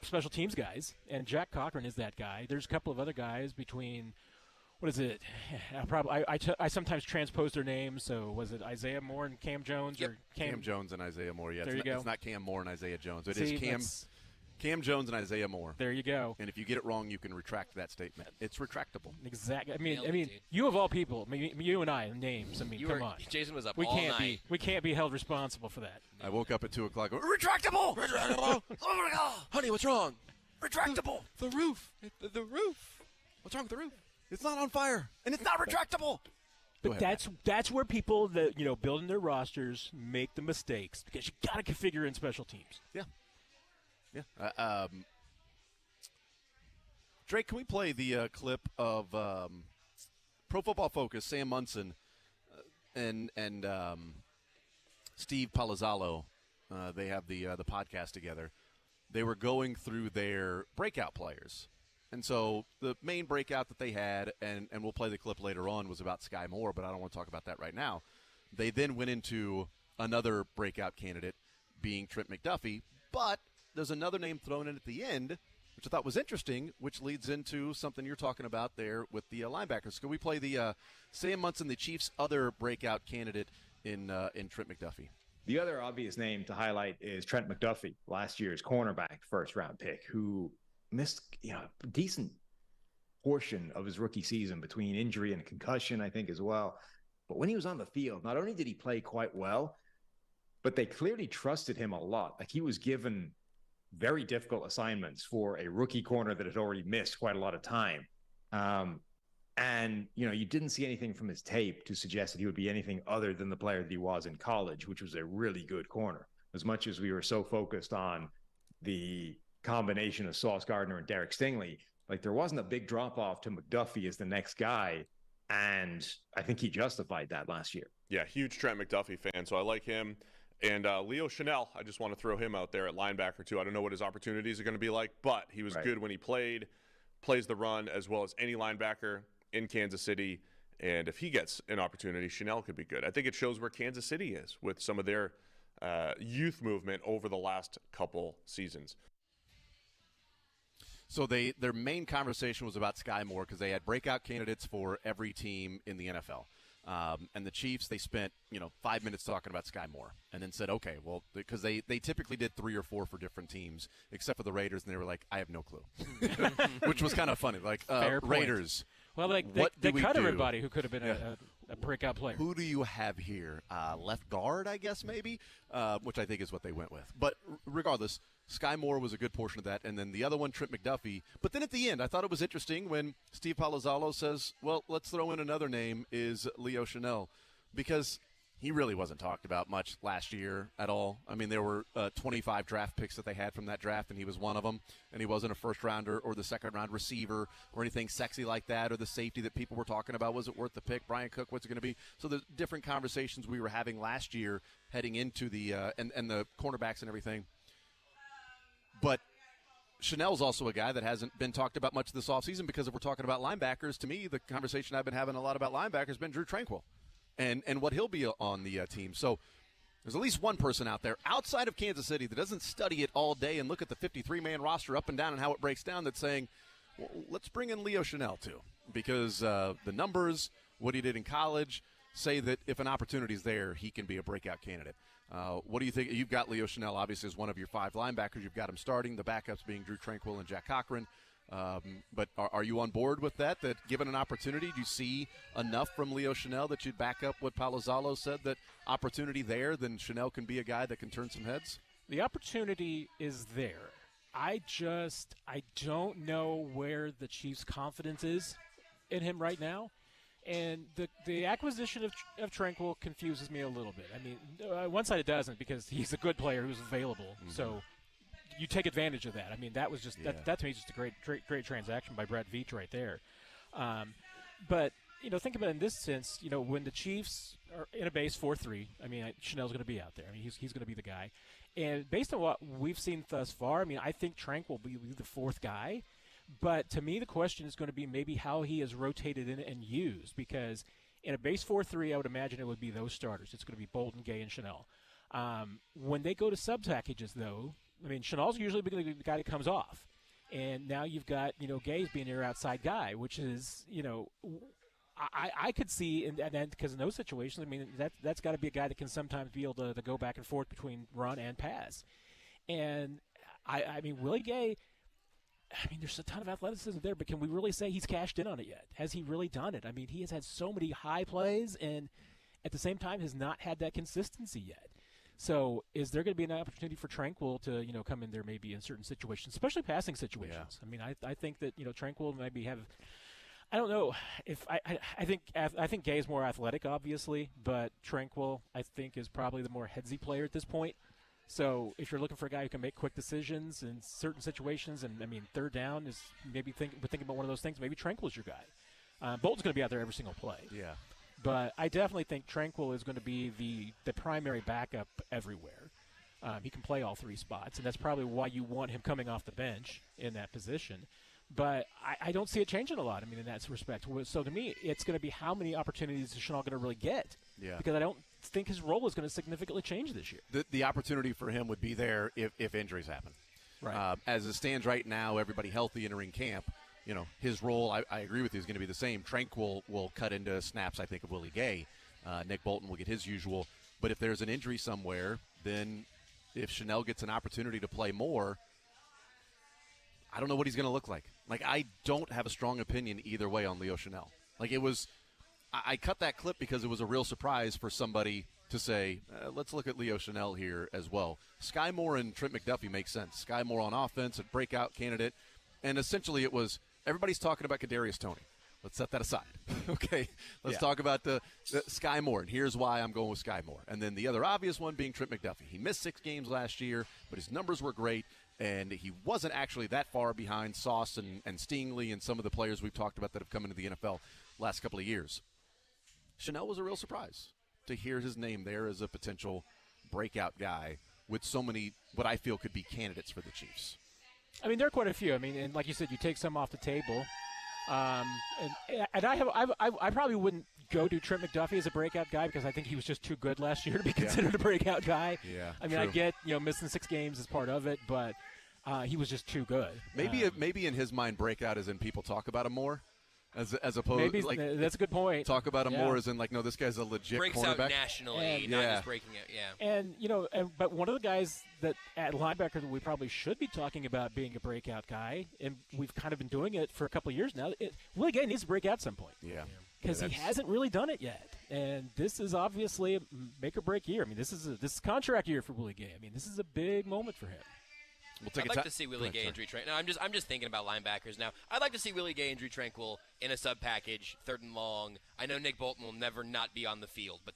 special teams guys. And Jack Cochran is that guy. There's a couple of other guys between, what is it? I sometimes transpose their names. So was it Isaiah Moore and Cam Jones?
Yep.
Or
Cam Jones and Isaiah Moore. Yeah,
there you go.
It's not Cam Moore and Isaiah Jones. It is Cam Jones and Isaiah Moore.
There you go.
And if you get it wrong, you can retract that statement. It's retractable.
Exactly. I mean, you of all people, you and I, names. I mean, come on.
Jason was up all night.
We can't be held responsible for that.
I woke up at 2 o'clock going, retractable!
Retractable! Oh, my God! Honey, what's wrong?
Retractable!
The roof. The roof. What's wrong with the roof?
It's not on fire, and it's not retractable!
But that's where people that, building their rosters make the mistakes because you got to configure in special teams.
Yeah. Yeah. Drake, can we play the clip of Pro Football Focus, Sam Munson, and Steve Palazzolo? They have the podcast together. They were going through their breakout players. And so the main breakout that they had, and we'll play the clip later on, was about Sky Moore, but I don't want to talk about that right now. They then went into another breakout candidate, being Trent McDuffie. But there's another name thrown in at the end, which I thought was interesting, which leads into something you're talking about there with the linebackers. Can we play the Sam Munson, the Chiefs' other breakout candidate in Trent McDuffie?
The other obvious name to highlight is Trent McDuffie, last year's cornerback, first-round pick, who missed a decent portion of his rookie season between injury and concussion, I think, as well. But when he was on the field, not only did he play quite well, but they clearly trusted him a lot. Like, he was given very difficult assignments for a rookie corner that had already missed quite a lot of time. And, you didn't see anything from his tape to suggest that he would be anything other than the player that he was in college, which was a really good corner. As much as we were so focused on the combination of Sauce Gardner and Derek Stingley, like, there wasn't a big drop-off to McDuffie as the next guy, and I think he justified that last year.
Yeah, huge Trent McDuffie fan, so I like him. And Leo Chanel, I just want to throw him out there at linebacker, too. I don't know what his opportunities are going to be like, but he was good when he plays the run as well as any linebacker in Kansas City. And if he gets an opportunity, Chanel could be good. I think it shows where Kansas City is with some of their youth movement over the last couple seasons.
So their main conversation was about Sky Moore because they had breakout candidates for every team in the NFL. And the Chiefs, they spent 5 minutes talking about Sky Moore and then said, okay, well, because they typically did 3 or 4 for different teams, except for the Raiders, and they were like, I have no clue, which was kind of funny. Like, Raiders.
Well, they cut everybody who could have been a breakout player.
Who do you have here? Left guard, I guess, maybe, which I think is what they went with. But regardless, Sky Moore was a good portion of that. And then the other one, Trent McDuffie. But then at the end, I thought it was interesting when Steve Palazzolo says, well, let's throw in another name, is Leo Chanel, because he really wasn't talked about much last year at all. I mean, there were 25 draft picks that they had from that draft, and he was one of them. And he wasn't a first-rounder or the second-round receiver or anything sexy like that, or the safety that people were talking about. Was it worth the pick? Brian Cook, what's it going to be? So the different conversations we were having last year heading into the and the cornerbacks and everything. But Chanel's also a guy that hasn't been talked about much this offseason because if we're talking about linebackers, to me, the conversation I've been having a lot about linebackers has been Drew Tranquill. And what he'll be on the team. So there's at least one person out there outside of Kansas City that doesn't study it all day and look at the 53-man roster up and down and how it breaks down that's saying, well, let's bring in Leo Chanel too. Because the numbers, what he did in college, say that if an opportunity is there, he can be a breakout candidate. What do you think? You've got Leo Chanel, obviously, as one of your 5 linebackers. You've got him starting. The backups being Drew Tranquill and Jack Cochran. But are you on board with that given an opportunity, do you see enough from Leo Chanel that you'd back up what Palazzolo said, that opportunity there, then Chanel can be a guy that can turn some heads?
The opportunity is there. I don't know where the Chiefs' confidence is in him right now. And the acquisition of Tranquill confuses me a little bit. I mean, one side it doesn't because he's a good player who's available. Mm-hmm. So you take advantage of that. I mean, that was just that to me is just a great transaction by Brett Veach right there. But think about it in this sense. When the Chiefs are in a base 4-3, I mean, Chanel's going to be out there. I mean, he's going to be the guy. And based on what we've seen thus far, I mean, I think Tranquill will be the 4th guy. But to me, the question is going to be maybe how he is rotated in and used, because in a base 4-3, I would imagine it would be those starters. It's going to be Bolden, Gay, and Chanel. When they go to sub packages, though, I mean, Chanel's usually the guy that comes off. And now you've got, Gay's being your outside guy, which is, I could see, and then because in those situations, I mean, that's got to be a guy that can sometimes be able to go back and forth between run and pass. And, I mean, Willie Gay, I mean, there's a ton of athleticism there, but can we really say he's cashed in on it yet? Has he really done it? I mean, he has had so many high plays and at the same time has not had that consistency yet. So is there going to be an opportunity for Tranquill to, come in there maybe in certain situations, especially passing situations? Yeah. I mean, I think that, Tranquill maybe have – I don't know if I think Gay is more athletic, obviously, but Tranquill, I think, is probably the more headsy player at this point. So if you're looking for a guy who can make quick decisions in certain situations, and, I mean, third down is maybe we're thinking about one of those things, maybe Tranquill is your guy. Bolton's going to be out there every single play.
Yeah.
But I definitely think Tranquill is going to be the primary backup everywhere. He can play all 3 spots, and that's probably why you want him coming off the bench in that position. But I don't see it changing a lot, I mean, in that respect. So to me, it's going to be how many opportunities is Chanel going to really get?
Yeah.
Because I don't think his role is going to significantly change this year.
The opportunity for him would be there if injuries happen.
Right.
As it stands right now, everybody healthy entering camp, his role, I agree with you, is going to be the same. Trank will cut into snaps, I think, of Willie Gay. Nick Bolton will get his usual. But if there's an injury somewhere, then if Chanel gets an opportunity to play more, I don't know what he's going to look like. Like, I don't have a strong opinion either way on Leo Chanel. Like, I cut that clip because it was a real surprise for somebody to say, let's look at Leo Chanel here as well. Sky Moore and Trent McDuffie make sense. Sky Moore on offense, a breakout candidate. And essentially it was, everybody's talking about Kadarius Toney. Let's set that aside. Okay, let's talk about the Sky Moore, and here's why I'm going with Sky Moore. And then the other obvious one being Trent McDuffie. He missed 6 games last year, but his numbers were great, and he wasn't actually that far behind Sauce and Stingley and some of the players we've talked about that have come into the NFL last couple of years. Chanel was a real surprise to hear his name there as a potential breakout guy with so many what I feel could be candidates for the Chiefs.
I mean, there are quite a few. I mean, and like you said, you take some off the table. And I probably wouldn't go to Trent McDuffie as a breakout guy because I think he was just too good last year to be considered a breakout guy.
Yeah,
I mean, I get missing 6 games is part of it, but he was just too good.
Maybe in his mind, breakout is in people talk about him more. As opposed,
maybe
like,
that's a good point.
Talk about him more as in, like, no, this guy's a legit
breaks
cornerback.
Out nationally, not just breaking it. Yeah.
And but one of the guys that at linebacker that we probably should be talking about being a breakout guy, and we've kind of been doing it for a couple of years now. Willie Gay needs to break out at some point.
Yeah.
Because he hasn't really done it yet, and this is obviously a make or break year. I mean, this is contract year for Willie Gay. I mean, this is a big moment for him.
I'd like to see Willie Gay and Dree Tranquil. No, I'm just thinking about linebackers now. I'd like to see Willie Gay and Dree Tranquil in a sub package, 3rd and long. I know Nick Bolton will never not be on the field, but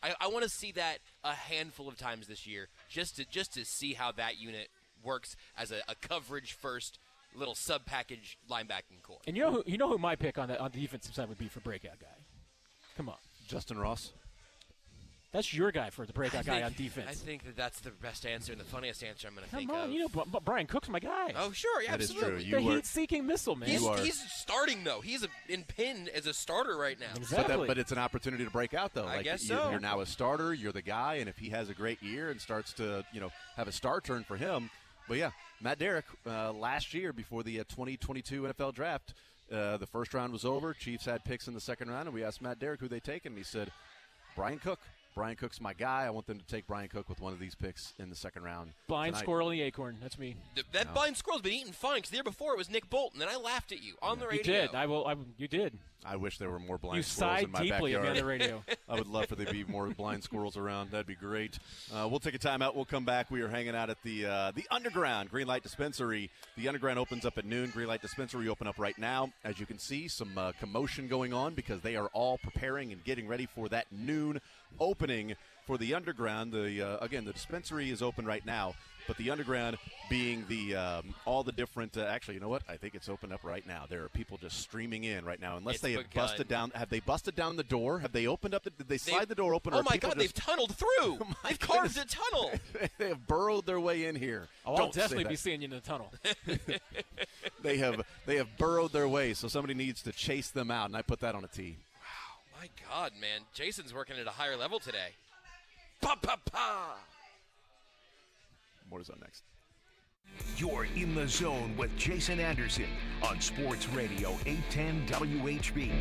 I want to see that a handful of times this year, just to see how that unit works as a coverage first little sub package linebacking core.
And you know who my pick on the defensive side would be for breakout guy? Come on,
Justin Ross.
That's your guy for the breakout guy on defense.
I think that's the best answer and the funniest answer I'm going to think
of. Come on, Brian Cook's my guy.
Oh, sure, yeah,
that
absolutely.
Is true.
The heat-seeking missile, man.
He's starting, though. He's in pin as a starter right now.
Exactly.
But it's an opportunity to break out, though.
I guess so.
You're now a starter. You're the guy, and if he has a great year and starts to, have a star turn for him. But, yeah, Matt Derrick, last year before the 2022 NFL Draft, the first round was over. Chiefs had picks in the second round, and we asked Matt Derrick who they take, and he said, Brian Cook. Brian Cook's my guy. I want them to take Brian Cook with one of these picks in the second round.
Blind
tonight.
squirrel in the acorn. That's me.
That blind squirrel's been eating fine because the year before it was Nick Bolton, and I laughed at you on the radio.
You did. You did.
I wish there were more blind
you
squirrels in my
deeply
backyard.
On the radio.
I would love for there to be more blind squirrels around. That'd be great. We'll take a timeout. We'll come back. We are hanging out at the Underground Green Light Dispensary. The Underground opens up at noon. Green Light Dispensary open up right now. As you can see, some commotion going on because they are all preparing and getting ready for that noon opening for the Underground. Again, the dispensary is open right now, but the Underground being all the different. Actually, you know what? I think it's open up right now. There are people just streaming in right now, unless they have busted down. Have they busted down the door? Have they opened up? Did they slide the door open?
Oh my God! They've tunneled through. They've carved a tunnel.
They have burrowed their way in here.
Oh, I'll definitely be seeing you in the tunnel.
They have burrowed their way, so somebody needs to chase them out, and I put that on a tee.
Wow, my God, man! Jason's working at a higher level today. Pa pa pa.
More is up next.
You're in the zone with Jason Anderson on Sports Radio 810 WHB.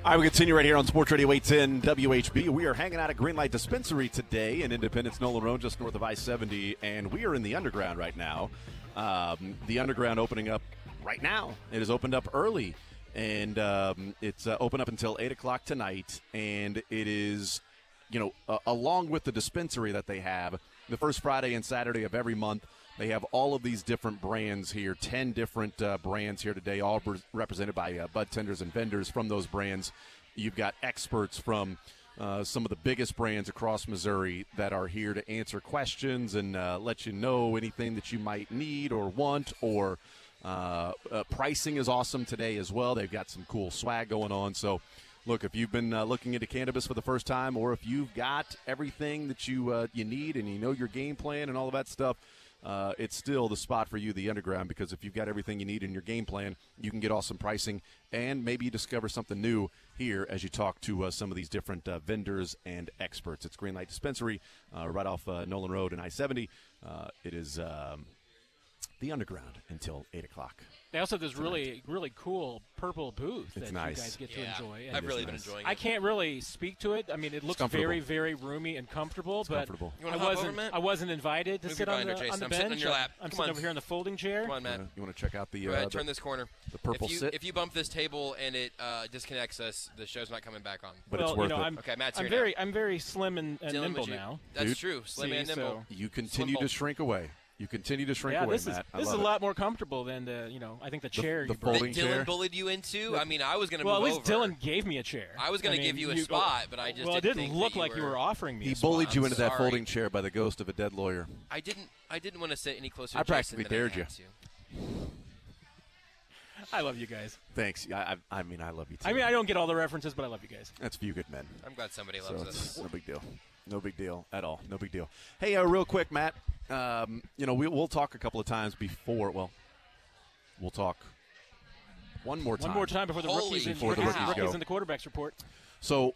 All right, we continue right here on Sports Radio 810 WHB. We are hanging out at Greenlight Dispensary today in Independence, Nolan Road, just north of I-70, and we are in the Underground right now. The Underground opening up right now. It has opened up early, and it's open up until 8 o'clock tonight, and it is, along with the dispensary that they have, the first Friday and Saturday of every month, they have all of these different brands here, 10 different brands here today, all represented by bud tenders and vendors from those brands. You've got experts from some of the biggest brands across Missouri that are here to answer questions and let you know anything that you might need or want, or pricing is awesome today as well. They've got some cool swag going on. So, look, if you've been looking into cannabis for the first time, or if you've got everything that you need and you know your game plan and all of that stuff, it's still the spot for you, the Underground, because if you've got everything you need in your game plan, you can get awesome pricing, and maybe you discover something new here as you talk to some of these different vendors and experts. It's Greenlight Dispensary right off Nolan Road and I-70. It is the Underground until 8 o'clock.
They also have this really cool purple booth that
nice.
You guys get to enjoy. And
I've really been enjoying it.
I can't really speak to it. I mean, it looks very, very roomy and comfortable. But I wasn't invited to sit on the bench.
I'm sitting on your lap.
I'm sitting over here in the folding chair.
Come on, Matt.
You want to check out the
Go ahead, turn this corner.
The purple sit?
If you bump this table and it disconnects us, the show's not coming back on.
But it's worth it.
Okay, Matt's here
I'm very slim and nimble now.
That's true. Slim and nimble.
You continue to shrink away. You continue to shrink away, Matt.
This is a lot more comfortable than I think the chair
the folding chair.
Dylan bullied you into? I mean, I was going to
move
over.
Well, at least Dylan gave me a chair.
I was going to give you a spot, but I just
didn't
think
it didn't look like you were offering me
He
a spot.
bullied you into that folding chair by the ghost of a dead lawyer.
I didn't want to sit any closer to
I practically dared you.
I love you guys.
Thanks. I mean, I love you too.
I mean, I don't get all the references, but I love you guys.
That's few good men.
I'm glad somebody loves us.
No big deal. No big deal at all. No big deal. Hey, real quick, Matt. We'll talk a couple of times before. Well, we'll talk one more time.
One more time before the rookies and the quarterbacks report.
So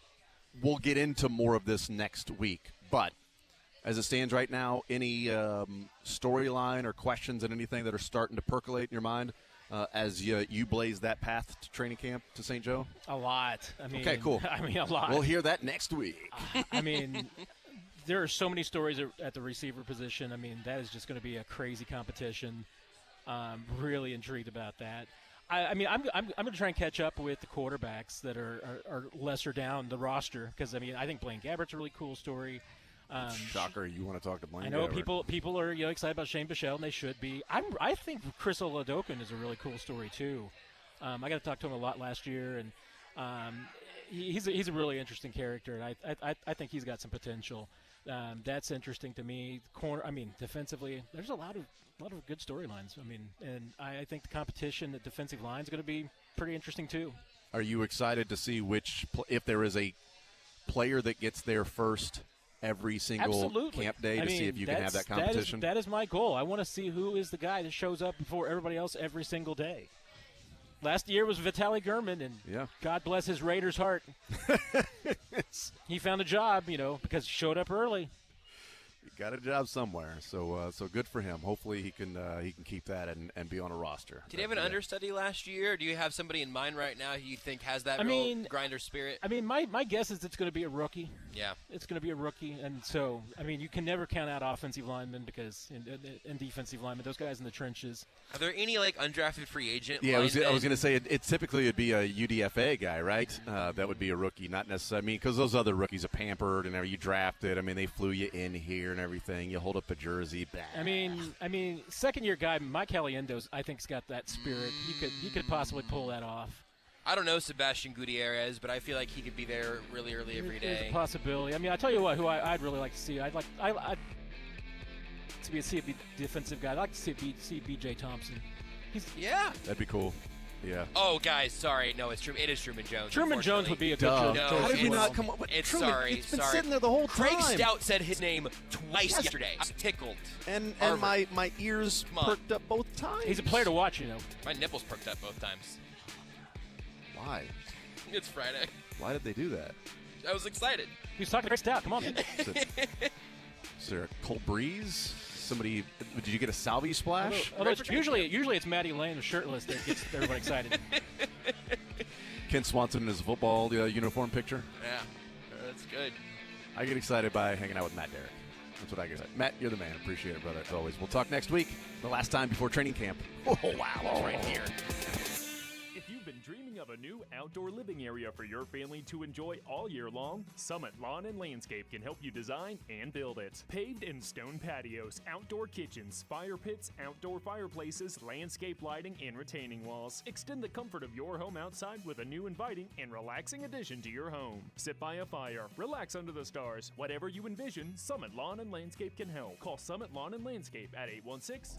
we'll get into more of this next week. But as it stands right now, any storyline or questions and anything that are starting to percolate in your mind as you blaze that path to training camp to St. Joe?
A lot. I mean,
okay, cool.
I mean, a lot.
We'll hear that next week.
I mean, there are so many stories at the receiver position. I mean, that is just going to be a crazy competition. Really intrigued about that. I'm going to try and catch up with the quarterbacks that are lesser down the roster, because, I mean, I think Blaine Gabbert's a really cool story.
Shocker, you want to talk to Blaine?
I know people are excited about Shane Bichelle, and they should be. I think Chris Oladokin is a really cool story too. I got to talk to him a lot last year, and he's a really interesting character, and I think he's got some potential. That's interesting to me. Defensively, there's a lot of good storylines. I mean, and I think the competition at defensive line is going to be pretty interesting too.
Are you excited to see if there is a player that gets there first every single camp day to see if you can have that competition?
That is my goal. I want to see who is the guy that shows up before everybody else every single day. Last year was Vitaly Gurman, and God bless his Raiders' heart. He found a job, because he showed up early.
He got a job somewhere, so good for him. Hopefully he can keep that and be on a roster.
Did he have an understudy last year? Or do you have somebody in mind right now who you think has that real grinder spirit?
I mean, my guess is it's going to be a rookie.
Yeah.
It's going to be a rookie, and so, I mean, you can never count out offensive linemen and defensive linemen, those guys in the trenches.
Are there any, undrafted free agent
I was going to say, it typically would be a UDFA guy, right? That would be a rookie, not necessarily, because those other rookies are pampered, and you drafted. I mean, they flew you in here and everything. You hold up a jersey. Blah.
I mean, second-year guy Mike Caliendo's, I think, has got that spirit. He could possibly pull that off.
I don't know Sebastian Gutierrez, but I feel like he could be there really early every day.
There's a possibility. I mean, I tell you what, who I'd really like to see. I'd to see a defensive guy. I'd like to see B.J. Thompson.
That'd be cool. Yeah.
Oh, guys, sorry. No, it is Truman Jones.
Truman Jones would be a good choice.
No,
how did we not come up with
Truman?
It's been sitting there the whole time.
Craig Stout said his name twice yesterday. I'm tickled.
And my ears perked up both times.
He's a player to watch,
My nipples perked up both times.
Why?
It's Friday.
Why did they do that?
I was excited.
He was talking to Craig Stout. Come on, man.
Is there a cold breeze? Somebody, did you get a Salvi splash?
Although usually it's Matty Lane shirtless that gets everybody excited.
Ken Swanson in his football uniform picture.
Yeah, that's good.
I get excited by hanging out with Matt Derrick. That's what I get excited. Matt, you're the man. Appreciate it, brother, as always. We'll talk next week, the last time before training camp. Oh, wow, that's right here.
If you've been dreaming of a new outdoor living area for your family to enjoy all year long, Summit Lawn and Landscape can help you design and build it. Paved and stone patios, outdoor kitchens, fire pits, outdoor fireplaces, landscape lighting, and retaining walls. Extend the comfort of your home outside with a new inviting and relaxing addition to your home. Sit by a fire, relax under the stars. Whatever you envision, Summit Lawn and Landscape can help. Call Summit Lawn and Landscape at 816-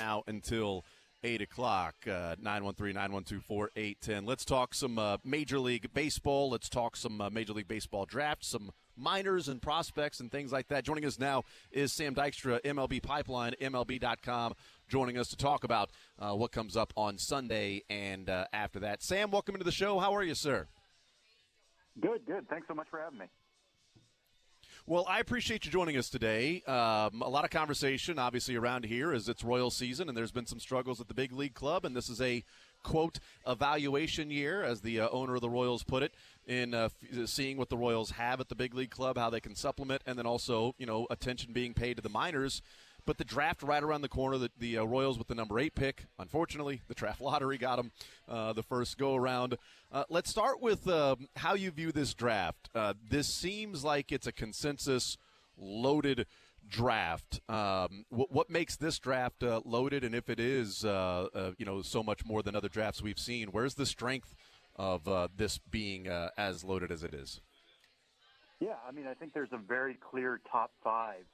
now until 8 o'clock, 913-912-4810. Let's talk some Major League Baseball. Let's talk some Major League Baseball drafts, some minors and prospects and things like that. Joining us now is Sam Dykstra, MLB Pipeline, MLB.com, joining us to talk about what comes up on Sunday and after that. Sam, welcome into the show. How are you, sir?
Good. Thanks so much for having me.
Well, I appreciate you joining us today. A lot of conversation, obviously, around here as it's Royal season, and there's been some struggles at the big league club, and this is a, quote, evaluation year, as the owner of the Royals put it, in seeing what the Royals have at the big league club, how they can supplement, and then also, attention being paid to the minors. But the draft right around the corner, the Royals with the number 8 pick. Unfortunately, the draft lottery got them the first go-around. Let's start with how you view this draft. This seems like it's a consensus-loaded draft. What makes this draft loaded, and if it is, so much more than other drafts we've seen, where's the strength of this being as loaded as it is?
Yeah, I think there's a very clear top 5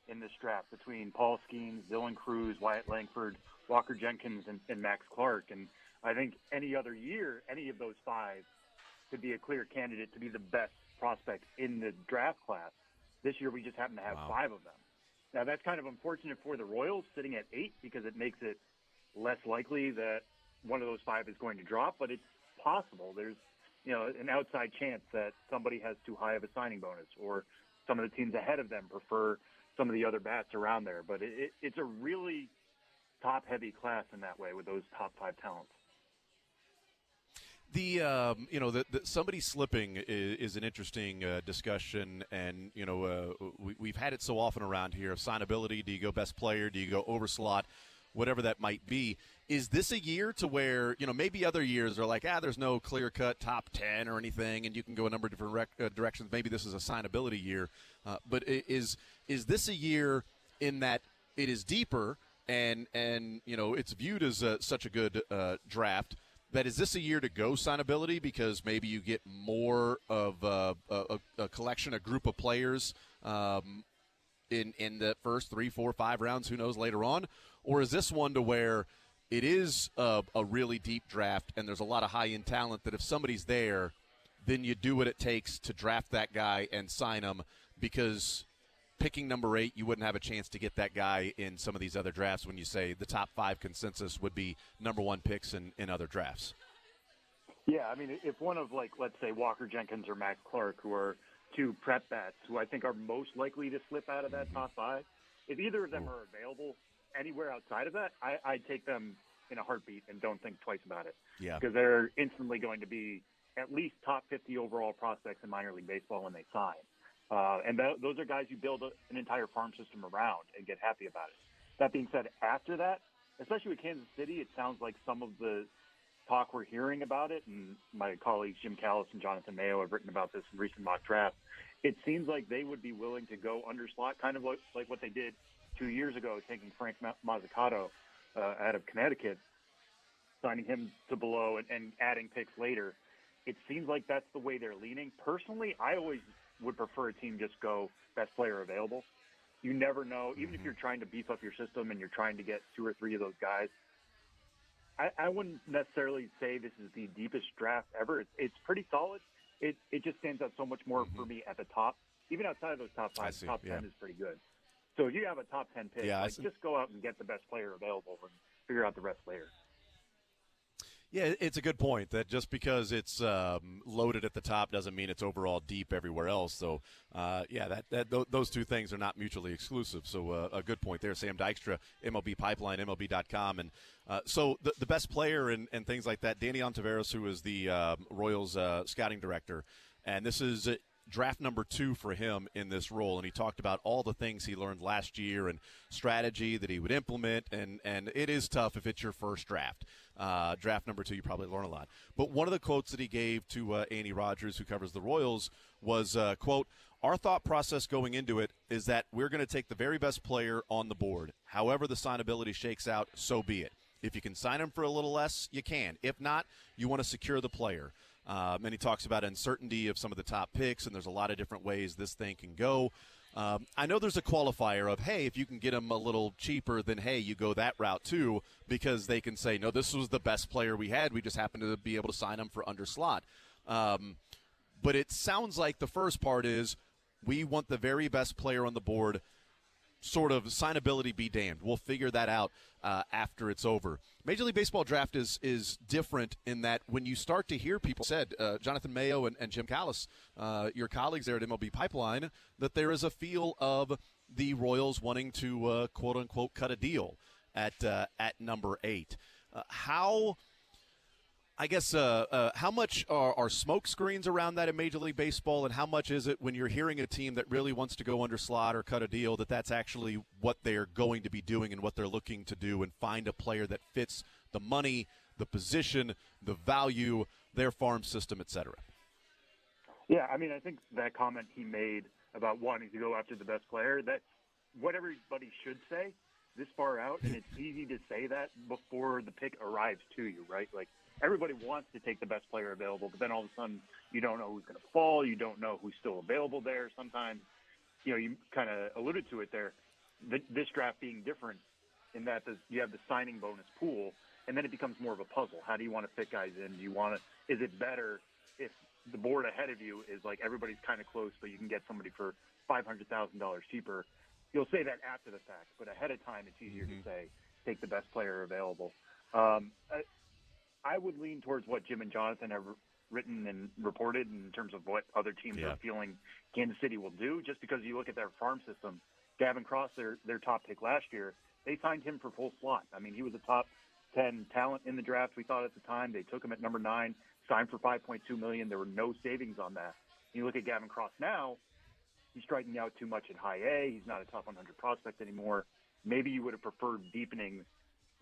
in this draft between Paul Skeens, Dylan Cruz, Wyatt Langford, Walker Jenkins, and Max Clark. And I think any other year, any of those 5 could be a clear candidate to be the best prospect in the draft class. This year, we just happen to have 5 of them. Now, that's kind of unfortunate for the Royals sitting at 8 because it makes it less likely that one of those 5 is going to drop, but it's possible. There's, an outside chance that somebody has too high of a signing bonus, or some of the teams ahead of them prefer some of the other bats around there. But it's a really top-heavy class in that way with those top 5 talents.
The somebody slipping is an interesting discussion, and we've had it so often around here. Signability, do you go best player, do you go overslot, whatever that might be. Is this a year to where maybe other years are like there's no clear cut top 10 or anything, and you can go a number of different directions. Maybe this is a signability year, but is this a year in that it is deeper and it's viewed as such a good draft? That is this a year to go signability because maybe you get more of a collection, a group of players in the first 3, 4, 5 rounds, who knows, later on? Or is this one to where it is a really deep draft and there's a lot of high-end talent that if somebody's there, then you do what it takes to draft that guy and sign him, because picking number 8, you wouldn't have a chance to get that guy in some of these other drafts when you say the top 5 consensus would be number 1 picks in other drafts?
Yeah, if one of, let's say Walker Jenkins or Max Clark, who are 2 prep bats who I think are most likely to slip out of that top 5, if either of them are available anywhere outside of that, I'd take them in a heartbeat and don't think twice about it.
Yeah.
Because they're instantly going to be at least top 50 overall prospects in minor league baseball when they sign. And those are guys you build an entire farm system around and get happy about it. That being said, after that, especially with Kansas City, it sounds like some of the talk we're hearing about it, and my colleagues Jim Callis and Jonathan Mayo have written about this in recent mock drafts, it seems like they would be willing to go underslot, kind of like what they did 2 years ago, taking Frank Mazzucato out of Connecticut, signing him to below and adding picks later. It seems like that's the way they're leaning. Personally, I always would prefer a team just go best player available. You never know, even if you're trying to beef up your system and you're trying to get 2 or 3 of those guys. I wouldn't necessarily say this is the deepest draft ever. It's pretty solid. It just stands out so much more for me at the top. Even outside of those top 5, top 10 is pretty good. So if you have a top 10 pick, just go out and get the best player available and figure out the rest later.
Yeah, it's a good point that just because it's loaded at the top doesn't mean it's overall deep everywhere else. So, those two things are not mutually exclusive. So a good point there. Sam Dykstra, MLB Pipeline, MLB.com. And so the best player and things like that, Danny Ontiveros, who is the Royals scouting director, and this is draft number 2 for him in this role, and he talked about all the things he learned last year and strategy that he would implement, and it is tough if it's your first draft. Draft number 2, you probably learn a lot. But one of the quotes that he gave to Andy Rogers, who covers the Royals, was, quote, "Our thought process going into it is that we're going to take the very best player on the board. However the signability shakes out, so be it. If you can sign him for a little less, you can. If not, you want to secure the player." And he talks about uncertainty of some of the top picks, and there's a lot of different ways this thing can go. I know there's a qualifier of, hey, if you can get him a little cheaper, then, hey, you go that route too, because they can say, no, this was the best player we had. We just happened to be able to sign him for under slot. But it sounds like the first part is we want the very best player on the board, sort of signability be damned. We'll figure that out after it's over. Major League Baseball draft is different in that when you start to hear people said, Jonathan Mayo and Jim Callis, your colleagues there at MLB Pipeline, that there is a feel of the Royals wanting to, quote-unquote, cut a deal at number 8. How much are smoke screens around that in Major League Baseball, and how much is it when you're hearing a team that really wants to go under slot or cut a deal that's actually what they're going to be doing and what they're looking to do and find a player that fits the money, the position, the value, their farm system, et cetera?
Yeah, I mean, I think that comment he made about wanting to go after the best player, that's what everybody should say this far out, and it's easy to say that before the pick arrives to you, right? Like, everybody wants to take the best player available, but then all of a sudden you don't know who's going to fall. You don't know who's still available there. Sometimes, you kind of alluded to it there, this draft being different in that you have the signing bonus pool, and then it becomes more of a puzzle. How do you want to fit guys in? Is it better if the board ahead of you is like everybody's kind of close, but you can get somebody for $500,000 cheaper? You'll say that after the fact, but ahead of time it's easier to say, take the best player available. I would lean towards what Jim and Jonathan have written and reported in terms of what other teams are feeling Kansas City will do, just because you look at their farm system. Gavin Cross, their top pick last year, they signed him for full slot. I mean, he was a top 10 talent in the draft, we thought at the time. They took him at number 9, signed for $5.2 million. There were no savings on that. You look at Gavin Cross now, he's striking out too much in high A. He's not a top 100 prospect anymore. Maybe you would have preferred deepening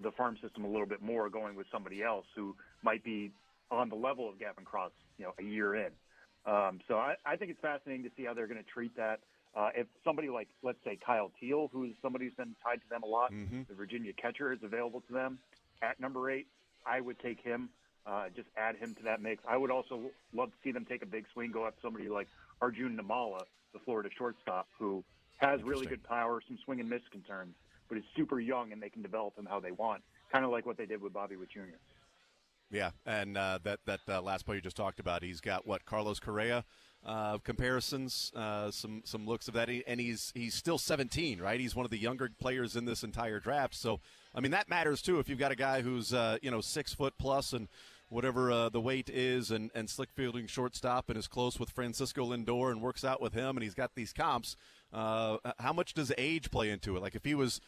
the farm system a little bit more, going with somebody else who might be on the level of Gavin Cross, a year in. So I think it's fascinating to see how they're going to treat that. If somebody like, let's say, Kyle Teal, who's somebody who's been tied to them a lot, the Virginia catcher, is available to them at number 8, I would take him, just add him to that mix. I would also love to see them take a big swing, go after somebody like Arjun Namala, the Florida shortstop, who has really good power, some swing and miss concerns, but is super young and they can develop him how they want, kind of like what they did with Bobby Witt Jr.
Yeah, and that last play you just talked about, he's got Carlos Correa comparisons, some looks of that, and he's still 17, right? He's one of the younger players in this entire draft. So, I mean, that matters too. If you've got a guy who's 6 foot plus and whatever the weight is, and slick fielding shortstop, and is close with Francisco Lindor and works out with him, and he's got these comps. How much does age play into it? Like if he was,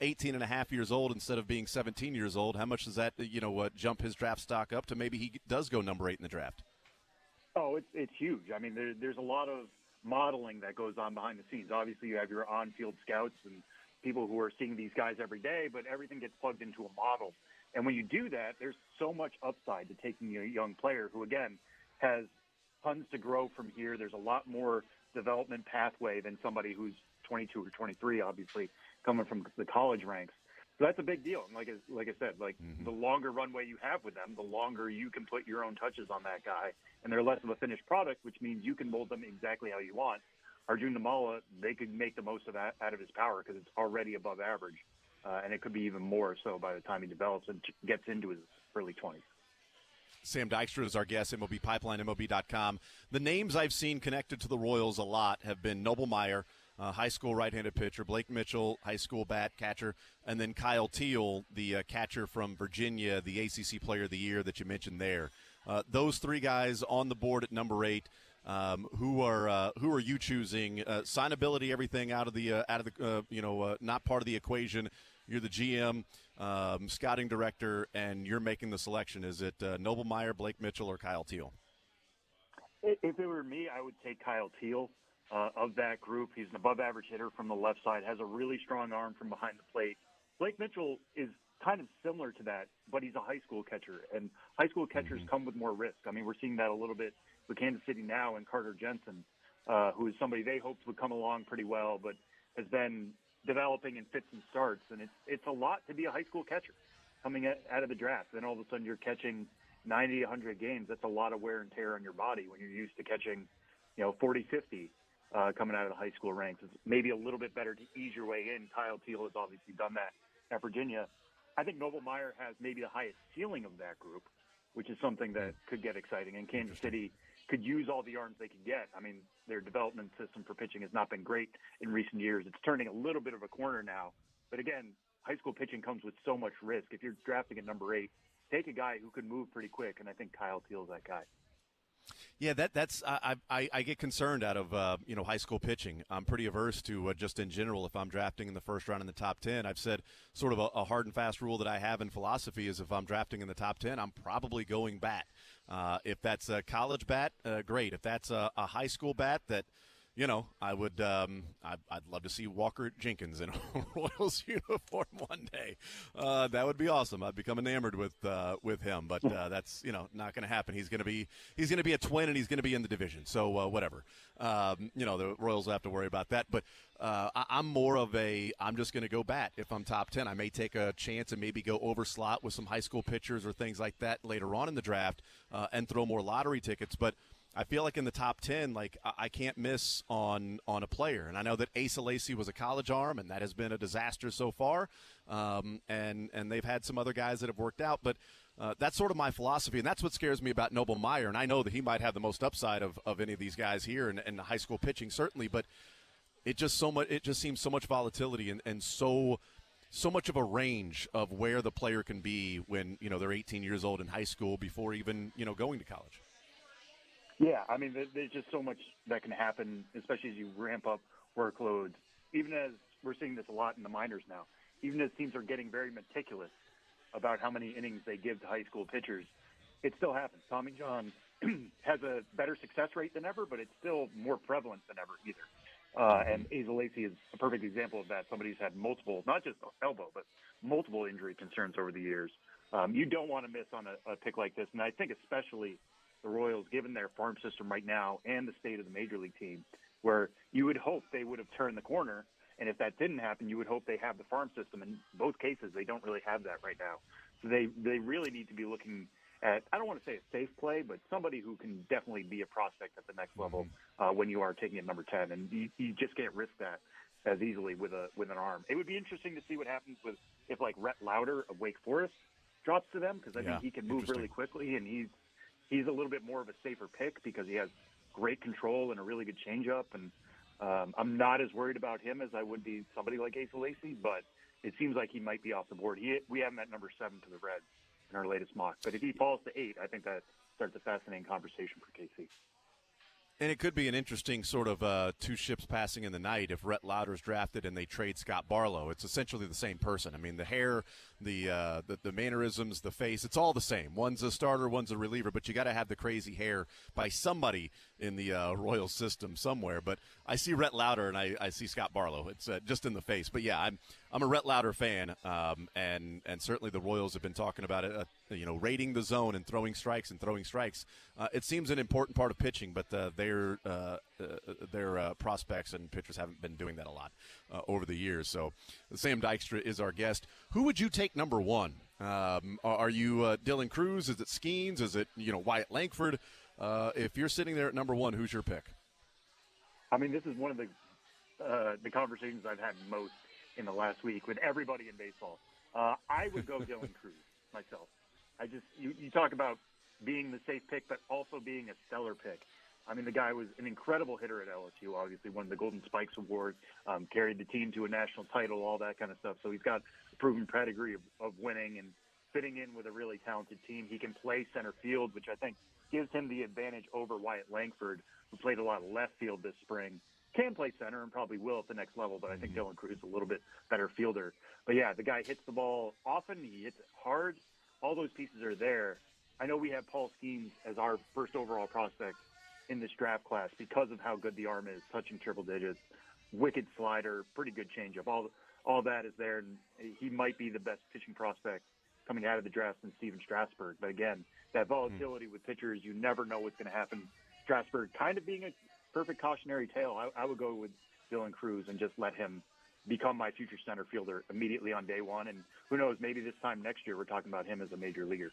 18 and a half years old instead of being 17 years old, how much does that, jump his draft stock up to maybe he does go number 8 in the draft?
Oh, it's huge. I mean, there's a lot of modeling that goes on behind the scenes. Obviously, you have your on-field scouts and people who are seeing these guys every day, but everything gets plugged into a model. And when you do that, there's so much upside to taking a young player who, again, has tons to grow from here. There's a lot more development pathway than somebody who's 22 or 23, obviously, coming from the college ranks. So that's a big deal. And like I said, the longer runway you have with them, the longer you can put your own touches on that guy. And they're less of a finished product, which means you can mold them exactly how you want. Arjun Namala, they could make the most of that out of his power because it's already above average. And it could be even more so by the time he develops and gets into his early 20s.
Sam Dykstra is our guest, MLB Pipeline, MLB.com. The names I've seen connected to the Royals a lot have been Noble Meyer, high school right-handed pitcher, Blake Mitchell, high school bat catcher, and then Kyle Teal, the catcher from Virginia, the ACC Player of the Year that you mentioned there. Those 3 guys on the board at number 8. Who are you choosing? Signability, everything out of the not part of the equation. You're the GM, scouting director, and you're making the selection. Is it Noble Meyer, Blake Mitchell, or Kyle Teal?
If it were me, I would take Kyle Teal. Of that group, he's an above-average hitter from the left side, has a really strong arm from behind the plate. Blake Mitchell is kind of similar to that, but he's a high school catcher, and high school catchers come with more risk. I mean, we're seeing that a little bit with Kansas City now and Carter Jensen, who is somebody they hoped would come along pretty well, but has been developing in fits and starts. And it's a lot to be a high school catcher coming out of the draft. Then all of a sudden you're catching 90, 100 games. That's a lot of wear and tear on your body when you're used to catching, 40, 50. coming out of the high school ranks. It's maybe a little bit better to ease your way in. Kyle Teal has obviously done that at Virginia. I think Noble Meyer has maybe the highest ceiling of that group, which is something that could get exciting. And Kansas City could use all the arms they could get. I mean, their development system for pitching has not been great in recent years. It's turning a little bit of a corner now. But again, high school pitching comes with so much risk. If you're drafting at number 8, take a guy who can move pretty quick, and I think Kyle Teal's that guy.
Yeah, that's I get concerned out of high school pitching. I'm pretty averse to just in general if I'm drafting in the first round in the top 10. I've said sort of a hard and fast rule that I have in philosophy is if I'm drafting in the top 10, I'm probably going bat. If that's a college bat, great. If that's a high school bat that I would. I'd love to see Walker Jenkins in a Royals uniform one day. That would be awesome. I'd become enamored with him. But that's not going to happen. He's going to be a Twin, and he's going to be in the division. So whatever. The Royals will have to worry about that. But I'm more of I'm just going to go bat if I'm top 10. I may take a chance and maybe go over slot with some high school pitchers or things like that later on in the draft and throw more lottery tickets. But I feel like in the top 10, I can't miss on a player. And I know that Asa Lacy was a college arm, and that has been a disaster so far. And they've had some other guys that have worked out. But that's sort of my philosophy, and that's what scares me about Noble Meyer. And I know that he might have the most upside of any of these guys here in the high school pitching, certainly. But it just seems so much volatility and so much of a range of where the player can be when they're 18 years old in high school before even going to college.
Yeah, I mean, there's just so much that can happen, especially as you ramp up workloads. Even as we're seeing this a lot in the minors now, even as teams are getting very meticulous about how many innings they give to high school pitchers, it still happens. Tommy John has a better success rate than ever, but it's still more prevalent than ever either. And Asa Lacy is a perfect example of that. Somebody who's had multiple, not just elbow, but multiple injury concerns over the years. You don't want to miss on a pick like this, and I think especially the Royals, given their farm system right now and the state of the Major League team, where you would hope they would have turned the corner. And if that didn't happen, you would hope they have the farm system. In both cases, they don't really have that right now. So they really need to be looking at, I don't want to say a safe play, but somebody who can definitely be a prospect at the next level when you are taking it number 10. And you just can't risk that as easily with an arm. It would be interesting to see what happens if Rhett Lauder of Wake Forest drops to them, because I think he can move really quickly, and he's a little bit more of a safer pick because he has great control and a really good changeup. And I'm not as worried about him as I would be somebody like Asa Lacy, but it seems like he might be off the board. We have him at number 7 to the Reds in our latest mock. But if he falls to 8, I think that starts a fascinating conversation for KC.
And it could be an interesting sort of two ships passing in the night if Rhett Lauder's drafted and they trade Scott Barlow. It's essentially the same person. I mean, the hair, the mannerisms, the face, it's all the same. One's a starter, one's a reliever, but you got to have the crazy hair by somebody in the Royals system somewhere. But I see Rhett Lauder and I see Scott Barlow. It's just in the face. But yeah, I'm a Rhett Lauder fan, and certainly the Royals have been talking about it. Raiding the zone and throwing strikes. It seems an important part of pitching, but their prospects and pitchers haven't been doing that a lot over the years. So Sam Dykstra is our guest. Who would you take number 1? Are you Dylan Cruz? Is it Skeens? Is it Wyatt Langford? If you're sitting there at number 1, who's your pick?
I mean, this is one of the conversations I've had most in the last week with everybody in baseball. I would go Dylan Cruz myself. You talk about being the safe pick, but also being a stellar pick. I mean, the guy was an incredible hitter at LSU, obviously won the Golden Spikes Award, carried the team to a national title, all that kind of stuff. So he's got a proven pedigree of winning and fitting in with a really talented team. He can play center field, which I think gives him the advantage over Wyatt Langford, who played a lot of left field this spring. Can play center and probably will at the next level, but I think Dylan Cruz is a little bit better fielder. But yeah, the guy hits the ball often. He hits it hard. All those pieces are there. I know we have Paul Skeens as our first overall prospect in this draft class because of how good the arm is, touching triple digits, wicked slider, pretty good changeup. All that is there, and he might be the best pitching prospect coming out of the draft than Steven Strasburg. But again, that volatility with pitchers, you never know what's going to happen. Strasburg kind of being a perfect cautionary tale. I would go with Dylan Cruz and just let him become my future center fielder immediately on day one. And who knows, maybe this time next year we're talking about him as a major leaguer.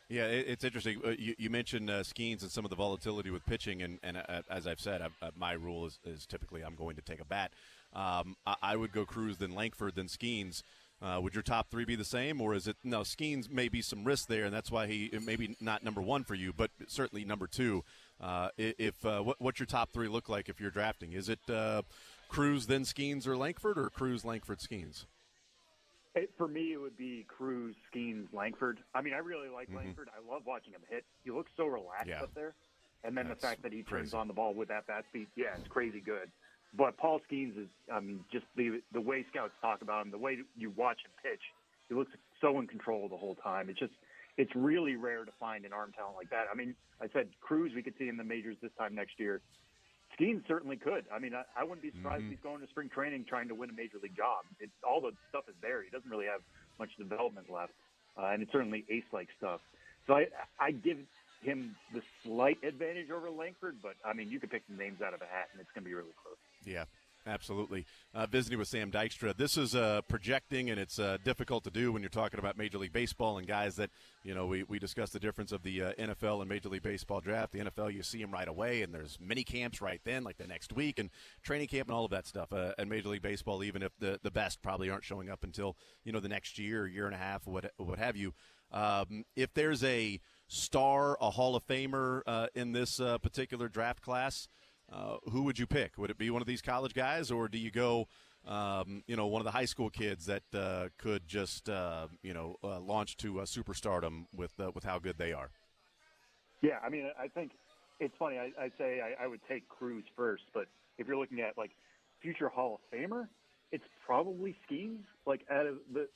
Yeah, it's interesting. You mentioned Skeens and some of the volatility with pitching, and as I've said, my rule is typically I'm going to take a bat. I would go Cruz, then Langford, then Skeens. Would your top three be the same, or is it no? Skeens may be some risk there, and that's why he maybe not number one for you, but certainly number two. What's your top three look like if you're drafting? Is it Cruz, then Skeens, or Langford, or Cruz, Langford, Skeens?
For me, it would be Cruz, Skeens, Langford. I mean, I really like Langford. I love watching him hit. He looks so relaxed up there. And then the fact that he turns on the ball with that bat speed, it's crazy good. But Paul Skeens is, I mean, just the way scouts talk about him, the way you watch him pitch, he looks so in control the whole time. It's really rare to find an arm talent like that. I mean, I said Cruz, we could see in the majors this time next year. Skeens certainly could. I mean, I wouldn't be surprised if he's going to spring training trying to win a major league job. All the stuff is there. He doesn't really have much development left, and it's certainly ace-like stuff. So I give him the slight advantage over Langford, but, I mean, you could pick some names out of a hat, and it's going to be really close.
Yeah, absolutely. Visiting with Sam Dykstra. This is projecting, and it's difficult to do when you're talking about Major League Baseball and guys that, we discussed the difference of the NFL and Major League Baseball draft. The NFL, you see them right away, and there's mini camps right then, like the next week, and training camp and all of that stuff. And Major League Baseball, even if the best probably aren't showing up until, the next year and a half, what have you. If there's a star, a Hall of Famer in this particular draft class, who would you pick? Would it be one of these college guys, or do you go, one of the high school kids that could just, launch to superstardom with how good they are?
Yeah, I mean, I think it's funny. I'd say I would take Cruz first, but if you're looking at, like, future Hall of Famer, it's probably Skeens. Like,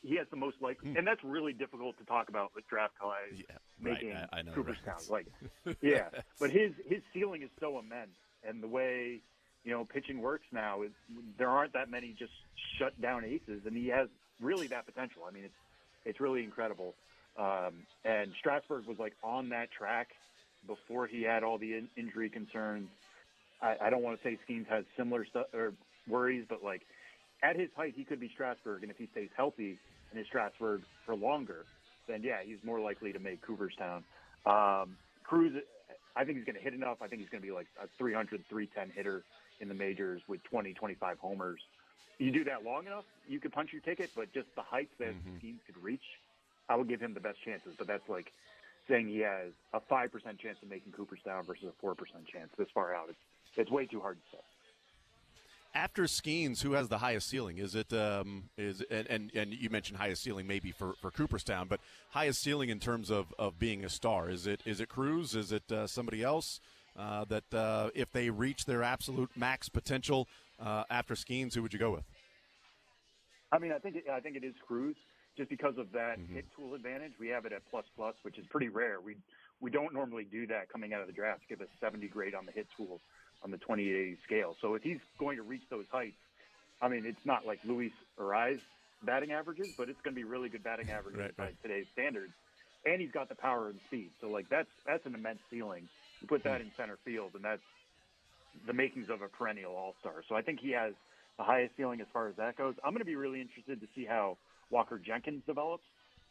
he has the most likely, and that's really difficult to talk about with draft guys making
I know,
Cooperstown.
Right.
Like, but his ceiling is so immense, and the way pitching works now is there aren't that many just shut down aces, and he has really that potential. I mean, it's really incredible. And Strasburg was like on that track before he had all the injury concerns. I don't want to say Skeens has similar stuff or worries, but like at his height, he could be Strasburg, and if he stays healthy and is Strasburg for longer, then he's more likely to make Cooperstown. Cruz, I think he's going to hit enough. I think he's going to be like a 300, 310 hitter in the majors with 20, 25 homers. You do that long enough, you could punch your ticket, but just the heights that Skeens could reach, I would give him the best chances. But that's like saying he has a 5% chance of making Cooperstown versus a 4% chance this far out. It's way too hard to say.
After Skeens, who has the highest ceiling? Is it and you mentioned highest ceiling maybe for Cooperstown, but highest ceiling in terms of being a star? Is it Cruz? Is it somebody else that if they reach their absolute max potential after Skeens, who would you go with?
I mean, I think it is Cruz just because of that hit tool advantage. We have it at ++, which is pretty rare. We don't normally do that coming out of the draft. Give a 70 grade on the hit tool on the 2880 scale. So if he's going to reach those heights, I mean, it's not like Luis Arraez batting averages, but it's going to be really good batting averages by today's standards. And he's got the power and speed. So, like, that's an immense ceiling. You put that in center field, and that's the makings of a perennial all-star. So I think he has the highest ceiling as far as that goes. I'm going to be really interested to see how Walker Jenkins develops,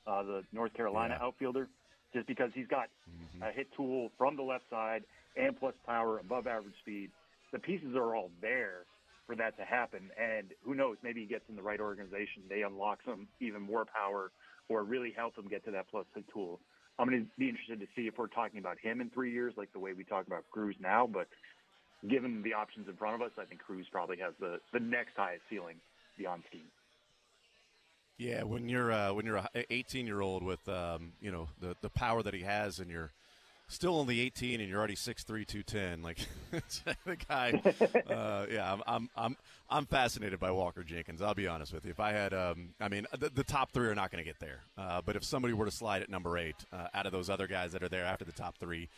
the North Carolina outfielder, just because he's got a hit tool from the left side and plus power, above average speed. The pieces are all there for that to happen. And who knows, maybe he gets in the right organization. They unlock some even more power or really help him get to that plus hit tool. I'm going to be interested to see if we're talking about him in 3 years, like the way we talk about Cruz now. But given the options in front of us, I think Cruz probably has the next highest ceiling beyond Skeens.
Yeah, when you're a 18-year-old with the power that he has, and you're still only 18 and you're already 6'3", 210, like the guy. I'm fascinated by Walker Jenkins. I'll be honest with you. If I had, the top three are not going to get there. But if somebody were to slide at number 8 out of those other guys that are there after the top 3,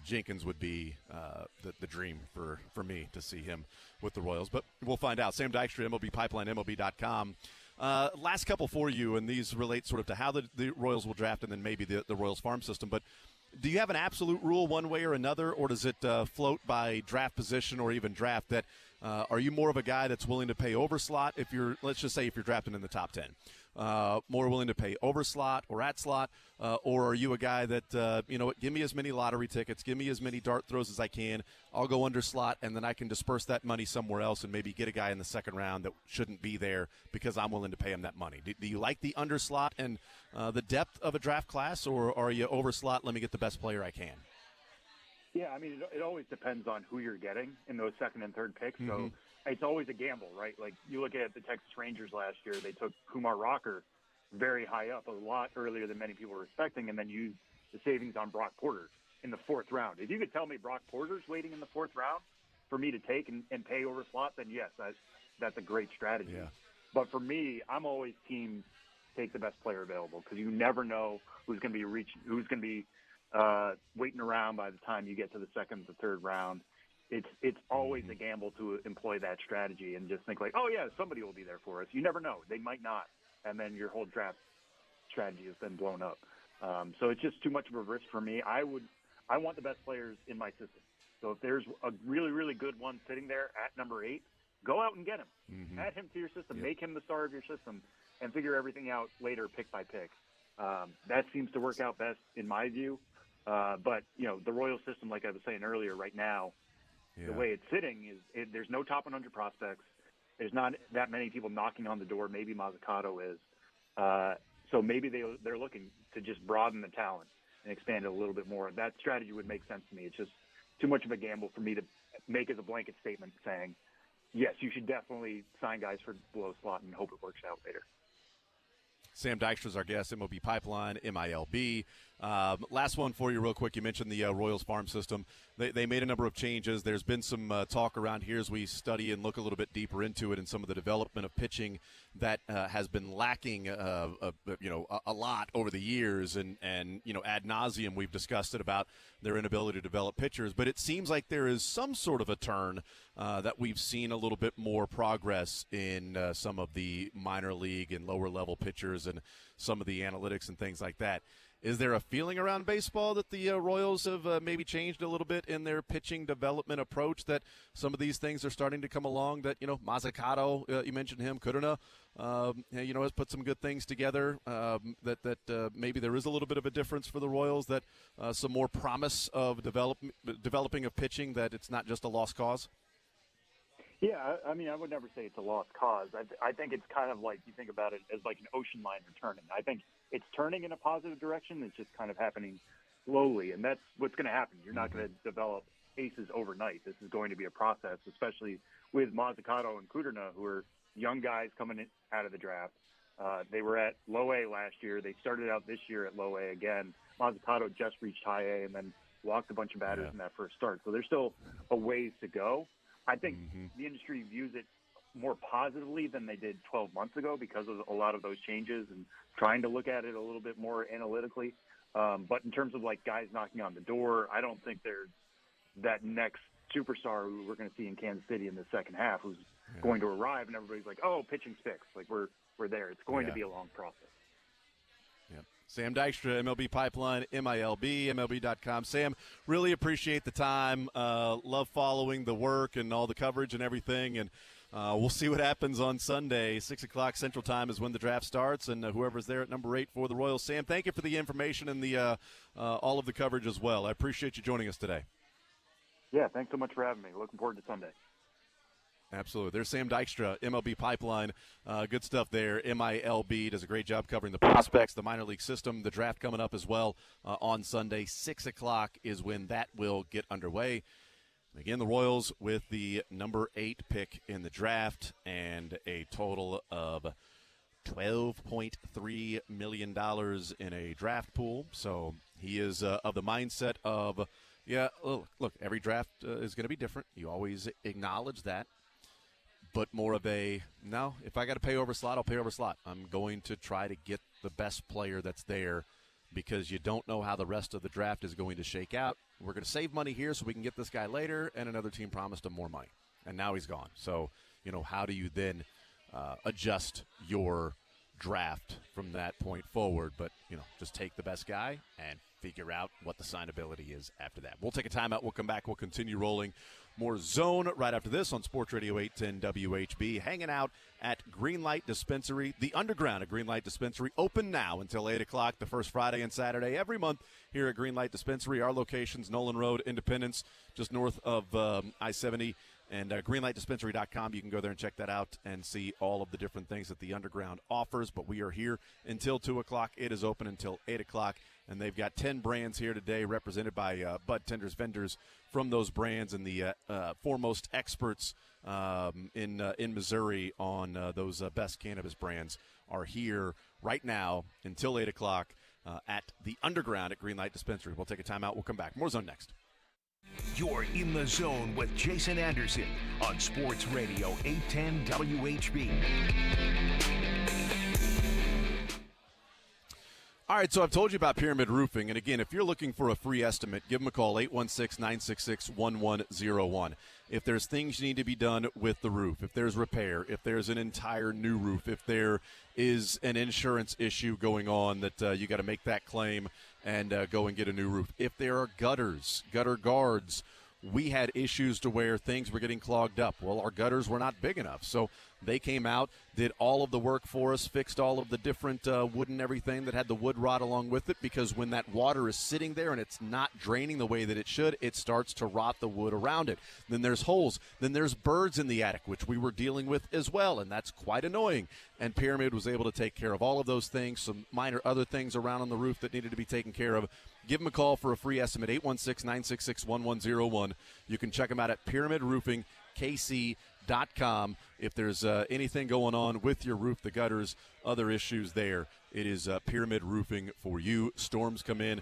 Jenkins would be the dream for me to see him with the Royals. But we'll find out. Sam Dykstra, MLB Pipeline, MLB.com. Last couple for you, and these relate sort of to how the Royals will draft and then maybe the Royals farm system. But do you have an absolute rule one way or another, or does it float by draft position or even draft? That are you more of a guy that's willing to pay over slot if you're, let's just say, if you're drafting in the top 10? more willing to pay over slot or at slot, or are you a guy that, you know what, give me as many lottery tickets, give me as many dart throws as I can, I'll go under slot, and then I can disperse that money somewhere else and maybe get a guy in the second round that shouldn't be there because I'm willing to pay him that money? Do you like the under slot and the depth of a draft class, or are you over slot, let me get the best player I can?
Yeah, I mean, it always depends on who you're getting in those second and third picks. So it's always a gamble, right? Like, you look at the Texas Rangers last year, they took Kumar Rocker very high up, a lot earlier than many people were expecting, and then used the savings on Brock Porter in the fourth round. If you could tell me Brock Porter's waiting in the fourth round for me to take and pay over slot, then yes, that's a great strategy.
Yeah.
But for me, I'm always team take the best player available, because you never know who's going to be waiting around by the time you get to the second or third round. It's always a gamble to employ that strategy and just think like, oh yeah, somebody will be there for us. You never know; they might not, and then your whole draft strategy has been blown up. So it's just too much of a risk for me. I want the best players in my system. So if there's a really, really good one sitting there at number 8, go out and get him. Add him to your system. Make him the star of your system, and figure everything out later, pick by pick. That seems to work out best in my view. But, you know, the Royal system, like I was saying earlier, right now, the way it's sitting is there's no top 100 prospects. There's not that many people knocking on the door. Maybe Mazzucato is. So maybe they're looking to just broaden the talent and expand it a little bit more. That strategy would make sense to me. It's just too much of a gamble for me to make as a blanket statement saying, yes, you should definitely sign guys for below slot and hope it works out later.
Sam Dykstra is our guest, MLB Pipeline, MILB. Last one for you real quick. You mentioned the Royals farm system. They made a number of changes. There's been some talk around here as we study and look a little bit deeper into it and some of the development of pitching that has been lacking a lot over the years. And ad nauseum we've discussed it about their inability to develop pitchers. But it seems like there is some sort of a turn that we've seen a little bit more progress in some of the minor league and lower level pitchers and some of the analytics and things like that. Is there a feeling around baseball that the Royals have maybe changed a little bit in their pitching development approach, that some of these things are starting to come along, that, Mazzucato, you mentioned him, Kudrna, has put some good things together, that maybe there is a little bit of a difference for the Royals, that some more promise of developing of pitching, that it's not just a lost cause?
Yeah, I mean, I would never say it's a lost cause. I think it's kind of like, you think about it as like an ocean liner turning. I think it's turning in a positive direction. It's just kind of happening slowly, and that's what's going to happen. You're not going to develop aces overnight. This is going to be a process, especially with Mazzucato and Kudrna, who are young guys coming in, out of the draft. They were at low A last year. They started out this year at low A again. Mazzucato just reached high A and then walked a bunch of batters in that first start. So there's still a ways to go. I think the industry views it more positively than they did 12 months ago because of a lot of those changes and trying to look at it a little bit more analytically. But in terms of like guys knocking on the door, I don't think there's that next superstar who we're going to see in Kansas City in the second half who's going to arrive and everybody's like, oh, pitching's fixed. Like we're there. It's going to be a long process.
Yeah. Sam Dykstra, MLB Pipeline, MILB, MLB.com. Sam, really appreciate the time. Love following the work and all the coverage and everything. And we'll see what happens on Sunday. 6 o'clock Central Time is when the draft starts, and whoever's there at number 8 for the Royals. Sam, thank you for the information and the all of the coverage as well. I appreciate you joining us today.
Yeah, thanks so much for having me. Looking forward to Sunday.
Absolutely. There's Sam Dykstra, MLB Pipeline. Good stuff there. MILB does a great job covering the prospects, the minor league system, the draft coming up as well on Sunday. 6 o'clock is when that will get underway. Again, the Royals with the number 8 pick in the draft and a total of $12.3 million in a draft pool. So he is of the mindset of, look, every draft is going to be different. You always acknowledge that. But more of a, no, if I got to pay over slot, I'll pay over slot. I'm going to try to get the best player that's there because you don't know how the rest of the draft is going to shake out. We're going to save money here so we can get this guy later, and another team promised him more money. And now he's gone. So, how do you then adjust your draft from that point forward? But, just take the best guy and figure out what the signability is after that. We'll take a timeout. We'll come back. We'll continue rolling More Zone right after this on Sports Radio 810 WHB. Hanging out at Greenlight Dispensary, the underground at Greenlight Dispensary, open now until 8 o'clock the first Friday and Saturday every month here at Greenlight Dispensary. Our locations, Nolan Road, Independence, just north of I-70, and greenlightdispensary.com. You can go there and check that out and see all of the different things that the underground offers. But we are here until 2 o'clock. It is open until 8 o'clock, and they've got 10 brands here today represented by bud tenders, vendors from those brands, and the foremost experts in Missouri on those best cannabis brands are here right now until 8 o'clock at the underground at Greenlight Dispensary. We'll take a timeout. We'll come back. More Zone next.
You're in the zone with Jason Anderson on Sports Radio 810 WHB.
All right, so I've told you about Pyramid Roofing, and again, if you're looking for a free estimate, give them a call, 816-966-1101. If there's things you need to be done with the roof, if there's repair, if there's an entire new roof, if there is an insurance issue going on that you got to make that claim and go and get a new roof. If there are gutters, gutter guards, we had issues to where things were getting clogged up. Well, our gutters were not big enough, so they came out, did all of the work for us, fixed all of the different wood and everything that had the wood rot along with it, because when that water is sitting there and it's not draining the way that it should, it starts to rot the wood around it. Then there's holes. Then there's birds in the attic, which we were dealing with as well, and that's quite annoying. And Pyramid was able to take care of all of those things, some minor other things around on the roof that needed to be taken care of. Give them a call for a free estimate, 816-966-1101. You can check them out at pyramidroofingkc.com. If there's anything going on with your roof, the gutters, other issues there, it is Pyramid Roofing for you. Storms come in.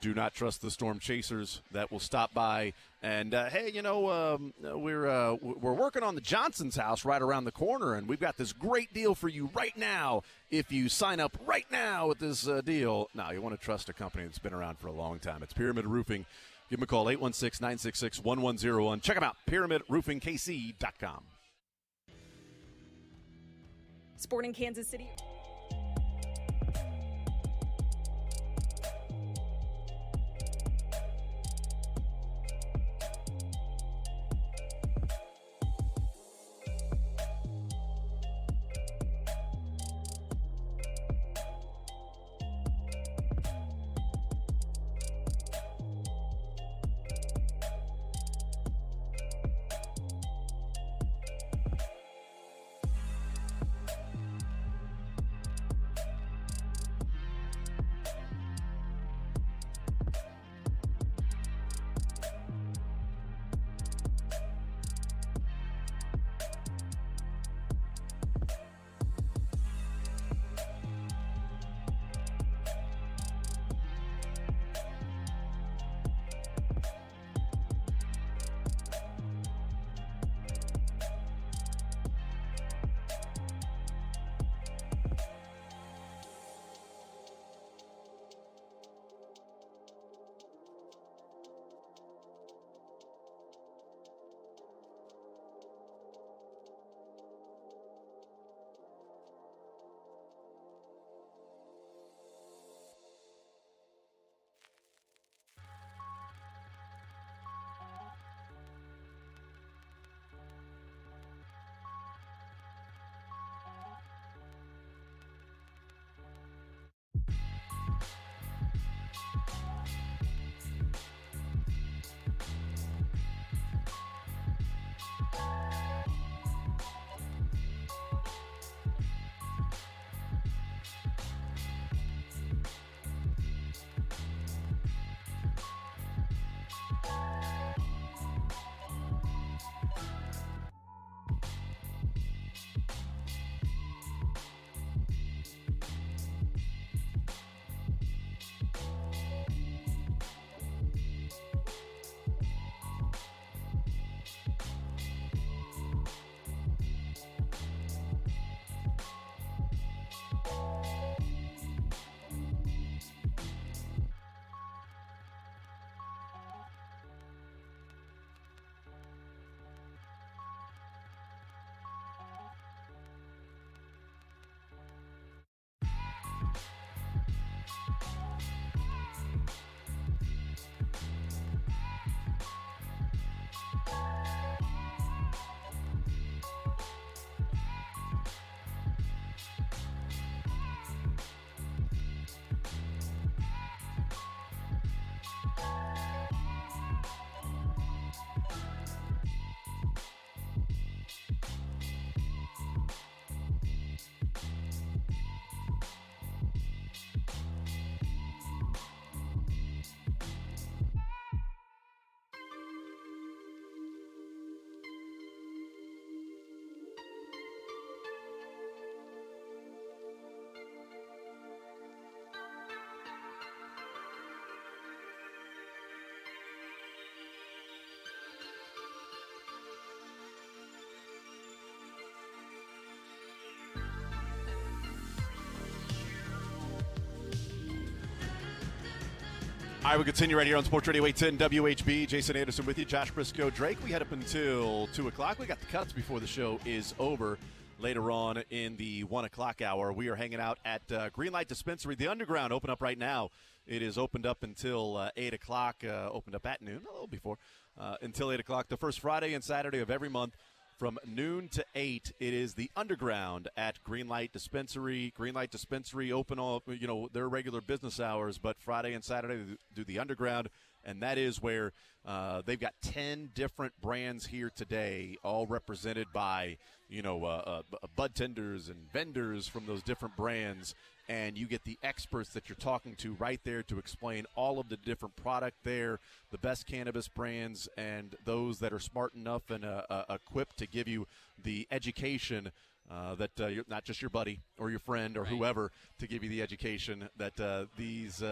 Do not trust the storm chasers that will stop by. And, hey, you know, we're working on the Johnson's house right around the corner, and we've got this great deal for you right now if you sign up right now with this deal. No, you want to trust a company that's been around for a long time. It's Pyramid Roofing. Give them a call, 816-966-1101. Check them out, pyramidroofingkc.com.
Sporting Kansas City.
All right, we continue right here on Sports Radio 810 WHB. Jason Anderson with you, Josh Brisco, Drake. We head up until 2 o'clock. We got the cuts before the show is over. Later on in the 1 o'clock hour, we are hanging out at Greenlight Dispensary. The Underground open up right now. It is opened up until 8 o'clock, opened up at noon, a little before, until 8 o'clock. The first Friday and Saturday of every month from noon to 8. It is the Underground at Greenlight Dispensary. Greenlight Dispensary open all, their regular business hours, but Friday and Saturday they do the Underground, and that is where they've got 10 different brands here today, all represented by bud tenders and vendors from those different brands, and you get the experts that you're talking to right there to explain all of the different product there, the best cannabis brands, and those that are smart enough and equipped to give you the education that you're not just your buddy or your friend or whoever, to give you the education that these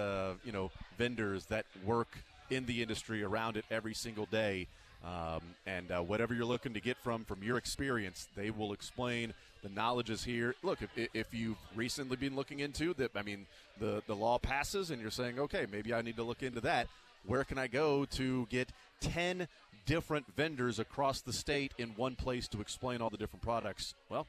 vendors that work in the industry around it every single day. And whatever you're looking to get from your experience, they will explain. The knowledge is here. Look, if you've recently been looking into that, the law passes and you're saying, okay, maybe I need to look into that. Where can I go to get 10 different vendors across the state in one place to explain all the different products? Well,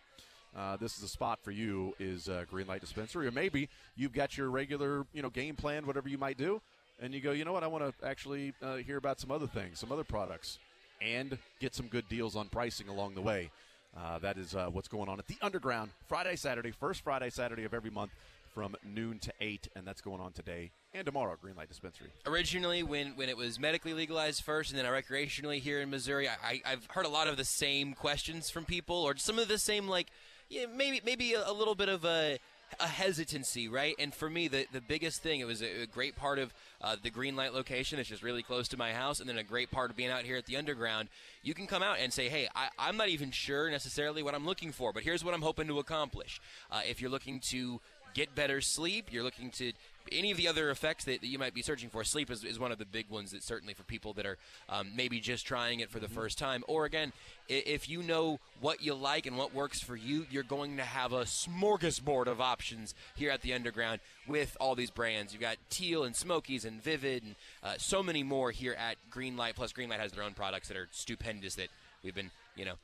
this is a spot for you, is Greenlight Dispensary. Or maybe you've got your regular, game plan, whatever you might do, and you go, you know what, I want to actually hear about some other things, some other products, and get some good deals on pricing along the way. That is what's going on at the Underground, first Friday, Saturday of every month from noon to 8, and that's going on today and tomorrow at Greenlight Dispensary.
Originally, when it was medically legalized first and then recreationally here in Missouri, I've heard a lot of the same questions from people, or some of the same, maybe a little bit of a hesitancy, right? And for me, the biggest thing, it was a great part of the Greenlight location. It's just really close to my house, and then a great part of being out here at the Underground. You can come out and say, hey, I'm not even sure necessarily what I'm looking for, but here's what I'm hoping to accomplish. If you're looking to get better sleep, you're looking to any of the other effects that you might be searching for. Sleep is one of the big ones, that certainly for people that are maybe just trying it for the first time. Or again, if you know what you like and what works for you, you're going to have a smorgasbord of options here at the Underground with all these brands. You've got Teal and Smokies and Vivid and so many more here at Greenlight. Plus, Greenlight has their own products that are stupendous that we've been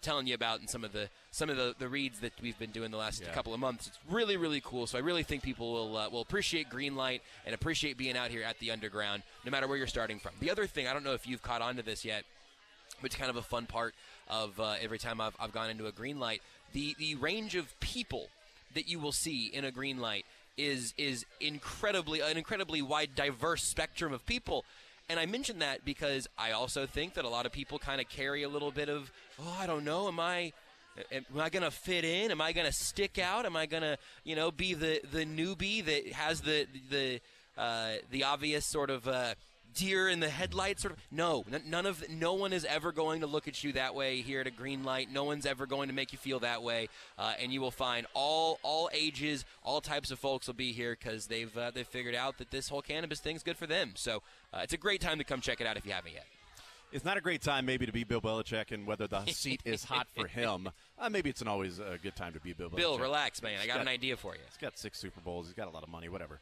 telling you about, and some of the reads that we've been doing the last couple of months. It's really, really cool. So I really think people will appreciate Greenlight and appreciate being out here at the Underground, no matter where you're starting from. The other thing, I don't know if you've caught on to this yet, but it's kind of a fun part of every time I've gone into a Greenlight, the range of people that you will see in a Greenlight is an incredibly wide, diverse spectrum of people. And I mention that because I also think that a lot of people kind of carry a little bit of, I don't know, am I going to fit in? Am I going to stick out? Am I going to, be the newbie that has the obvious sort of deer in the headlights? Sort of? No, no one is ever going to look at you that way here at a Greenlight. No one's ever going to make you feel that way. And you will find all ages, all types of folks will be here because they've figured out that this whole cannabis thing's good for them. So it's a great time to come check it out if you haven't yet.
It's not a great time maybe to be Bill Belichick, and whether the seat is hot for him. Maybe it's always a good time to be Bill Belichick.
Bill, relax, man. I got an idea for you.
He's got 6 Super Bowls. He's got a lot of money, whatever.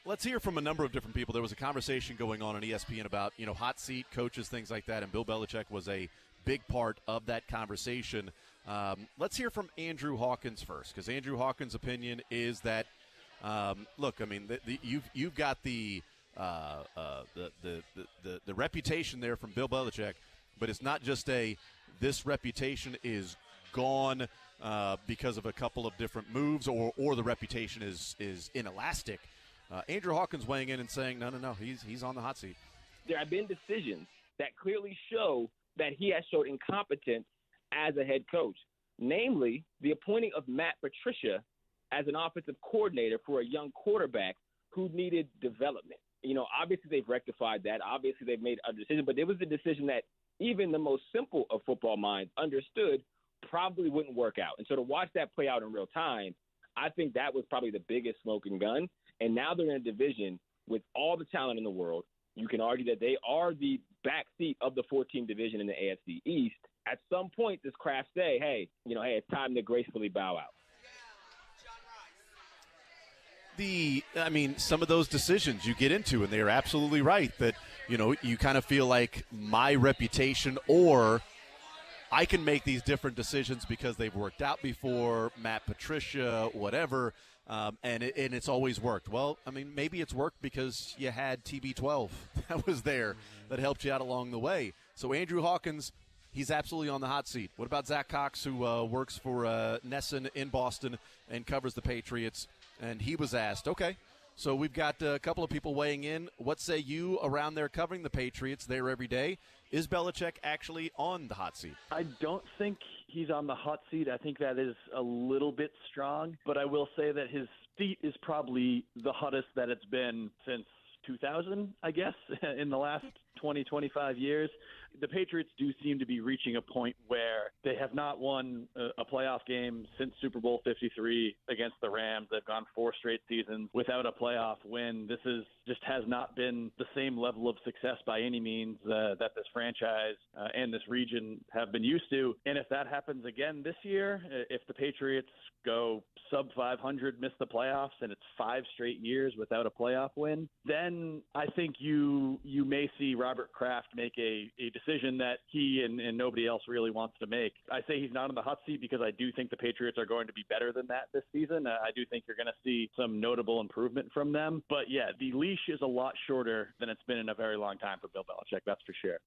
Let's hear from a number of different people. There was a conversation going on ESPN about, hot seat coaches, things like that, and Bill Belichick was a big part of that conversation. Let's hear from Andrew Hawkins first, because Andrew Hawkins' opinion is that, look, you've got the reputation there from Bill Belichick, but it's not just this reputation is gone because of a couple of different moves, or the reputation is inelastic. Andrew Hawkins weighing in and saying, no, he's on the hot seat.
There have been decisions that clearly show that he has showed incompetence as a head coach, namely the appointing of Matt Patricia as an offensive coordinator for a young quarterback who needed development. Obviously they've rectified that. Obviously they've made a decision, but it was a decision that even the most simple of football minds understood probably wouldn't work out. And so to watch that play out in real time, I think that was probably the biggest smoking gun. And now they're in a division with all the talent in the world. You can argue that they are the backseat of the 14 division in the AFC East. At some point, does Kraft say, hey, it's time to gracefully bow out?
Some of those decisions you get into, and they are absolutely right, that, you kind of feel like my reputation, or I can make these different decisions because they've worked out before, Matt Patricia, whatever, and it's always worked. Well, maybe it's worked because you had TB12 that was there that helped you out along the way. So Andrew Hawkins, he's absolutely on the hot seat. What about Zach Cox, who works for Nesson in Boston and covers the Patriots? And he was asked, okay, so we've got a couple of people weighing in. What say you around there covering the Patriots there every day? Is Belichick actually on the hot seat?
I don't think he's on the hot seat. I think that is a little bit strong. But I will say that his seat is probably the hottest that it's been since 2000, I guess, in the last 20, 25 years. The Patriots do seem to be reaching a point where they have not won a playoff game since Super Bowl 53 against the Rams. They've gone 4 straight seasons without a playoff win. This just has not been the same level of success by any means that this franchise and this region have been used to. And if that happens again this year, if the Patriots go sub 500, miss the playoffs, and it's 5 straight years without a playoff win, then I think you may see Robert Kraft make a decision that he and nobody else really wants to make. I say he's not on the hot seat because I do think the Patriots are going to be better than that this season. I do think you're going to see some notable improvement from them. But, yeah, the leash is a lot shorter than it's been in a very long time for Bill Belichick, that's for sure.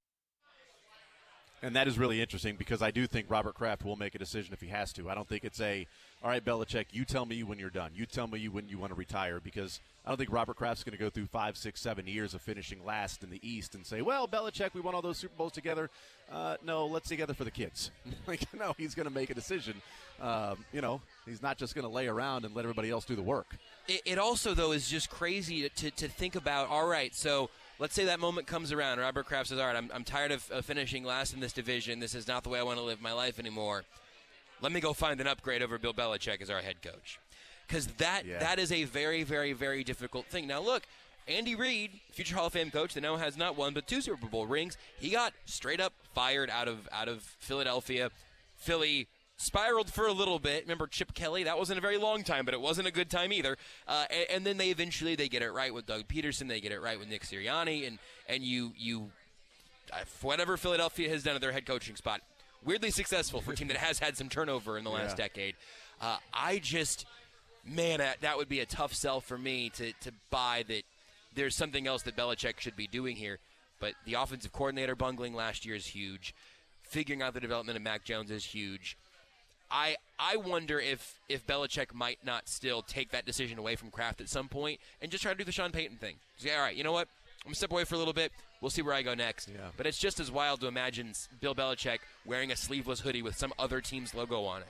And that is really interesting because I do think Robert Kraft will make a decision if he has to. I don't think it's all right, Belichick, you tell me when you're done. You tell me when you want to retire, because I don't think Robert Kraft's going to go through 5, 6, 7 years of finishing last in the East and say, well, Belichick, we won all those Super Bowls together. No, let's together for the kids. No, he's going to make a decision. He's not just going to lay around and let everybody else do the work.
It also, though, is just crazy to think about, all right, so – let's say that moment comes around. Robert Kraft says, all right, I'm tired of finishing last in this division. This is not the way I want to live my life anymore. Let me go find an upgrade over Bill Belichick as our head coach. Because that is a very, very, very difficult thing. Now, look, Andy Reid, future Hall of Fame coach that now has not one but 2 Super Bowl rings, he got straight up fired out of Philadelphia. Philly spiraled for a little bit. Remember Chip Kelly? That wasn't a very long time, but it wasn't a good time either. And then they get it right with Doug Peterson. They get it right with Nick Sirianni. And you whatever Philadelphia has done at their head coaching spot, weirdly successful for a team that has had some turnover in the last decade. That would be a tough sell for me to buy that there's something else that Belichick should be doing here. But the offensive coordinator bungling last year is huge. Figuring out the development of Mac Jones is huge. I wonder if Belichick might not still take that decision away from Kraft at some point and just try to do the Sean Payton thing. Say, all right, you know what? I'm going to step away for a little bit. We'll see where I go next. Yeah. But it's just as wild to imagine Bill Belichick wearing a sleeveless hoodie with some other team's logo on it.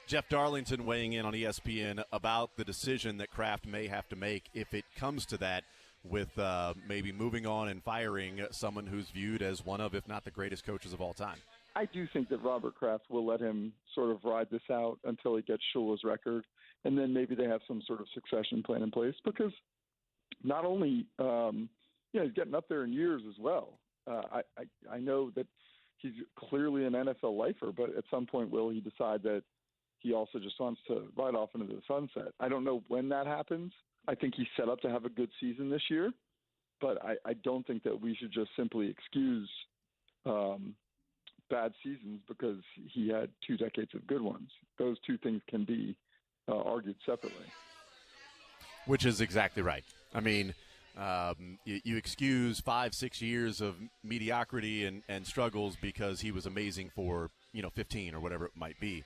Jeff Darlington weighing in on ESPN about the decision that Kraft may have to make if it comes to that, with maybe moving on and firing someone who's viewed as one of, if not the greatest coaches of all time.
I do think that Robert Kraft will let him sort of ride this out until he gets Shula's record, and then maybe they have some sort of succession plan in place, because not only he's getting up there in years as well. I know that he's clearly an NFL lifer, but at some point will he decide that he also just wants to ride off into the sunset? I don't know when that happens. I think he's set up to have a good season this year, but I don't think that we should just simply excuse bad seasons because he had 2 decades of good ones. Those two things can be argued separately.
Which is exactly right. I mean, you excuse 5-6 years of mediocrity and struggles because he was amazing for 15 or whatever it might be.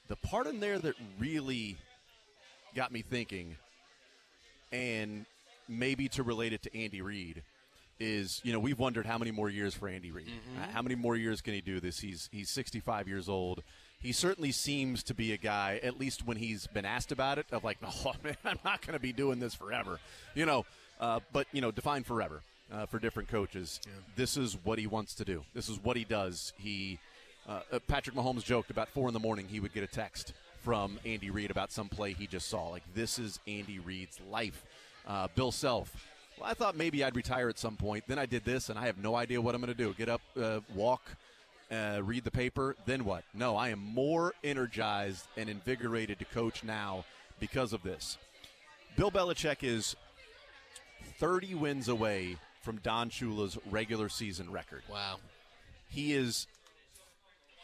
The part in there that really got me thinking, and maybe to relate it to Andy Reid, is, we've wondered how many more years for Andy Reid. Mm-hmm. How many more years can he do this? He's 65 years old. He certainly seems to be a guy, at least when he's been asked about it, of like, oh, man, I'm not going to be doing this forever. But define forever for different coaches. Yeah. This is what he wants to do. This is what he does. Patrick Mahomes joked about 4 a.m. he would get a text from Andy Reid about some play he just saw. Like, this is Andy Reid's life. Bill Self. Well, I thought maybe I'd retire at some point. Then I did this, and I have no idea what I'm going to do. Get up, walk, read the paper, then what? No, I am more energized and invigorated to coach now because of this. Bill Belichick is 30 wins away from Don Shula's regular season record.
Wow.
He is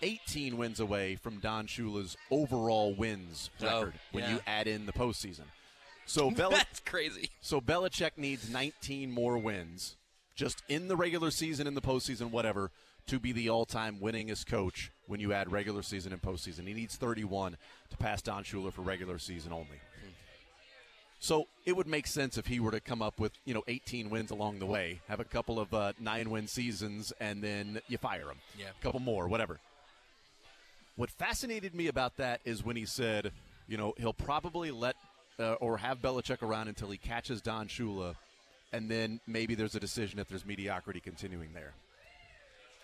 18 wins away from Don Shula's overall wins record when you add in the postseason. So
That's crazy.
So Belichick needs 19 more wins, just in the regular season, in the postseason, whatever, to be the all-time winningest coach when you add regular season and postseason. He needs 31 to pass Don Shula for regular season only. So it would make sense if he were to come up with 18 wins along the way, have a couple of 9-win seasons, and then you fire him.
Yeah.
A couple more, whatever. What fascinated me about that is when he said, he'll probably let or have Belichick around until he catches Don Shula, and then maybe there's a decision if there's mediocrity continuing there.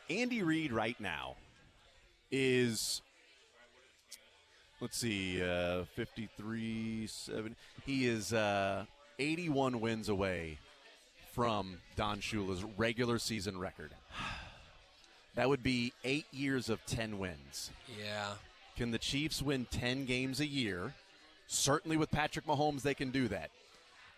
Andy Reid right now is, let's see, 53-7. He is 81 wins away from Don Shula's regular season record. That would be 8 years of 10 wins.
Yeah.
Can the Chiefs win 10 games a year? Certainly with Patrick Mahomes, they can do that.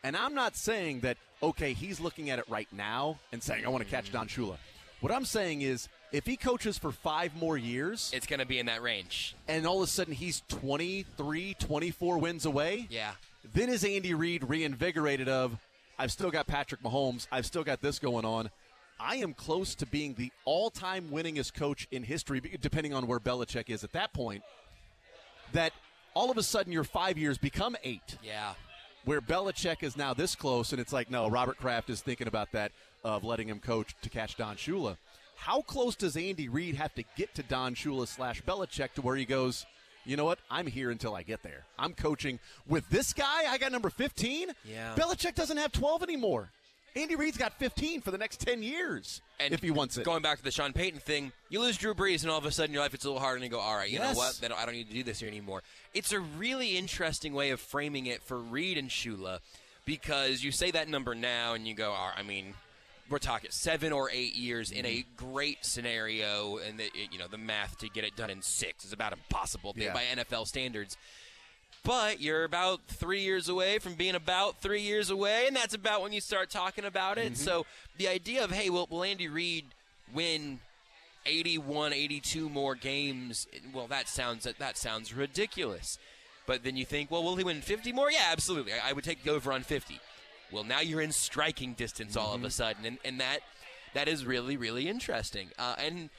And I'm not saying that, okay, he's looking at it right now and saying, I want to catch Don Shula. What I'm saying is, if he coaches for 5 more years,
it's going to be in that range.
And all of a sudden he's 23, 24 wins away.
Yeah.
Then is Andy Reid reinvigorated of, I've still got Patrick Mahomes. I've still got this going on. I am close to being the all-time winningest coach in history, depending on where Belichick is at that point, that all of a sudden your 5 years become 8.
Yeah.
Where Belichick is now this close, and it's like, no, Robert Kraft is thinking about that, of letting him coach to catch Don Shula. How close does Andy Reid have to get to Don Shula / Belichick to where he goes, you know what, I'm here until I get there. I'm coaching with this guy. I got number 15.
Yeah.
Belichick doesn't have 12 anymore. Andy Reid's got 15 for the next 10 years if he wants it.
Going back to the Sean Payton thing, you lose Drew Brees, and all of a sudden your life gets a little harder, and you go, all right, you know what? I don't need to do this here anymore. It's a really interesting way of framing it for Reid and Shula, because you say that number now, and you go, all right, I mean, we're talking 7 or 8 years in a great scenario, and the math to get it done in 6 is about impossible by NFL standards. But you're about 3 years away from being about 3 years away, and that's about when you start talking about it. So the idea of, hey, will Andy Reid win 81, 82 more games? Well, that sounds ridiculous. But then you think, well, will he win 50 more? Yeah, absolutely. I would take the over on 50. Well, now you're in striking distance all of a sudden, and that is really, really interesting. And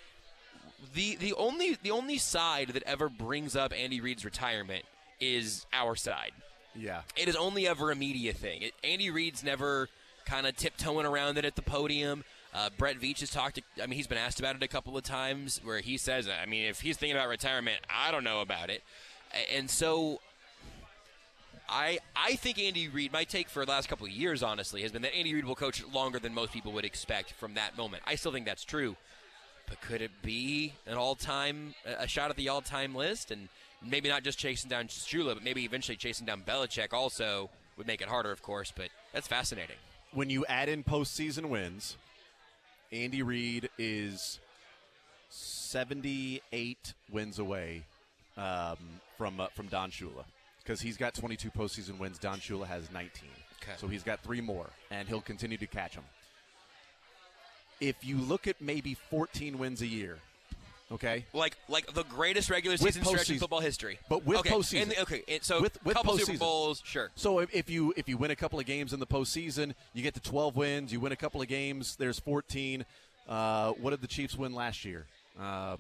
the only side that ever brings up Andy Reid's retirement is our side.
Yeah.
It is only ever a media thing. Andy Reid's never kind of tiptoeing around it at the podium. Brett Veach has talked he's been asked about it a couple of times where he says, if he's thinking about retirement, I don't know about it. And so I think Andy Reid, my take for the last couple of years, honestly, has been that Andy Reid will coach longer than most people would expect from that moment. I still think that's true. But could it be a shot at the all-time list? And maybe not just chasing down Shula, but maybe eventually chasing down Belichick also would make it harder, of course. But that's fascinating.
When you add in postseason wins, Andy Reid is 78 wins away from Don Shula, because he's got 22 postseason wins. Don Shula has 19.
Okay.
So he's got 3 more, and he'll continue to catch them. If you look at maybe 14 wins a year, okay?
Like the greatest regular season stretch in football history.
But with postseason.
So
with
a couple
postseason.
Super Bowls, sure.
So if you win a couple of games in the postseason, you get to 12 wins. You win a couple of games, there's 14. What did the Chiefs win last year? I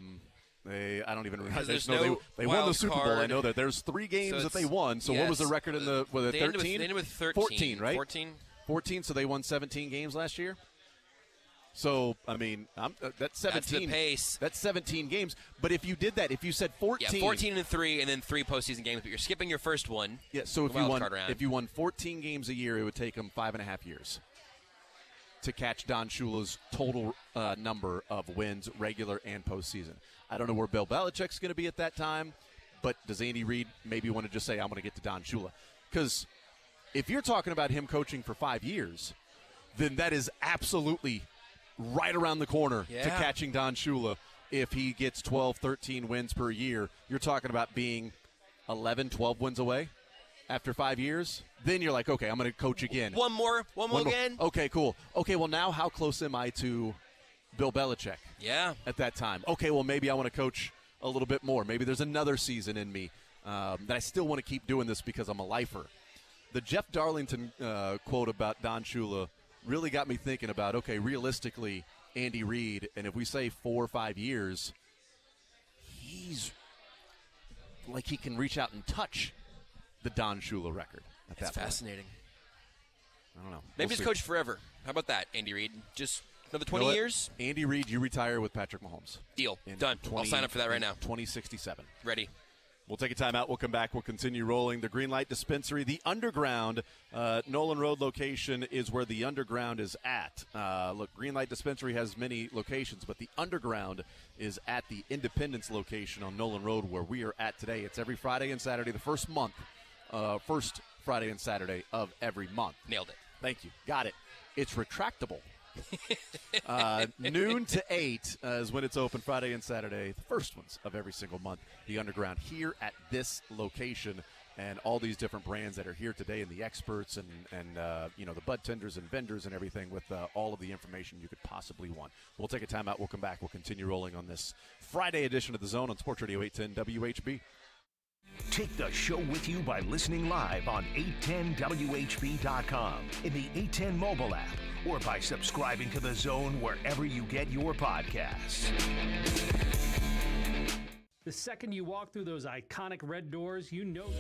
don't even remember. They won the Super Bowl. I know that. There's 3 games that they won. So what was the record in the 13?
They ended with 13.
14, right?
14,
so they won 17 games last year? So, that's 17.
That's the pace.
That's 17 games. But if you did that, if you said 14.
Yeah, 14 and 3, and then 3 postseason games, but you're skipping your first one.
Yeah, so if you won 14 games a year, it would take them 5.5 years to catch Don Shula's total number of wins, regular and postseason. I don't know where Bill Belichick's going to be at that time, but does Andy Reid maybe want to just say, I'm going to get to Don Shula? Because if you're talking about him coaching for 5 years, then that is absolutely right around the corner to catching Don Shula. If he gets 12, 13 wins per year, you're talking about being 11, 12 wins away. after 5 years, then you're like, okay, I'm going to coach again.
One more again.
Okay, cool. Okay, well, now how close am I to Bill Belichick?
Yeah.
At that time. Okay, well, maybe I want to coach a little bit more. Maybe there's another season in me that I still want to keep doing this because I'm a lifer. The Jeff Darlington quote about Don Shula really got me thinking about, okay, realistically, Andy Reid, and if we say 4 or 5 years, he's like he can reach out and touch the Don Shula record at
That's
that point.
fascinating.
I don't know.
Maybe
We'll
he's
see.
coach forever. How about that, Andy Reid? Just another 20
You know what?
years?
Andy Reid, you retire with Patrick Mahomes.
Deal.
In
Done. I'll sign up for that right now.
2067.
Ready.
We'll take a timeout. We'll come back. We'll continue rolling. The Greenlight Dispensary, the Underground, Nolan Road location is where the Underground is at. Look, Greenlight Dispensary has many locations, but the Underground is at the Independence location on Nolan Road where we are at today. It's every Friday and Saturday, the first Friday and Saturday of every month.
Nailed it.
Thank you. Got it. It's retractable. Noon to 8 is when it's open, Friday and Saturday, the first ones of every single month. The Underground here at this location, and all these different brands that are here today, and the experts and the bud tenders and vendors and everything with all of the information you could possibly want. We'll take a timeout. We'll come back. We'll continue rolling on this Friday edition of The Zone on Sports Radio 810 WHB.
Take the show with you by listening live on 810WHB.com, in the 810 mobile app, or by subscribing to The Zone wherever you get your podcasts.
The second you walk through those iconic red doors, you know.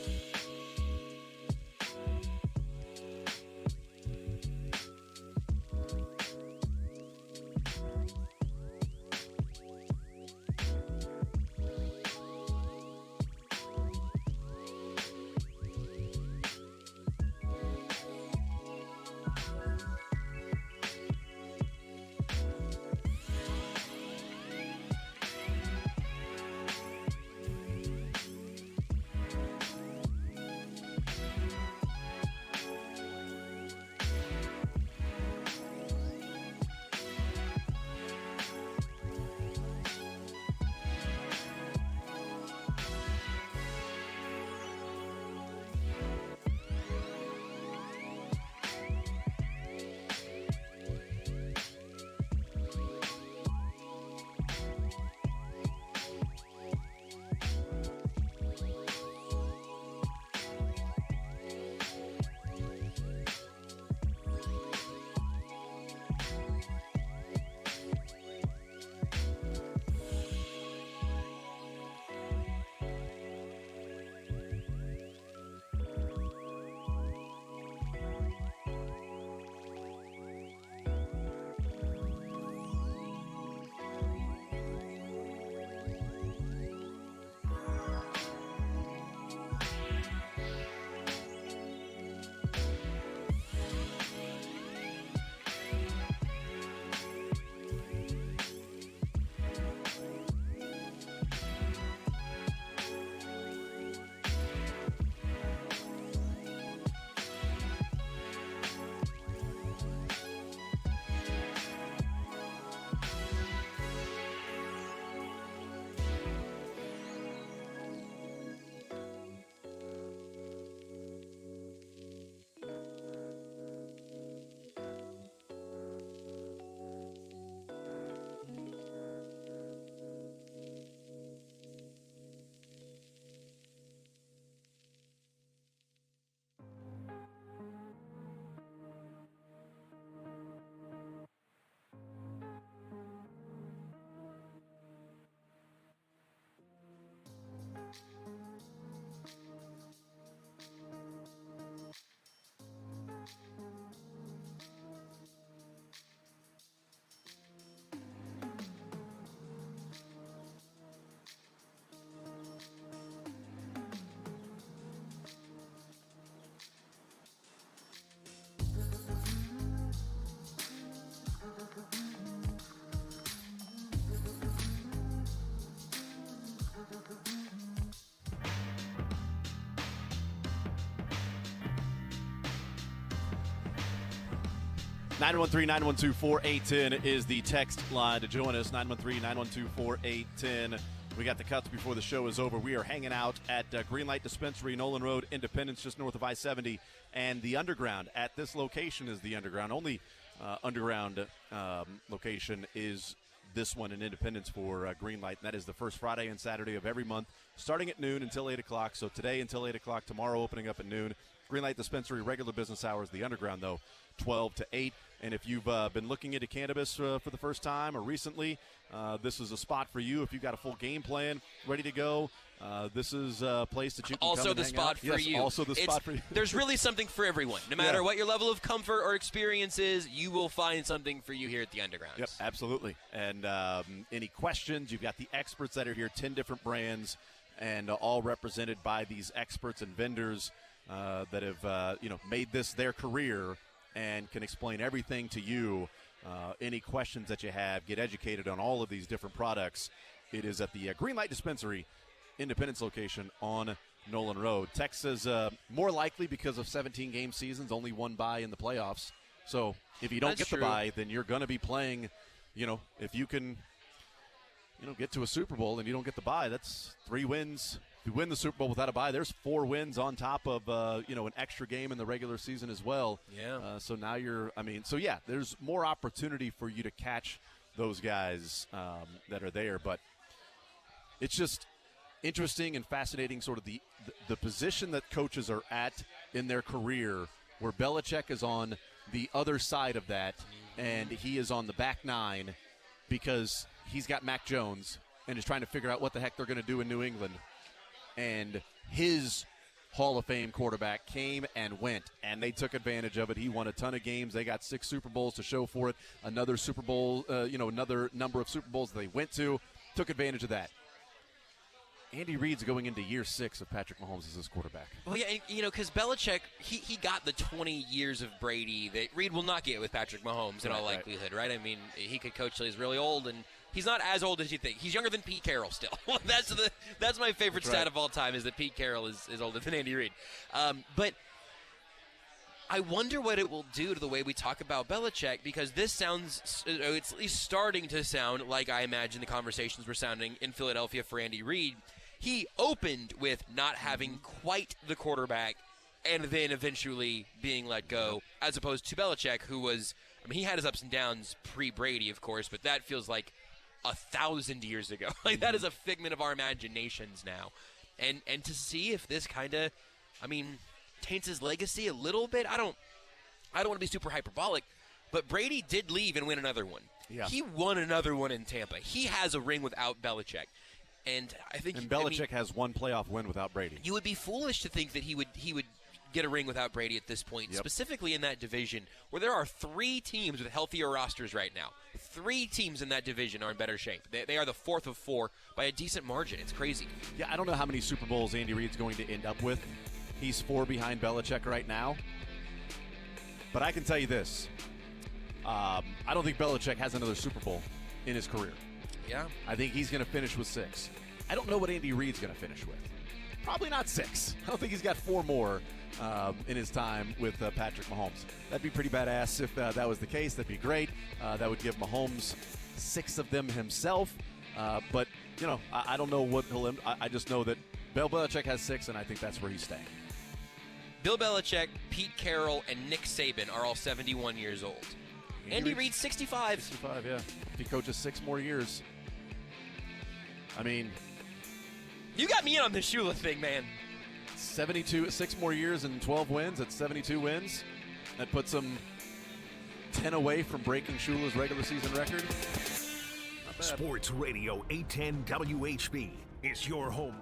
Nine 913-912-4810 is the text line to join us. 913-912-4810. We got the cuts before the show is over. We are hanging out at Greenlight Dispensary, Nolan Road, Independence, just north of I-70. And the Underground at this location is the Underground. Only Underground location is this one in Independence for Greenlight. And that is the first Friday and Saturday of every month, starting at noon until 8 o'clock. So today until 8 o'clock, tomorrow opening up at noon. Greenlight Dispensary, regular business hours. The Underground, though, 12 to 8. And if you've been looking into cannabis for the first time or recently, this is a spot for you. If you've got a full game plan ready to go, this is a place that you can
also
come and
the
hang
spot
out.
for
Yes,
you.
Also the spot for you.
There's really something for everyone. No matter what your level of comfort or experience is, you will find something for you here at the Underground.
Yep, absolutely. And any questions, you've got the experts that are here, 10 different brands, and all represented by these experts and vendors that have made this their career and can explain everything to you. Any questions that you have, get educated on all of these different products. It is at the Greenlight Dispensary, Independence location on Nolan Road. Texas, more likely because of 17-game seasons, only one bye in the playoffs. So if you don't get the bye, then you're going to be playing, if you can, get to a Super Bowl and you don't get the bye, that's 3 wins. If you win the Super Bowl without a bye, there's 4 wins on top of, an extra game in the regular season as well.
Yeah.
So now there's more opportunity for you to catch those guys that are there. But it's just interesting and fascinating, sort of the position that coaches are at in their career, where Belichick is on the other side of that, and he is on the back 9 because he's got Mac Jones and is trying to figure out what the heck they're going to do in New England. And his Hall of Fame quarterback came and went, and they took advantage of it. He won a ton of games. They got 6 Super Bowls to show for it. Another Super Bowl, another number of Super Bowls they went to, took advantage of that. Andy Reid's going into year 6 of Patrick Mahomes as his quarterback.
Well, yeah, because Belichick, he got the 20 years of Brady that Reid will not get with Patrick Mahomes in all likelihood, right? I mean, he could coach till he's really old, and he's not as old as you think. He's younger than Pete Carroll still. That's my favorite stat of all time, is that Pete Carroll is older than Andy Reid. But I wonder what it will do to the way we talk about Belichick, because this sounds, it's at least starting to sound like I imagine the conversations were sounding in Philadelphia for Andy Reid. He opened with not having quite the quarterback and then eventually being let go, as opposed to Belichick, who was, he had his ups and downs pre-Brady, of course, but that feels like 1,000 years ago. Like, that is a figment of our imaginations now. And to see if this kind of, taints his legacy a little bit. I don't want to be super hyperbolic, but Brady did leave and win another one.
Yeah.
He won another one in Tampa. He has a ring without Belichick. And I think
Belichick has one playoff win without Brady.
You would be foolish to think that he would get a ring without Brady at this point, specifically in that division where there are 3 teams with healthier rosters right now. 3 teams in that division are in better shape. They are the 4th of 4 by a decent margin. It's crazy.
Yeah, I don't know how many Super Bowls Andy Reid's going to end up with. He's 4 behind Belichick right now. But I can tell you this. I don't think Belichick has another Super Bowl in his career.
Yeah.
I think he's going to finish with 6. I don't know what Andy Reid's going to finish with. Probably not 6. I don't think he's got 4 more in his time with Patrick Mahomes. That'd be pretty badass if that was the case. That'd be great. That would give Mahomes 6 of them himself. But, I don't know what he'll end. I just know that Bill Belichick has 6, and I think that's where he's staying.
Bill Belichick, Pete Carroll, and Nick Saban are all 71 years old. Andy Reid's 65.
65, yeah. If he coaches 6 more years.
You got me in on the Shula thing, man.
6 more years and 12 wins. That's 72 wins. That puts him 10 away from breaking Shula's regular season record. Not bad.
Sports Radio 810 WHB is your home.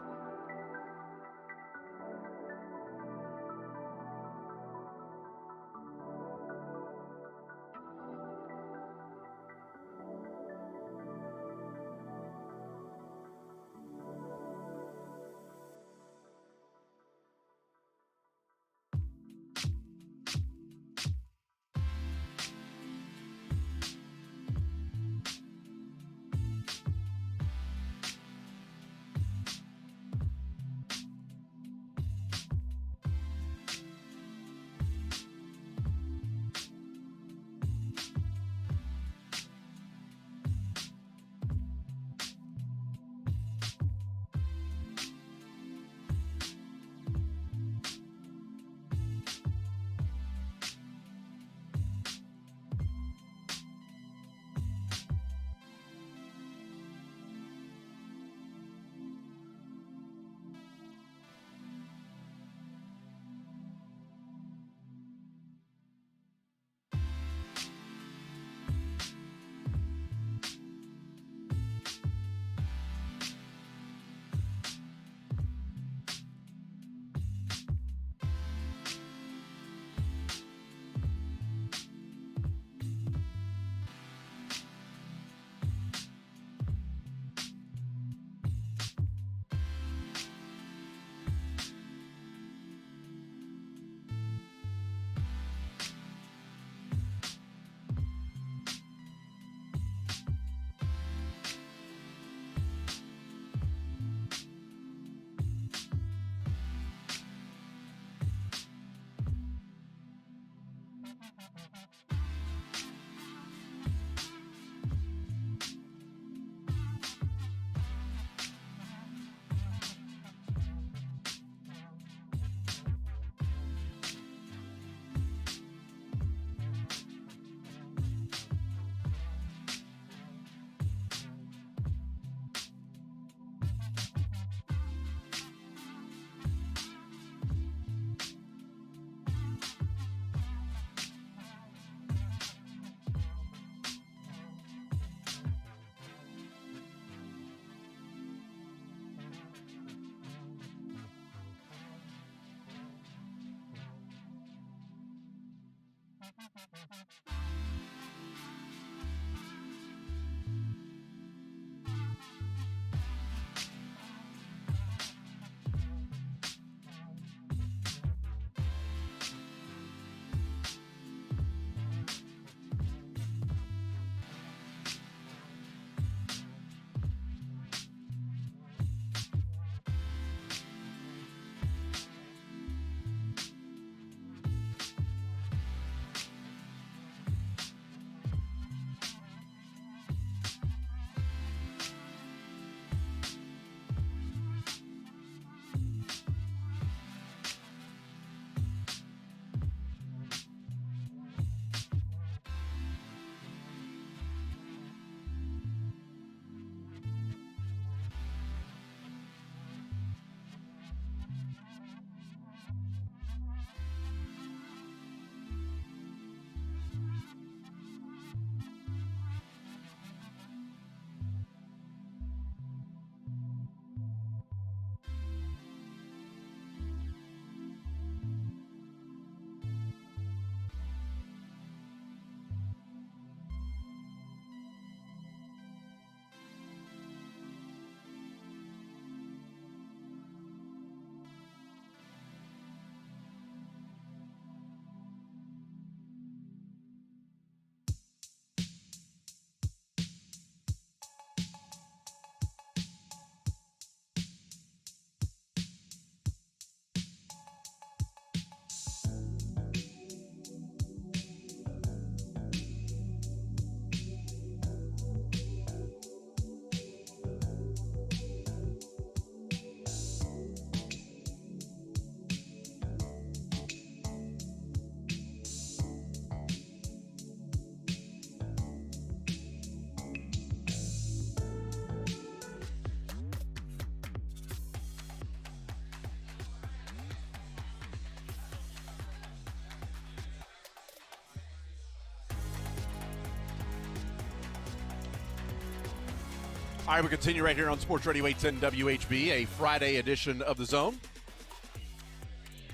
All right, we continue right here on Sports Radio 810 WHB, a Friday edition of The Zone.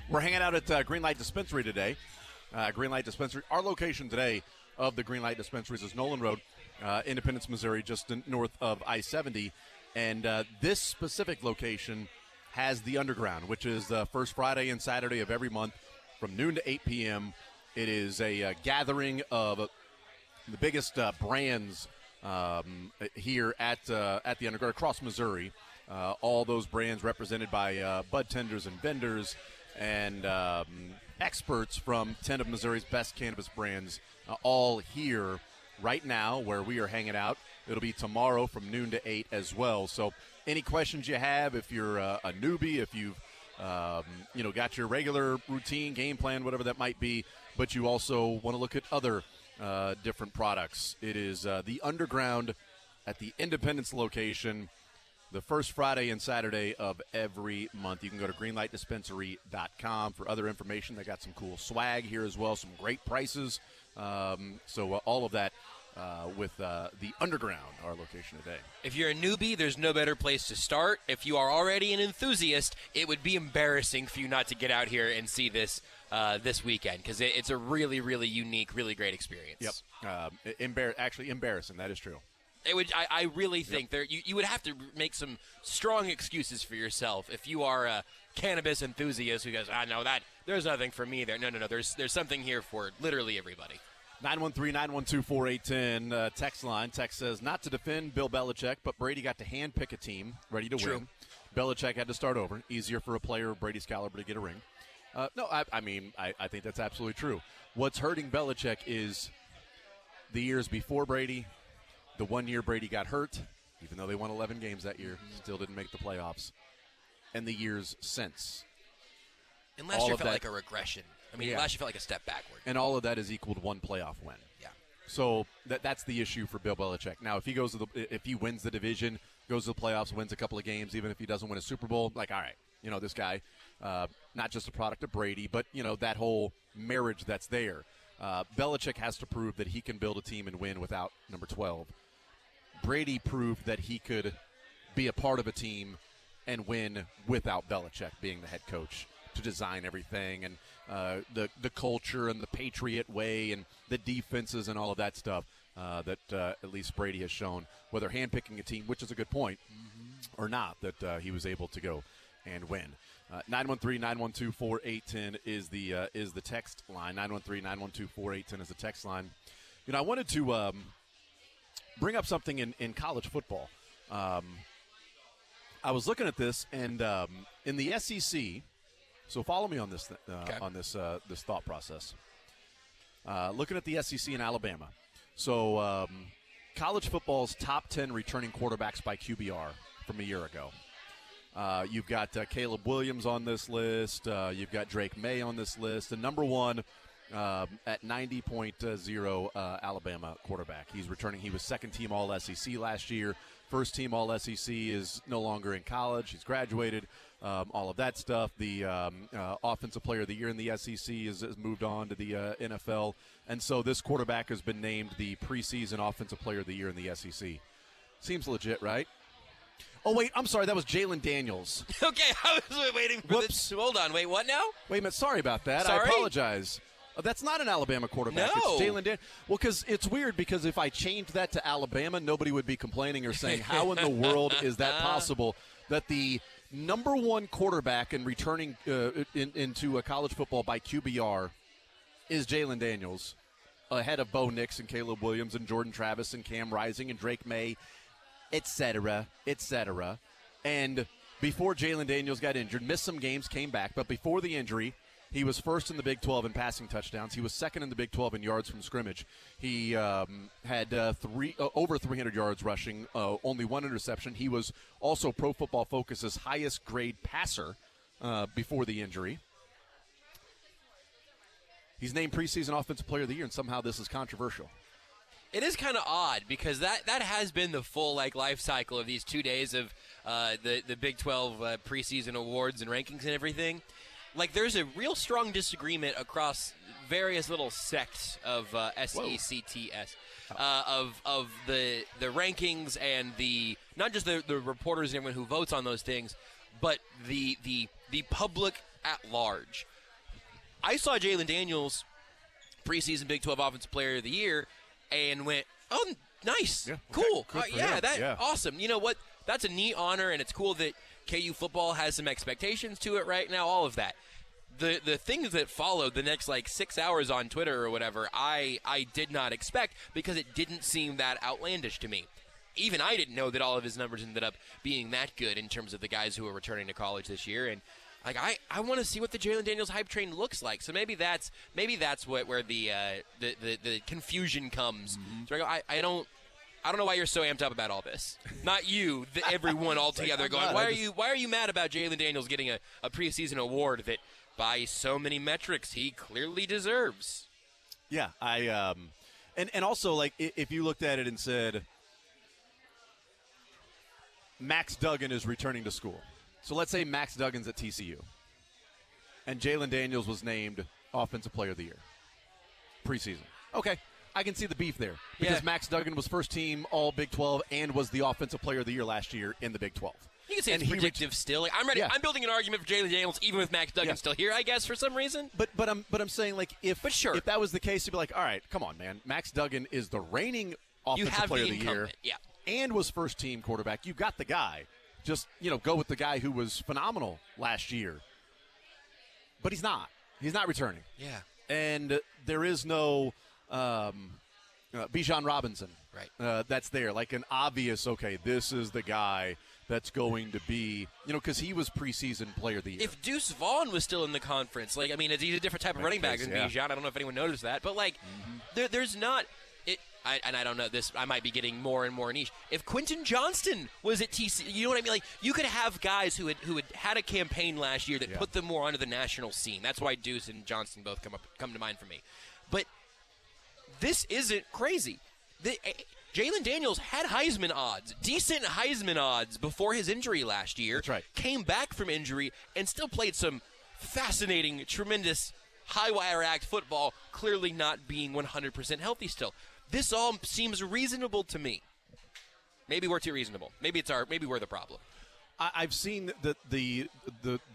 We're hanging out at Greenlight Dispensary today. Greenlight Dispensary. Our location today of the Greenlight Dispensaries is Nolan Road, Independence, Missouri, just north of I-70. And this specific location has the Underground, which is the first Friday and Saturday of every month from noon to 8 p.m. It is a gathering of the biggest brands here at the Underground across Missouri. All those brands represented by bud tenders and vendors and experts from 10 of Missouri's best cannabis brands, all here right now where we are hanging out. It'll be tomorrow from noon to 8 as well. So any questions you have, if you're a newbie, if you've got your regular routine, game plan, whatever that might be, but you also want to look at other different products, it is the Underground at the Independence location, the first Friday and Saturday of every month. You can go to greenlightdispensary.com for other information. They got some cool swag here as well, some great prices. So all of that with the Underground, our location today.
If you're a newbie, there's no better place to start. If you are already an enthusiast, it would be embarrassing for you not to get out here and see this this weekend, because it's a really, really unique, really great experience.
Yep. Actually embarrassing. That is true.
It would. I really think you would have to make some strong excuses for yourself if you are a cannabis enthusiast who goes, no, there's nothing for me there. No. There's something here for literally everybody.
913-912-4810 text line. Text says, not to defend Bill Belichick, but Brady got to hand-pick a team ready to win. Belichick had to start over. Easier for a player of Brady's caliber to get a ring. No, I think that's absolutely true. What's hurting Belichick is the years before Brady, the 1 year Brady got hurt, even though they won 11 games that year, still didn't make the playoffs, and the years since.
And last year felt like a regression. Last year felt like a step backward.
And all of that is equal to one playoff win.
Yeah.
So that's the issue for Bill Belichick. Now, if he wins the division, goes to the playoffs, wins a couple of games, even if he doesn't win a Super Bowl, all right, this guy, not just a product of Brady, but, that whole marriage that's there. Belichick has to prove that he can build a team and win without number 12. Brady proved that he could be a part of a team and win without Belichick being the head coach to design everything and the culture and the Patriot way and the defenses and all of that stuff that at least Brady has shown, whether handpicking a team, which is a good point, or not, that he was able to go and win. 913-912-4810 is the text line. 913-912-4810 is the text line. I wanted to bring up something in college football. I was looking at this, and in the SEC, so follow me on this on this thought process. Looking at the SEC in Alabama. So college football's top 10 returning quarterbacks by QBR from a year ago. You've got Caleb Williams on this list. You've got Drake May on this list. The number one at 90.0 Alabama quarterback. He's returning. He was second-team All-SEC last year. First-team All-SEC is no longer in college. He's graduated. All of that stuff. The Offensive Player of the Year in the SEC has moved on to the NFL. And so this quarterback has been named the preseason Offensive Player of the Year in the SEC. Seems legit, right? Oh, wait, I'm sorry. That was Jalen Daniels.
Okay, I was waiting for this. Hold on. Wait, what now?
Wait a minute. Sorry about that.
Sorry?
I apologize. That's not an Alabama quarterback.
No.
It's Jalen Daniels. Well, because it's weird, because if I changed that to Alabama, nobody would be complaining or saying, how in the world is that possible that the number one quarterback in returning into a college football by QBR is Jalen Daniels, ahead of Bo Nix and Caleb Williams and Jordan Travis and Cam Rising and Drake May, et cetera, et cetera. And before Jalen Daniels got injured, missed some games, came back, but before the injury, he was first in the Big 12 in passing touchdowns. He was second in the Big 12 in yards from scrimmage. He had over 300 yards rushing, only one interception. He was also Pro Football Focus's highest grade passer before the injury. He's named preseason Offensive Player of the Year, and somehow this is controversial.
It is kind of odd because that has been the full life cycle of these 2 days of the Big 12 preseason awards and rankings and everything. like there's a real strong disagreement across various little sects of SECTS of the rankings and the not just the reporters and everyone who votes on those things, but the public at large. I saw Jalen Daniels preseason Big 12 Offensive Player of the Year and went, oh, nice, cool, awesome. You know what? That's a neat honor, and it's cool that KU football has some expectations to it right now, all of that. The things that followed the next, 6 hours on Twitter or whatever, I did not expect because it didn't seem that outlandish to me. Even I didn't know that all of his numbers ended up being that good in terms of the guys who are returning to college this year. And I want to see what the Jalen Daniels hype train looks like. So maybe that's where the confusion comes. Mm-hmm. So I don't know why you're so amped up about all this. Not you, everyone all together going, why are you mad about Jalen Daniels getting a preseason award that by so many metrics he clearly deserves?
Yeah, and also if you looked at it and said Max Duggan is returning to school. So let's say Max Duggan's at TCU, and Jalen Daniels was named Offensive Player of the Year preseason. Okay, I can see the beef there because Max Duggan was first team All Big 12 and was the Offensive Player of the Year last year in the Big 12.
You can say it's predictive still. I'm ready. Yeah. I'm building an argument for Jalen Daniels even with Max Duggan still here, I guess, for some reason.
But I'm saying if that was the case, you'd be like, all right, come on, man. Max Duggan is the reigning Offensive Player of the Year and was first team quarterback. You got the guy. Just, go with the guy who was phenomenal last year. But he's not. He's not returning.
Yeah.
And there is no Bijan Robinson.
Right.
That's there. Like an obvious, this is the guy that's going to be, because he was preseason Player of the Year.
If Deuce Vaughn was still in the conference, he's a different type of running back than Bijan. I don't know if anyone noticed that. But, there's not – I don't know this. I might be getting more and more niche. If Quentin Johnston was at TC, you know what I mean? You could have guys who had a campaign last year that put them more onto the national scene. That's why Deuce and Johnston both come to mind for me. But this isn't crazy. Jalen Daniels had Heisman odds, decent Heisman odds before his injury last year.
That's right.
Came back from injury and still played some fascinating, tremendous high-wire act football, clearly not being 100% healthy still. This all seems reasonable to me. Maybe we're too reasonable. Maybe we're the problem.
I've seen that the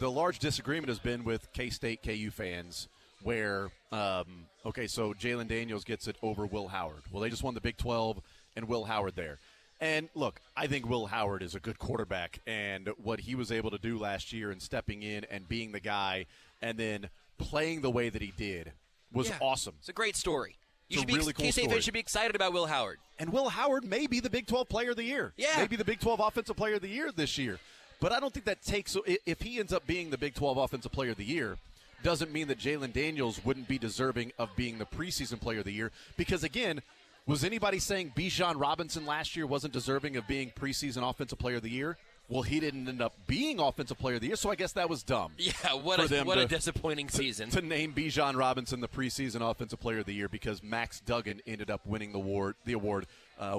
large disagreement has been with K-State KU fans where, so Jalen Daniels gets it over Will Howard. Well, they just won the Big 12 and Will Howard there. And, look, I think Will Howard is a good quarterback, and what he was able to do last year and stepping in and being the guy and then playing the way that he did was awesome.
It's a great story.
Really cool
K-State fans should be excited about Will Howard.
And Will Howard may be the Big 12 Player of the Year.
Yeah.
Maybe the Big 12 Offensive Player of the Year this year. But I don't think that takes – if he ends up being the Big 12 Offensive Player of the Year, doesn't mean that Jalen Daniels wouldn't be deserving of being the preseason Player of the Year. Because, again, was anybody saying Bijan Robinson last year wasn't deserving of being preseason Offensive Player of the Year? Well, he didn't end up being Offensive Player of the Year, so I guess that was dumb.
Yeah, what a disappointing season.
To name Bijan Robinson the preseason Offensive Player of the Year because Max Duggan ended up winning the award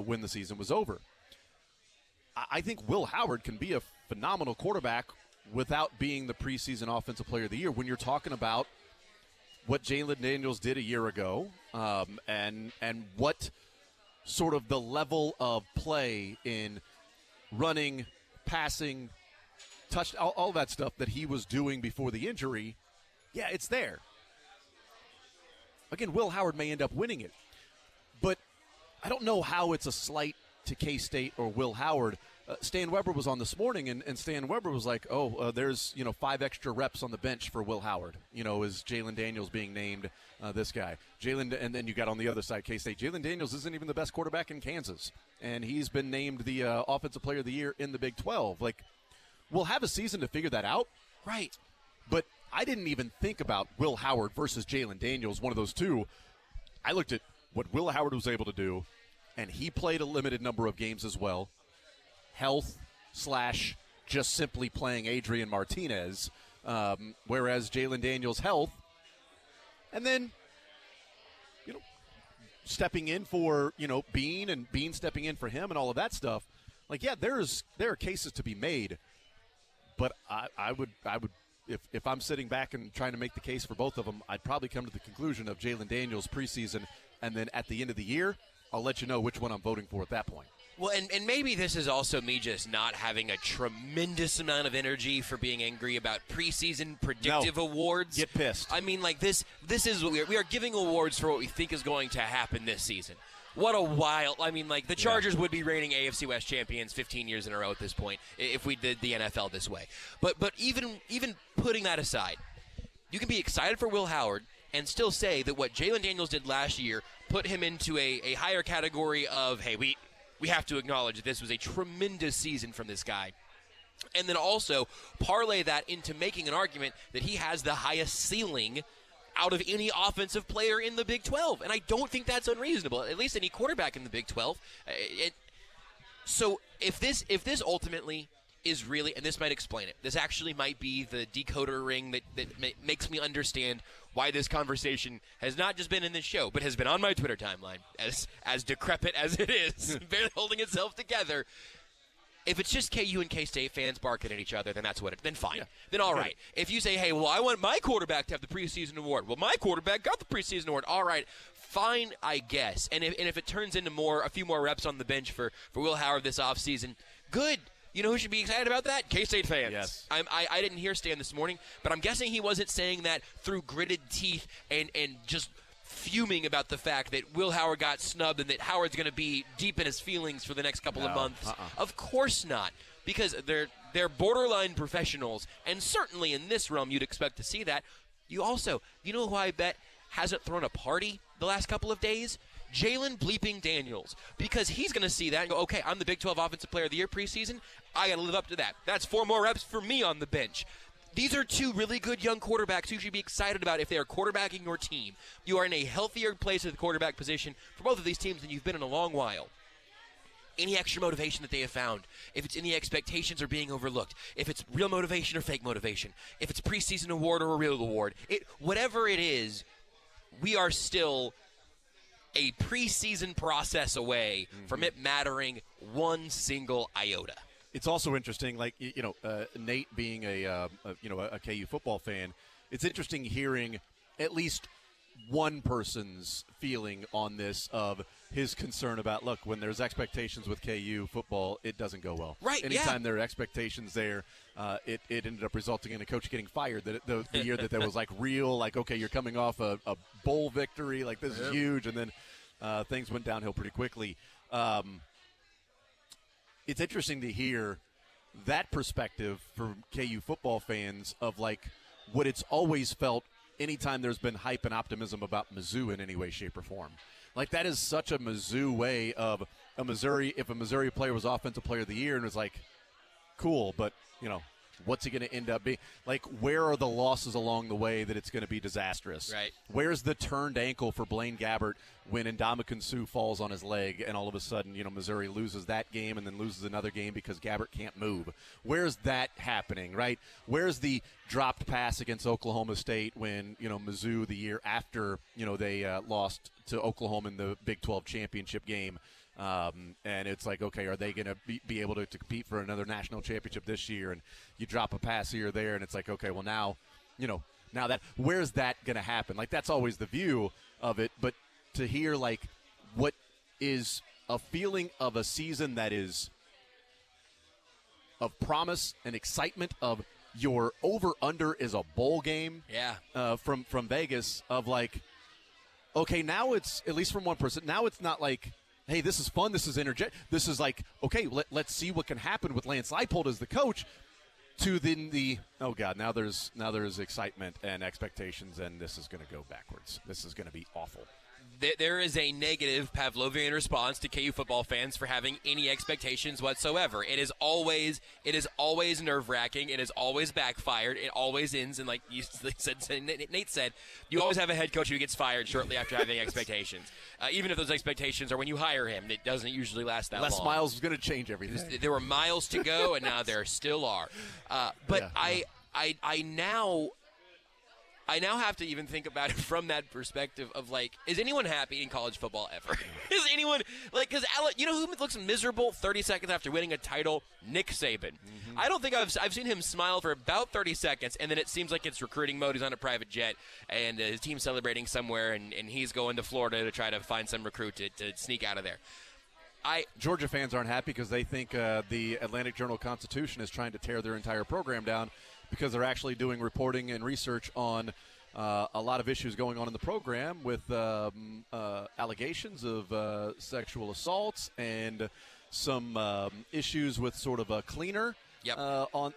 when the season was over. I think Will Howard can be a phenomenal quarterback without being the preseason Offensive Player of the Year when you're talking about what Jalen Daniels did a year ago and what sort of the level of play in running, passing, touch, all that stuff that he was doing before the injury, it's there. Again, Will Howard may end up winning it. But I don't know how it's a slight to K-State or Will Howard. Stan Weber was on this morning, and Stan Weber was like, there's 5 extra reps on the bench for Will Howard, is Jalen Daniels being named this guy. And then you got on the other side, K-State. Jalen Daniels isn't even the best quarterback in Kansas, and he's been named the Offensive Player of the Year in the Big 12. We'll have a season to figure that out.
Right.
But I didn't even think about Will Howard versus Jalen Daniels, one of those two. I looked at what Will Howard was able to do, and he played a limited number of games as well. Health / just simply playing Adrian Martinez, whereas Jalen Daniels' health, and then, stepping in for, Bean and Bean stepping in for him and all of that stuff. There are cases to be made, but I would if I'm sitting back and trying to make the case for both of them, I'd probably come to the conclusion of Jalen Daniels preseason, and then at the end of the year, I'll let you know which one I'm voting for at that point.
Well, and maybe this is also me just not having a tremendous amount of energy for being angry about preseason predictive awards.
Get pissed.
I mean, like, this is what we are giving awards for what we think is going to happen this season. What a wild – I mean, like, the Chargers would be reigning AFC West champions 15 years in a row at this point if we did the NFL this way. But even putting that aside, you can be excited for Will Howard and still say that what Jalen Daniels did last year put him into a higher category of, hey, we have to acknowledge that this was a tremendous season from this guy. And then also parlay that into making an argument that he has the highest ceiling out of any offensive player in the Big 12. And I don't think that's unreasonable, at least any quarterback in the Big 12. So if this ultimately is really, and this might explain it, this actually might be the decoder ring that makes me understand why this conversation has not just been in this show, but has been on my Twitter timeline, as decrepit as it is, barely holding itself together. If it's just KU and K-State fans barking at each other, then that's what then fine. Yeah. Then all right. If you say, hey, well, I want my quarterback to have the preseason award. Well, my quarterback got the preseason award. All right, fine, I guess. And if it turns into a few more reps on the bench for Will Howard this offseason, good. You know who should be excited about that? K-State fans.
Yes.
I didn't hear Stan this morning, but I'm guessing he wasn't saying that through gritted teeth and just fuming about the fact that Will Howard got snubbed and that Howard's going to be deep in his feelings for the next couple of months. Of course not, because they're borderline professionals, and certainly in this realm you'd expect to see that. You know who I bet hasn't thrown a party the last couple of days? Jalen bleeping Daniels, because he's going to see that and go, okay, I'm the Big 12 Offensive Player of the Year preseason. I got to live up to that. That's 4 more reps for me on the bench. These are 2 really good young quarterbacks you should be excited about if they are quarterbacking your team. You are in a healthier place at the quarterback position for both of these teams than you've been in a long while. Any extra motivation that they have found, if it's any expectations are being overlooked, if it's real motivation or fake motivation, if it's a preseason award or a real award, whatever it is, we are still a preseason process away from it mattering one single iota.
It's also interesting, like, Nate being a KU football fan, it's interesting hearing at least one person's feeling on this of his concern about, look, when there's expectations with KU football, it doesn't go well.
Right,
Anytime there are expectations there, it ended up resulting in a coach getting fired the year that there was, like, real, like, okay, you're coming off a bowl victory, like, this is huge, and then things went downhill pretty quickly. It's interesting to hear that perspective from KU football fans of, like, what it's always felt anytime there's been hype and optimism about Mizzou in any way, shape, or form. Like, that is such a Mizzou way of if a Missouri player was Offensive Player of the Year and was like, cool, but, what's he going to end up being? Like, where are the losses along the way that it's going to be disastrous?
Right.
Where's the turned ankle for Blaine Gabbert when Ndamukong Suh falls on his leg and all of a sudden, Missouri loses that game and then loses another game because Gabbert can't move? Where's that happening, right? Where's the dropped pass against Oklahoma State when, Mizzou the year after, they lost to Oklahoma in the Big 12 championship game? And it's like, okay, are they going to be able to compete for another national championship this year? And you drop a pass here or there, and it's like, okay, well now that where's that going to happen? Like, that's always the view of it. But to hear, like, what is a feeling of a season that is of promise and excitement of your over-under is a bowl game.
Yeah.
From Vegas of, like, okay, now it's, at least from one person, now it's not like, hey, this is fun, this is energetic. This is like, okay, let's see what can happen with Lance Leipold as the coach. To then oh God, now there's excitement and expectations, and this is going to go backwards. This is going to be awful.
There is a negative Pavlovian response to KU football fans for having any expectations whatsoever. It is always nerve-wracking. It is always backfired. It always ends, and like Nate said, you always have a head coach who gets fired shortly after having expectations. Even if those expectations are when you hire him, it doesn't usually last that long.
Les Miles is going to change everything.
There were miles to go, and now there still are. But yeah. I now I now have to even think about it from that perspective of, like, is anyone happy in college football ever? Is anyone, like, because you know who looks miserable 30 seconds after winning a title? Nick Saban. I don't think I've seen him smile for about 30 seconds, and then it seems like it's recruiting mode. He's on a private jet, and his team's celebrating somewhere, and he's going to Florida to try to find some recruit to sneak out of there.
Georgia fans aren't happy because they think the Atlantic Journal-Constitution is trying to tear their entire program down because they're actually doing reporting and research on a lot of issues going on in the program with allegations of sexual assaults and some issues with sort of a cleaner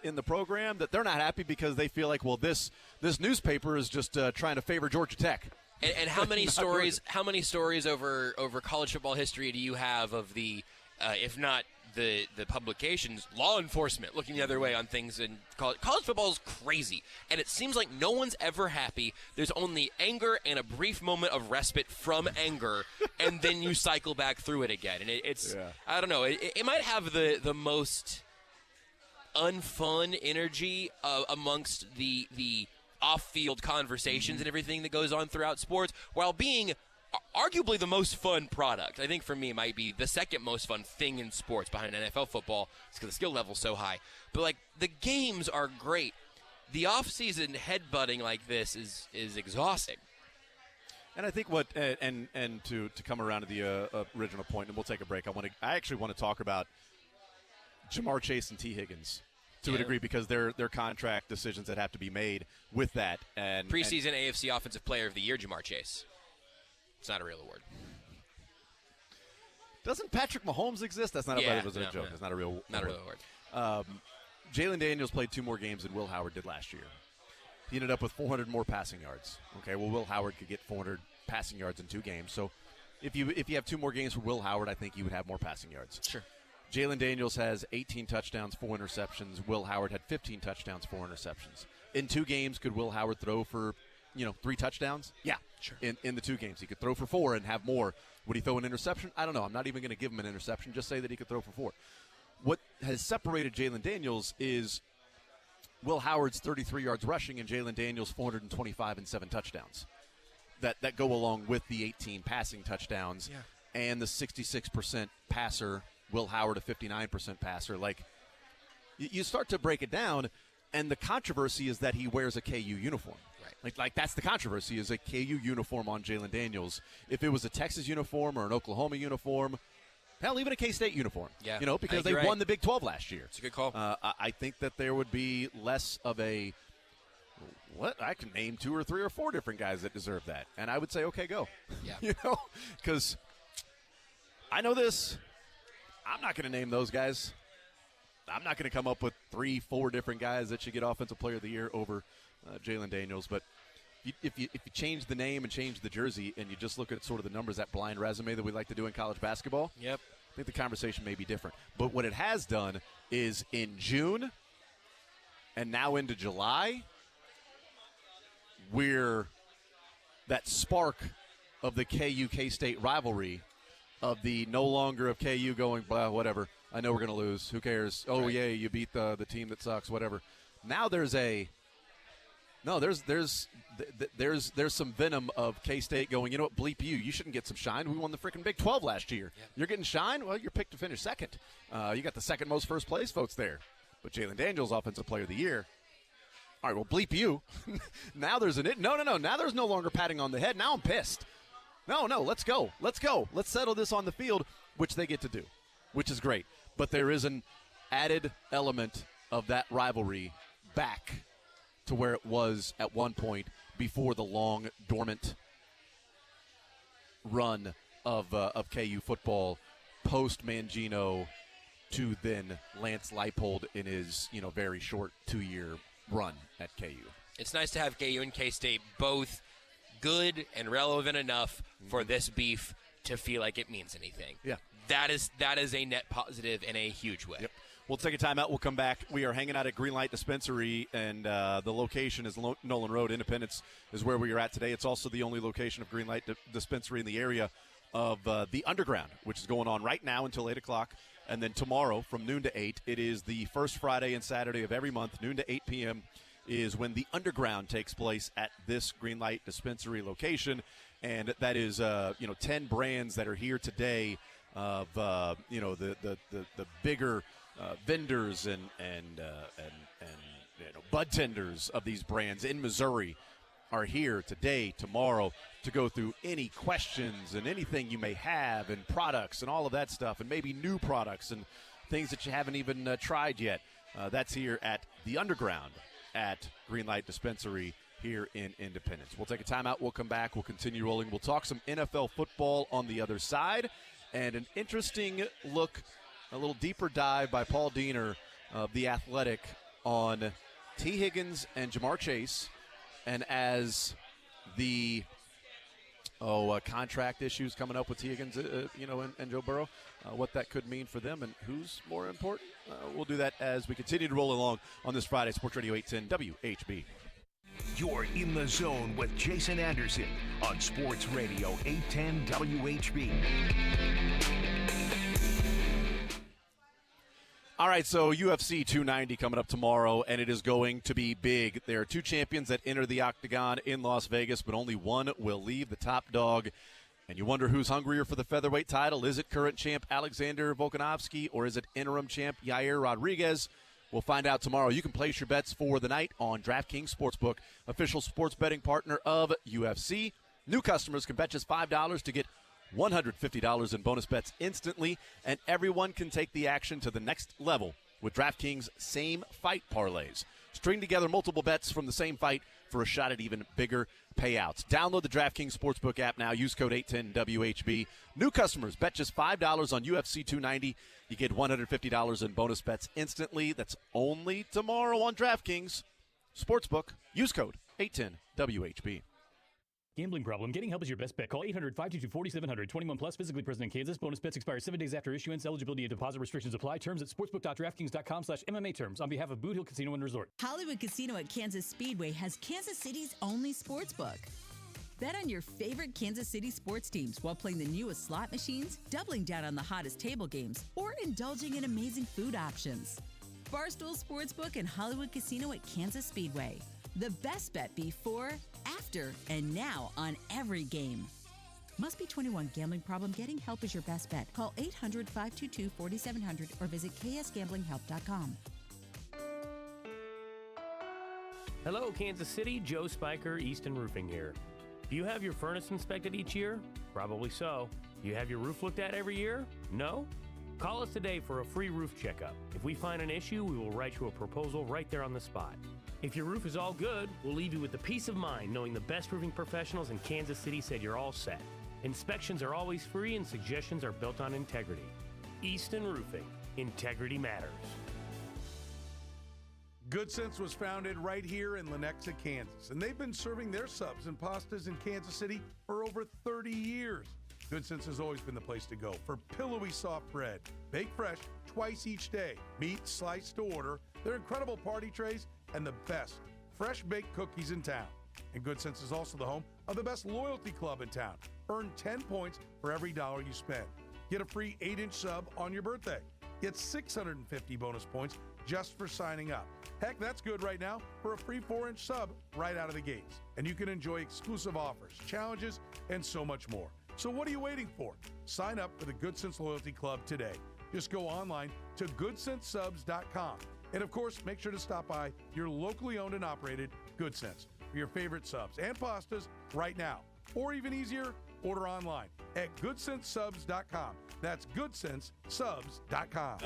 in the program, that they're not happy because they feel like, well, this newspaper is just trying to favor Georgia Tech.
And how many stories? How many stories over college football history do you have of the, if not the publications, law enforcement looking the other way on things in college? College football is crazy, and it seems like no one's ever happy. There's only anger and a brief moment of respite from anger, and then you cycle back through it again. And it's I don't know. It might have the most unfun energy amongst the off-field conversations and everything that goes on throughout sports, while being arguably the most fun product. I think for me it might be the second most fun thing in sports behind NFL football. It's because the skill level's so high. But, like, the games are great. The off-season headbutting like this is exhausting.
And I think and to come around to the original point, and we'll take a break. I actually want to talk about Jamar Chase and T. Higgins to a degree, because they're contract decisions that have to be made with that. And
preseason AFC Offensive Player of the Year, Jamar Chase. It's not a real award.
Doesn't Patrick Mahomes exist? That's not a joke. No. It's not a real
award.
Jalen Daniels played 2 more games than Will Howard did last year. He ended up with 400 more passing yards. Okay, well, Will Howard could get 400 passing yards in 2 games. So if you have 2 more games for Will Howard, I think he would have more passing yards.
Sure.
Jalen Daniels has 18 touchdowns, 4 interceptions. Will Howard had 15 touchdowns, 4 interceptions. In 2 games, could Will Howard throw for, 3 touchdowns? Yeah,
sure.
In the 2 games, he could throw for 4 and have more. Would he throw an interception? I don't know. I'm not even going to give him an interception. Just say that he could throw for 4. What has separated Jalen Daniels is Will Howard's 33 yards rushing and Jalen Daniels 425 and 7 touchdowns. That go along with the 18 passing touchdowns and the 66% passer. Will Howard, a 59% passer. Like, you start to break it down, and the controversy is that he wears a KU uniform.
Right.
Like that's the controversy, is a KU uniform on Jalen Daniels. If it was a Texas uniform or an Oklahoma uniform, hell, even a K-State uniform.
Yeah.
Because they won the Big 12 last year.
It's a good call.
I think that there would be less of a, I can name 2 or 3 or 4 different guys that deserve that. And I would say, okay, go.
Yeah.
Because I know this. I'm not going to name those guys. I'm not going to come up with 3, 4 different guys that should get Offensive Player of the Year over Jalen Daniels. But if you change the name and change the jersey and you just look at sort of the numbers, that blind resume that we like to do in college basketball,
I
think the conversation may be different. But what it has done is in June and now into July, we're that spark of the KU K-State rivalry, of the no longer of KU going, blah, whatever. I know we're going to lose. Who cares? Oh, yeah, you beat the team that sucks, whatever. Now there's some venom of K-State going, you know what, bleep you. You shouldn't get some shine. We won the freaking Big 12 last year.
Yeah.
You're getting shine? Well, you're picked to finish second. You got the second most first place votes there. But Jalen Daniels, Offensive Player of the Year. All right, well, bleep you. Now there's no. Now there's no longer patting on the head. Now I'm pissed. No, let's go. Let's settle this on the field, which they get to do, which is great. But there is an added element of that rivalry back to where it was at one point before the long, dormant run of KU football, post-Mangino to then Lance Leipold in his very short 2-year run at KU.
It's nice to have KU and K-State both good and relevant enough for this beef to feel like it means anything.
Yeah.
That is a net positive in a huge way.
Yep. We'll take a timeout. We'll come back. We are hanging out at Greenlight Dispensary, and the location is Nolan Road. Independence is where we are at today. It's also the only location of Greenlight Dispensary in the area of the Underground, which is going on right now until 8 o'clock. And then tomorrow from noon to 8, it is the first Friday and Saturday of every month, noon to 8 p.m., is when the Underground takes place at this Greenlight Dispensary location. And that is, 10 brands that are here today of, the bigger vendors and bud tenders of these brands in Missouri are here today, tomorrow, to go through any questions and anything you may have and products and all of that stuff, and maybe new products and things that you haven't even tried yet. That's here at the Underground at Greenlight Dispensary here in Independence. We'll take a timeout. We'll come back. We'll continue rolling. We'll talk some NFL football on the other side, and an interesting look, a little deeper dive by Paul Diener of The Athletic on T. Higgins and Jamar Chase, and as the contract issues coming up with T. Higgins, and Joe Burrow, what that could mean for them and who's more important. We'll do that as we continue to roll along on this Friday, Sports Radio 810 WHB.
You're in the zone with Jason Anderson on Sports Radio 810 WHB.
All right, so UFC 290 coming up tomorrow, and it is going to be big. There are two champions that enter the octagon in Las Vegas, but only one will leave the top dog. And you wonder who's hungrier for the featherweight title. Is it current champ Alexander Volkanovski, or is it interim champ Yair Rodriguez? We'll find out tomorrow. You can place your bets for the night on DraftKings Sportsbook, official sports betting partner of UFC. New customers can bet just $5 to get $150 in bonus bets instantly, and everyone can take the action to the next level with DraftKings same fight parlays. String together multiple bets from the same fight for a shot at even bigger payouts. Download the DraftKings Sportsbook app now. Use code 810WHB. New customers bet just $5 on UFC 290. You get $150 in bonus bets instantly. That's only tomorrow on DraftKings Sportsbook. Use code 810WHB.
Gambling problem? Getting help is your best bet. Call 800-522-4700. 21 plus, physically present in Kansas. Bonus bets expire 7 days after issuance. Eligibility and deposit restrictions apply. Terms at sportsbook.draftkings.com/MMA terms. On behalf of Boot Hill Casino and Resort.
Hollywood Casino at Kansas Speedway has Kansas City's only sportsbook. Bet on your favorite Kansas City sports teams while playing the newest slot machines, doubling down on the hottest table games, or indulging in amazing food options. Barstool Sportsbook and Hollywood Casino at Kansas Speedway. The best bet before, after, and now on every game. Must be 21. Gambling problem? Getting help is your best bet. Call 800-522-4700 or visit ksgamblinghelp.com.
Hello, Kansas City. Joe Spiker, Easton Roofing here. Do you have your furnace inspected each year? Probably so. Do you have your roof looked at every year? No? Call us today for a free roof checkup. If we find an issue, we will write you a proposal right there on the spot. If your roof is all good, we'll leave you with the peace of mind knowing the best roofing professionals in Kansas City said you're all set. Inspections are always free and suggestions are built on integrity. Easton Roofing. Integrity matters.
Good Sense was founded right here in Lenexa, Kansas, and they've been serving their subs and pastas in Kansas City for over 30 years. Good Sense has always been the place to go for pillowy soft bread, baked fresh twice each day, meat sliced to order, their incredible party trays, and the best fresh baked cookies in town. And Good Sense is also the home of the best loyalty club in town. Earn 10 points for every dollar you spend. Get a free 8-inch sub on your birthday. Get 650 bonus points just for signing up. Heck, that's good right now for a free 4-inch sub right out of the gates. And you can enjoy exclusive offers, challenges, and so much more. So what are you waiting for? Sign up for the Good Sense Loyalty Club today. Just go online to GoodSenseSubs.com. And of course, make sure to stop by your locally owned and operated Good Sense for your favorite subs and pastas right now. Or even easier, order online at GoodSenseSubs.com. That's GoodSenseSubs.com.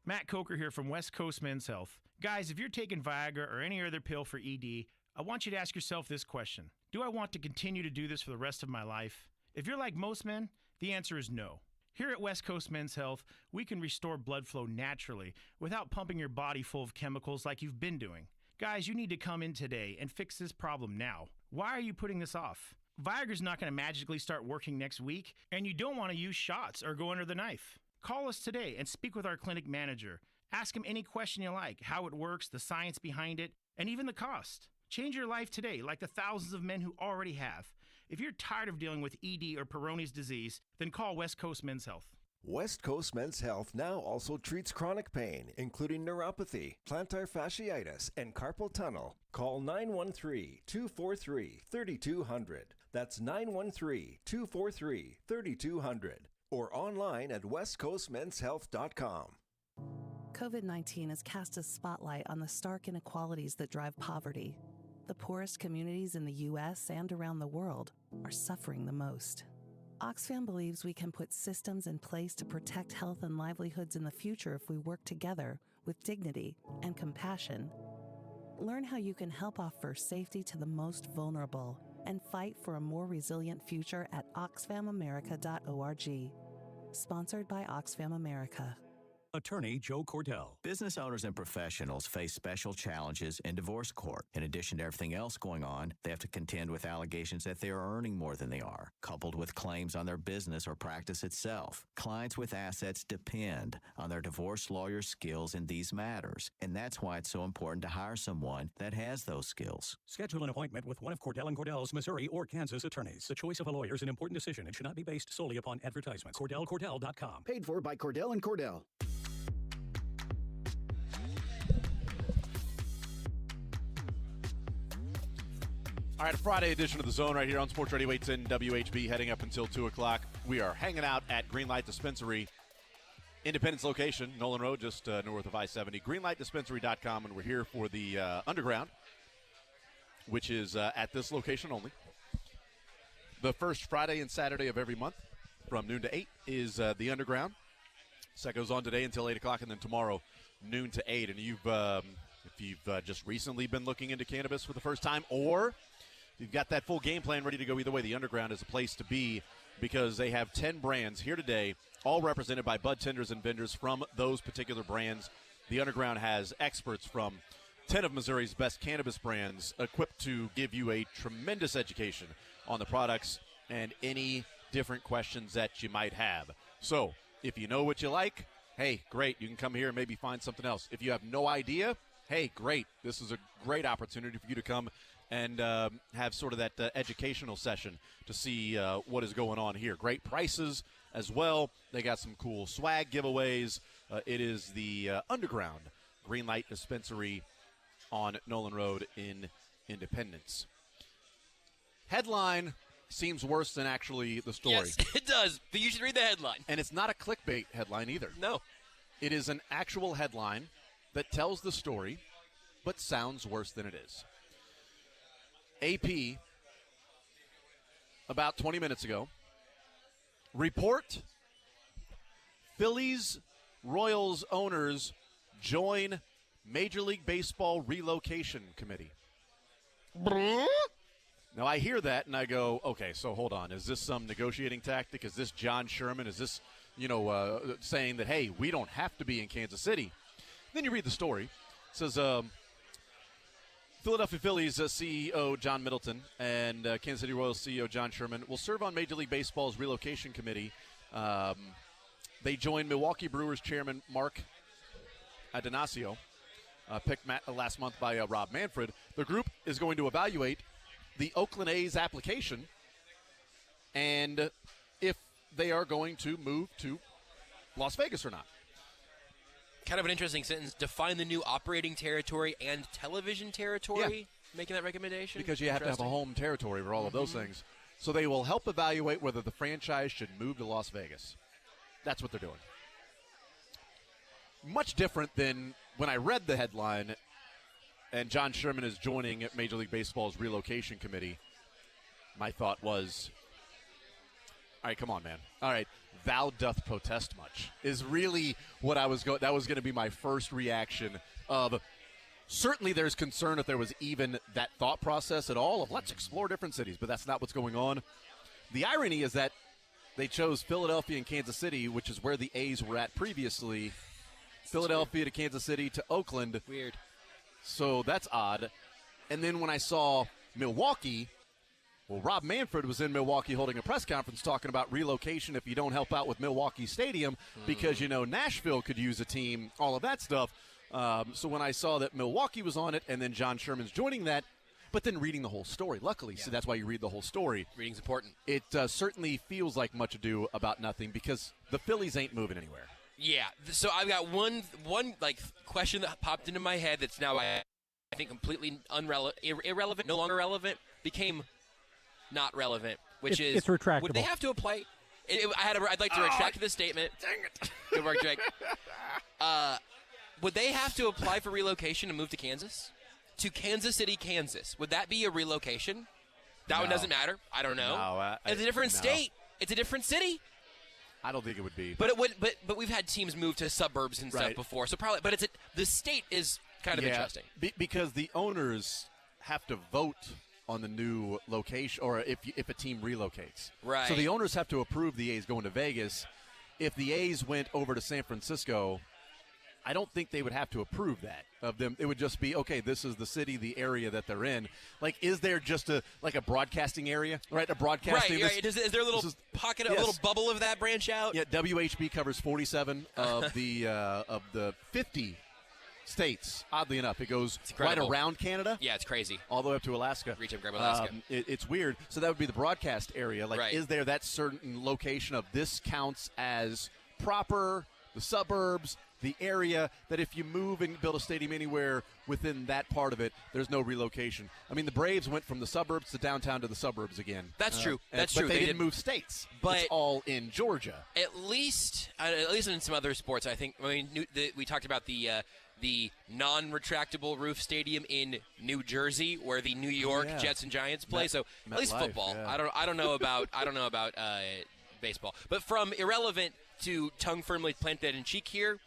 Matt Coker here from West Coast Men's Health. Guys, if you're taking Viagra or any other pill for ED, I want you to ask yourself this question. Do I want to continue to do this for the rest of my life? If you're like most men, the answer is no. Here at West Coast Men's Health, we can restore blood flow naturally without pumping your body full of chemicals like you've been doing. Guys, you need to come in today and fix this problem now. Why are you putting this off? Viagra's not going to magically start working next week, and you don't want to use shots or go under the knife. Call us today and speak with our clinic manager. Ask him any question you like, how it works, the science behind it, and even the cost. Change your life today like the thousands of men who already have. If you're tired of dealing with ED or Peyronie's disease, then call West Coast Men's Health.
West Coast Men's Health now also treats chronic pain, including neuropathy, plantar fasciitis, and carpal tunnel. Call 913-243-3200. That's 913-243-3200. Or online at westcoastmenshealth.com.
COVID-19 has cast a spotlight on the stark inequalities that drive poverty. The poorest communities in the U.S. and around the world are suffering the most. Oxfam believes we can put systems in place to protect health and livelihoods in the future if we work together with dignity and compassion. Learn how you can help offer safety to the most vulnerable and fight for a more resilient future at oxfamamerica.org. Sponsored by Oxfam America.
Attorney Joe Cordell.
Business owners and professionals face special challenges in divorce court. In addition to everything else going on, they have to contend with allegations that they are earning more than they are, coupled with claims on their business or practice itself. Clients with assets depend on their divorce lawyer's skills in these matters, and that's why it's so important to hire someone that has those skills.
Schedule an appointment with one of Cordell & Cordell's Missouri or Kansas attorneys. The choice of a lawyer is an important decision and should not be based solely upon advertisements. CordellCordell.com.
Paid for by Cordell & Cordell.
All right, a Friday edition of The Zone right here on Sports Radio 810 WHB, heading up until 2 o'clock. We are hanging out at Greenlight Dispensary, Independence location, Nolan Road, just north of I-70, greenlightdispensary.com, and we're here for the Underground, which is at this location only. The first Friday and Saturday of every month from noon to 8 is the Underground. So that goes on today until 8 o'clock, and then tomorrow, noon to 8. And if you've just recently been looking into cannabis for the first time, or you've got that full game plan ready to go either way, the Underground is a place to be because they have 10 brands here today, all represented by bud tenders and vendors from those particular brands. The Underground has experts from 10 of Missouri's best cannabis brands equipped to give you a tremendous education on the products and any different questions that you might have. So if you know what you like, hey, great, you can come here and maybe find something else. If you have no idea, hey, great, this is a great opportunity for you to come and have sort of that educational session to see what is going on here. Great prices as well. They got some cool swag giveaways. It is the Underground Greenlight Dispensary on Nolan Road in Independence. Headline seems worse than actually the story.
Yes, it does. But you should read the headline.
And it's not a clickbait headline either.
No.
It is an actual headline that tells the story, but sounds worse than it is. AP, about 20 minutes ago, report Phillies Royals owners join Major League Baseball relocation committee. Now, I hear that, and I go, okay, so hold on. Is this some negotiating tactic? Is this John Sherman? Is this, saying that, hey, we don't have to be in Kansas City? Then you read the story. It says, Philadelphia Phillies CEO John Middleton and Kansas City Royals CEO John Sherman will serve on Major League Baseball's relocation committee. They join Milwaukee Brewers chairman Mark Adanasio, picked last month by Rob Manfred. The group is going to evaluate the Oakland A's application and if they are going to move to Las Vegas or not.
Kind of an interesting sentence. Define the new operating territory and television territory, making that recommendation.
Because you have to have a home territory for all of those things. So they will help evaluate whether the franchise should move to Las Vegas. That's what they're doing. Much different than when I read the headline and John Sherman is joining Major League Baseball's relocation committee. My thought was, all right, come on, man. All right, thou doth protest much is really what I was going. That was going to be my first reaction of. Certainly, there's concern if there was even that thought process at all of let's explore different cities, but that's not what's going on. The irony is that they chose Philadelphia and Kansas City, which is where the A's were at previously. Philadelphia to Kansas City to Oakland.
Weird.
So that's odd. And then when I saw Milwaukee, well, Rob Manfred was in Milwaukee holding a press conference talking about relocation if you don't help out with Milwaukee Stadium because, Nashville could use a team, all of that stuff. So when I saw that Milwaukee was on it and then John Sherman's joining that, But then reading the whole story, luckily, so that's why you read the whole story.
Reading's important.
It certainly feels like much ado about nothing because the Phillies ain't moving anywhere.
Yeah. So I've got one question that popped into my head that's now I think completely irrelevant, no longer relevant, became not relevant, which is
it's retractable.
Would they have to apply? I'd like to retract this statement. Dang it! Good work, Jake. Would they have to apply for relocation and move to Kansas? To Kansas City, Kansas. Would that be a relocation? That one doesn't matter. I don't know.
No,
it's a different state. It's a different city.
I don't think it would be.
But it would. But we've had teams move to suburbs and stuff before, so probably. But the state is kind of interesting
because the owners have to vote on the new location, or if a team relocates.
Right.
So the owners have to approve the A's going to Vegas. If the A's went over to San Francisco, I don't think they would have to approve that of them. It would just be, okay, this is the city, the area that they're in. Like, is there just a broadcasting area, right? A broadcasting.
Right. Is there a little pocket, a little bubble of that branch out?
Yeah. WHB covers 47 of the 50 states. Oddly enough, it goes right around Canada.
Yeah, it's crazy.
All the way up to Alaska.
Reach up, grab Alaska.
It's weird. So that would be the broadcast area. Like, is there that certain location of this counts as proper, the suburbs, the area, that if you move and build a stadium anywhere within that part of it, there's no relocation. I mean, the Braves went from the suburbs to downtown to the suburbs again.
That's true. That's
but
true.
They didn't move states.
But
it's all in Georgia.
At least in some other sports, I think. I mean, we talked about the non-retractable roof stadium in New Jersey, where the New York Jets and Giants play. So at least football. Yeah. I don't know about baseball. But from irrelevant to tongue firmly planted in cheek here,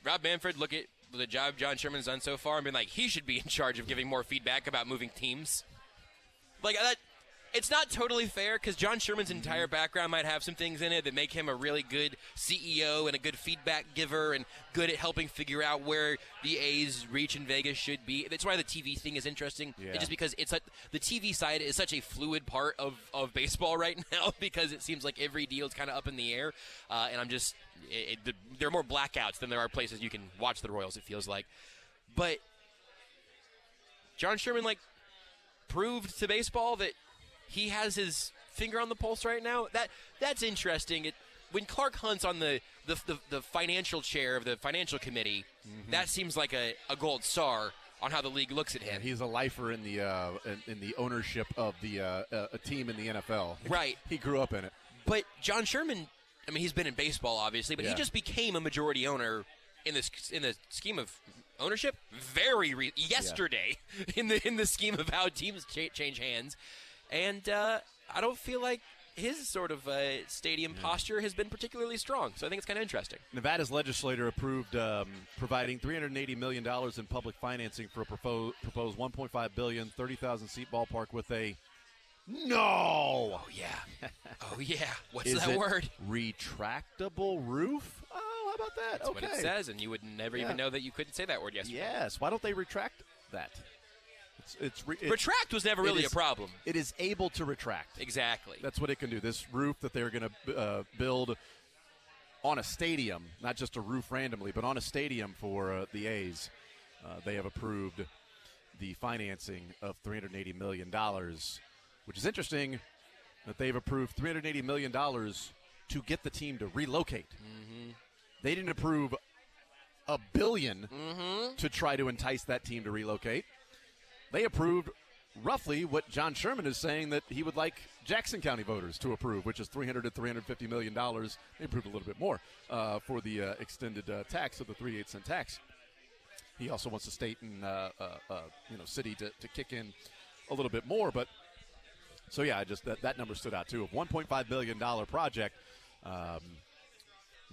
Rob Manfred, look at the job John Sherman's done so far and been like, he should be in charge of giving more feedback about moving teams. Like that. It's not totally fair because John Sherman's entire background might have some things in it that make him a really good CEO and a good feedback giver and good at helping figure out where the A's reach in Vegas should be. That's why the TV thing is interesting.
Yeah.
It's just because it's like the TV side is such a fluid part of baseball right now because it seems like every deal is kind of up in the air. And I'm just there are more blackouts than there are places you can watch the Royals, it feels like. But John Sherman proved to baseball that he has his finger on the pulse right now. That's interesting. When Clark Hunt's on the financial chair of the financial committee, that seems like a gold star on how the league looks at him.
He's a lifer in the ownership of a team in the NFL.
Right.
He grew up in it.
But John Sherman, I mean, he's been in baseball obviously, but he just became a majority owner in the scheme of ownership yesterday in the scheme of how teams change hands. And I don't feel like his sort of stadium posture has been particularly strong. So I think it's kind of interesting.
Nevada's legislature approved providing $380 million in public financing for a proposed $1.5 billion, 30,000-seat ballpark with a no.
Oh, yeah. Oh, yeah. What's that word?
Retractable roof? Oh, how about that?
That's what it says, and you would never even know that you couldn't say that word yesterday.
Yes. Why don't they retract that?
Retract was never really a problem.
It is able to retract.
Exactly.
That's what it can do. This roof that they're going to build on a stadium, not just a roof randomly, but on a stadium for the A's, they have approved the financing of $380 million, which is interesting that they've approved $380 million to get the team to relocate.
Mm-hmm.
They didn't approve $1 billion to try to entice that team to relocate. They approved roughly what John Sherman is saying that he would like Jackson County voters to approve, which is $300 to $350 million. They approved a little bit more for the extended tax of the 3/8 cent tax. He also wants the state and city to kick in a little bit more. But so yeah, just that number stood out too. A $1.5 billion project.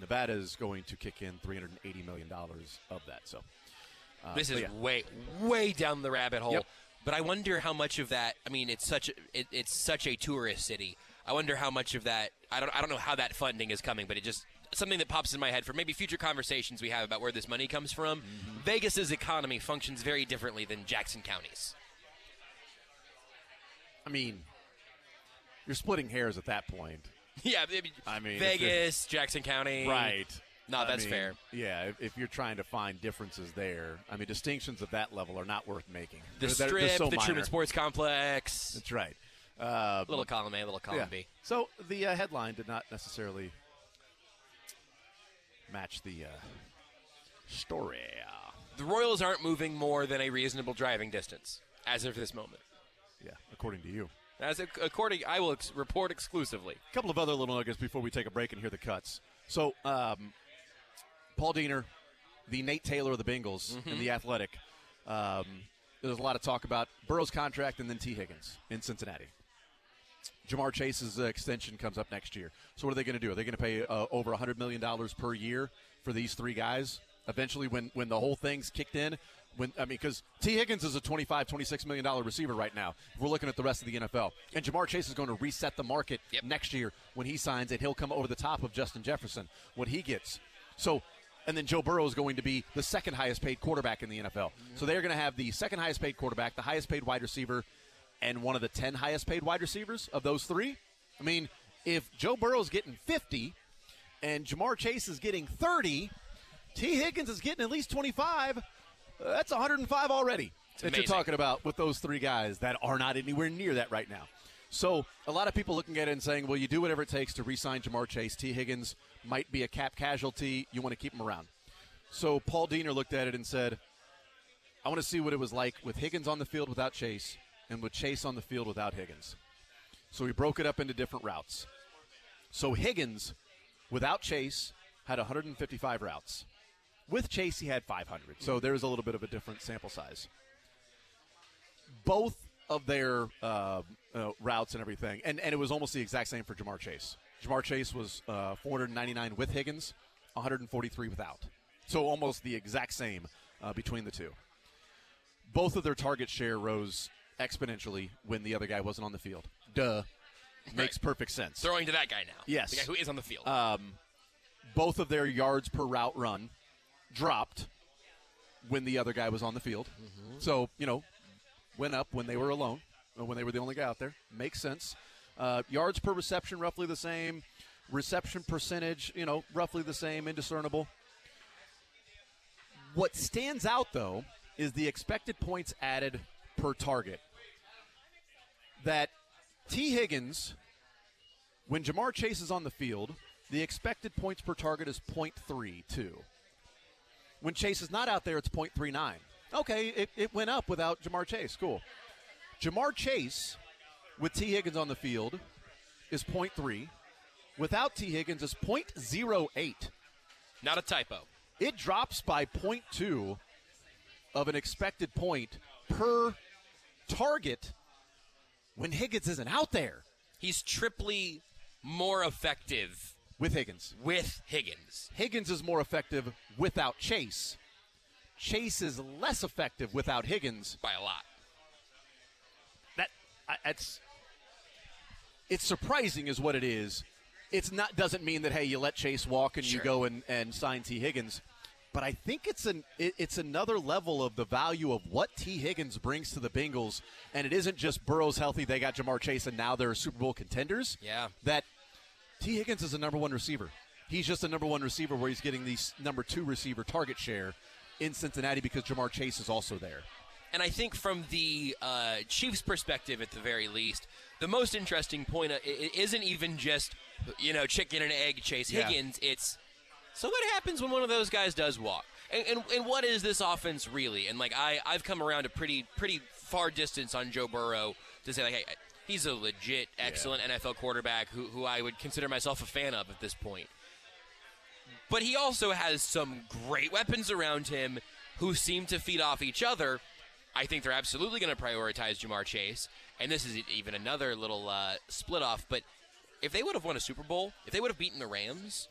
Nevada is going to kick in $380 million of that. So.
This is way down the rabbit hole. Yep. But I wonder how much of that. I mean, it's such a tourist city. I wonder how much of that. I don't know how that funding is coming, but it just something that pops in my head for maybe future conversations we have about where this money comes from. Mm-hmm. Vegas's economy functions very differently than Jackson County's.
I mean, you're splitting hairs at that point.
Yeah,
I mean,
Vegas, Jackson County,
right?
No, that's fair.
Yeah, if you're trying to find differences there, I mean, distinctions of that level are not worth making.
The
They're
Strip,
so
the
minor.
Truman Sports Complex.
That's right.
Little column A, little column B.
So the headline did not necessarily match the story.
The Royals aren't moving more than a reasonable driving distance as of this moment.
Yeah, according to you.
According, I will report exclusively.
A couple of other little nuggets before we take a break and hear the cuts. So, Paul Diener, the Nate Taylor of the Bengals and the Athletic. There's a lot of talk about Burrow's contract and then T. Higgins in Cincinnati. Jamar Chase's extension comes up next year. So what are they going to do? Are they going to pay over $100 million per year for these three guys? Eventually, when the whole thing's kicked in, because T. Higgins is a $25, $26 million receiver right now. If we're looking at the rest of the NFL. And Jamar Chase is going to reset the market next year when he signs, and he'll come over the top of Justin Jefferson, what he gets. So, and then Joe Burrow is going to be the second highest paid quarterback in the NFL. So they're going to have the second highest paid quarterback, the highest paid wide receiver, and one of the 10 highest paid wide receivers of those three. I mean, if Joe Burrow's getting 50 and Jamar Chase is getting 30, T. Higgins is getting at least 25. That's 105 already that you're talking about with those three guys that are not anywhere near that right now. So a lot of people looking at it and saying, well, you do whatever it takes to re-sign Jamar Chase. T. Higgins might be a cap casualty. You want to keep him around. So Paul Diener looked at it and said, I want to see what it was like with Higgins on the field without Chase and with Chase on the field without Higgins. So he broke it up into different routes. So Higgins, without Chase, had 155 routes. With Chase, he had 500. So there's a little bit of a different sample size. Both of their routes and everything, and it was almost the exact same for Jamar Chase. Jamar Chase was 499 with Higgins, 143 without. So almost the exact same between the two. Both of their target share rose exponentially when the other guy wasn't on the field. Duh. Makes perfect sense.
Throwing to that guy now.
Yes.
The guy who is on the field.
Both of their yards per route run dropped when the other guy was on the field. So, went up when they were alone, when they were the only guy out there. Makes sense. Yards per reception, roughly the same. Reception percentage, roughly the same, indiscernible. What stands out, though, is the expected points added per target. That T. Higgins, when Jamar Chase is on the field, the expected points per target is 0.32. When Chase is not out there, it's 0.39. Okay, it went up without Jamar Chase. Cool. Jamar Chase, with T. Higgins on the field, is 0.3. Without T. Higgins, is 0.08.
Not a typo.
It drops by 0.2 of an expected point per target when Higgins isn't out there.
He's triply more effective
with Higgins.
Higgins
is more effective without Chase. Chase is less effective without Higgins.
By a lot.
It's surprising is what it is. Doesn't mean that, hey, you let Chase walk and you go and sign T. Higgins. But I think it's another level of the value of what T. Higgins brings to the Bengals. And it isn't just Burrow's healthy, they got Jamar Chase, and now they're Super Bowl contenders.
Yeah.
That T. Higgins is a number one receiver. He's just a number one receiver where he's getting the number two receiver target share in Cincinnati because Jamar Chase is also there.
And I think from the Chiefs' perspective, at the very least, the most interesting point it isn't even just, chicken and egg Chase Higgins. It's, so what happens when one of those guys does walk? And what is this offense really? And, I've come around a pretty far distance on Joe Burrow to say, hey, he's a legit, excellent NFL quarterback who I would consider myself a fan of at this point. But he also has some great weapons around him who seem to feed off each other. I think they're absolutely going to prioritize Jamar Chase. And this is even another little split off. But if they would have won a Super Bowl, if they would have beaten the Rams,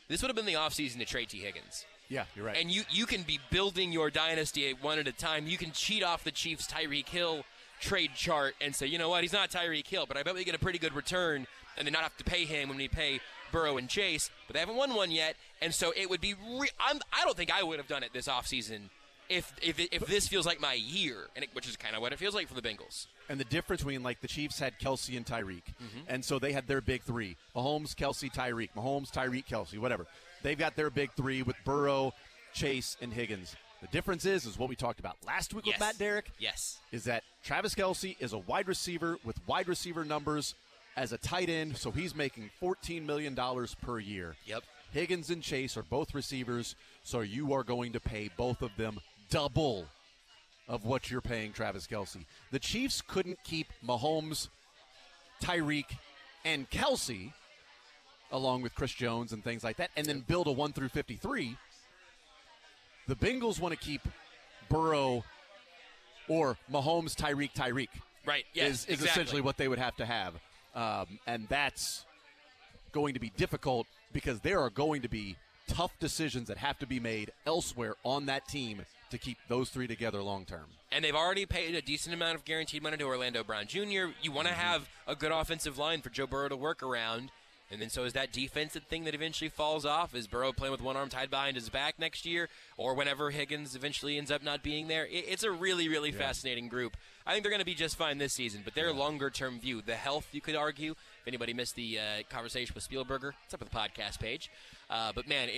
this would have been the offseason to trade T. Higgins.
Yeah, you're right.
And you can be building your dynasty one at a time. You can cheat off the Chiefs' Tyreek Hill trade chart and say, you know what, he's not Tyreek Hill, but I bet we get a pretty good return and then not have to pay him when we pay Burrow and Chase. But they haven't won one yet, and so it would be I don't think I would have done it this offseason if this feels like my year, which is kind of what it feels like for the Bengals.
And the difference between, the Chiefs had Kelsey and Tyreek, and so they had their big three. Mahomes, Kelsey, Tyreek. Mahomes, Tyreek, Kelsey, whatever. they've got their big three with Burrow, Chase, and Higgins. The difference is what we talked about last week with Matt Derrick.
Yes.
Is that Travis Kelce is a wide receiver with wide receiver numbers as a tight end, so he's making $14 million per year.
Yep.
Higgins and Chase are both receivers, so you are going to pay both of them double of what you're paying Travis Kelce. The Chiefs couldn't keep Mahomes, Tyreek, and Kelce, along with Chris Jones and things like that, and then build a 1 through 53. The Bengals want to keep Burrow or Mahomes, Tyreek.
Right, yes,
is essentially what they would have to have. And that's going to be difficult because there are going to be tough decisions that have to be made elsewhere on that team to keep those three together long term.
And they've already paid a decent amount of guaranteed money to Orlando Brown Jr. You want to have a good offensive line for Joe Burrow to work around. And then so is that defensive thing that eventually falls off? Is Burrow playing with one arm tied behind his back next year? Or whenever Higgins eventually ends up not being there? It's a really, really fascinating group. I think they're going to be just fine this season, but their longer-term view, the health, you could argue. If anybody missed the conversation with Spielberger, it's up at the podcast page. But, man,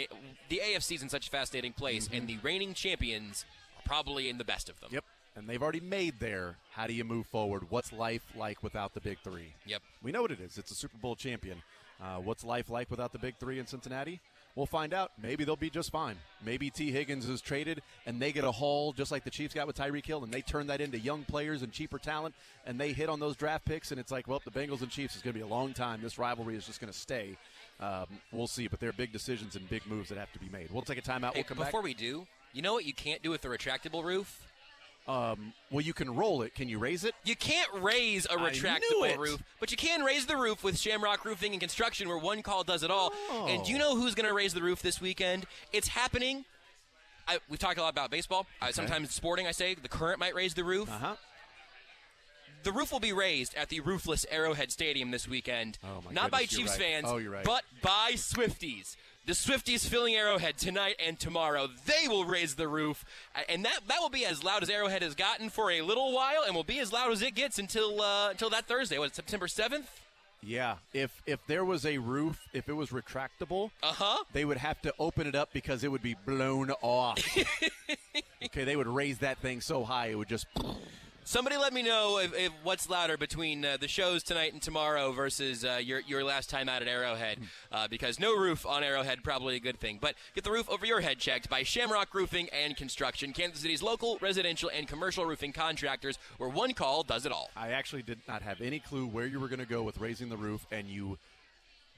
the AFC is in such a fascinating place, and the reigning champions are probably in the best of them.
Yep. And they've already made their how do you move forward, what's life like without the big three.
Yep.
We know what it is. It's a Super Bowl champion. What's life like without the big three in Cincinnati? We'll find out. Maybe they'll be just fine. Maybe T. Higgins is traded and they get a haul just like the Chiefs got with Tyreek Hill, and they turn that into young players and cheaper talent, and they hit on those draft picks, and it's like, well, the Bengals and Chiefs is going to be a long time. This rivalry is just going to stay. We'll see, but there are big decisions and big moves that have to be made. We'll take a timeout. We'll come back.
Before we do, you know what you can't do with the retractable roof?
Well, you can roll it. Can you raise it?
You can't raise a retractable roof, but you can raise the roof with Shamrock Roofing and Construction, where one call does it all. And do you know who's going to raise the roof this weekend? It's happening. We've talked a lot about baseball. Sometimes sporting, I say. The Current might raise the roof. The roof will be raised at the roofless Arrowhead Stadium this weekend. Not by Chiefs fans, but by Swifties. The Swifties filling Arrowhead tonight and tomorrow. They will raise the roof, and that will be as loud as Arrowhead has gotten for a little while, and will be as loud as it gets until that Thursday. What, September 7th?
Yeah. If there was a roof, if it was retractable, they would have to open it up because it would be blown off. Okay, they would raise that thing so high it would just...
Somebody let me know if what's louder between the shows tonight and tomorrow versus your last time out at Arrowhead, because no roof on Arrowhead, probably a good thing. But get the roof over your head checked by Shamrock Roofing and Construction, Kansas City's local residential and commercial roofing contractors, where one call does it all.
I actually did not have any clue where you were going to go with raising the roof, and you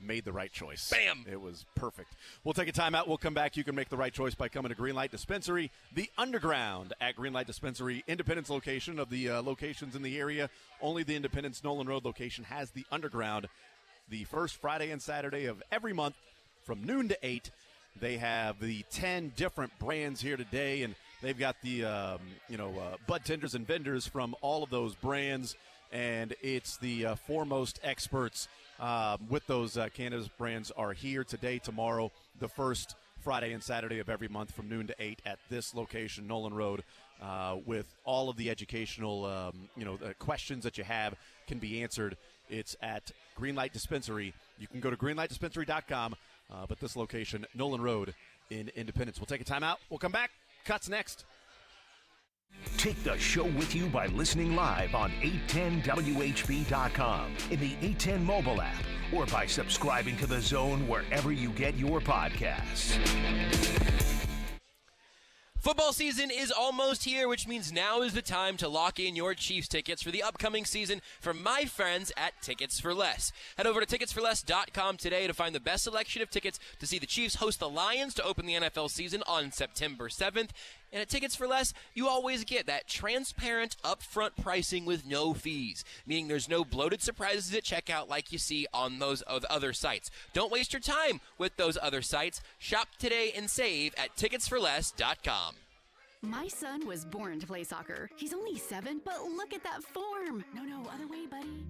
made the right choice.
Bam!
It was perfect. We'll take a timeout. We'll come back. You can make the right choice by coming to Greenlight Dispensary, the Underground at Greenlight Dispensary, Independence location of the locations in the area. Only the Independence Nolan Road location has the Underground. The first Friday and Saturday of every month from noon to 8. They have the 10 different brands here today, and they've got the bud tenders and vendors from all of those brands, and it's the foremost experts with those cannabis brands are here today, tomorrow, the first Friday and Saturday of every month from noon to 8 at this location, Nolan Road, with all of the educational, questions that you have can be answered. It's at Greenlight Dispensary. You can go to greenlightdispensary.com, but this location, Nolan Road in Independence. We'll take a timeout. We'll come back. Cuts next.
Take the show with you by listening live on 810WHB.com, in the 810 mobile app, or by subscribing to The Zone wherever you get your podcasts.
Football season is almost here, which means now is the time to lock in your Chiefs tickets for the upcoming season from my friends at Tickets for Less. Head over to ticketsforless.com today to find the best selection of tickets to see the Chiefs host the Lions to open the NFL season on September 7th. And at Tickets for Less, you always get that transparent, upfront pricing with no fees, meaning there's no bloated surprises at checkout like you see on those other sites. Don't waste your time with those other sites. Shop today and save at ticketsforless.com.
My son was born to play soccer. He's only 7, but look at that form. No, other way, buddy.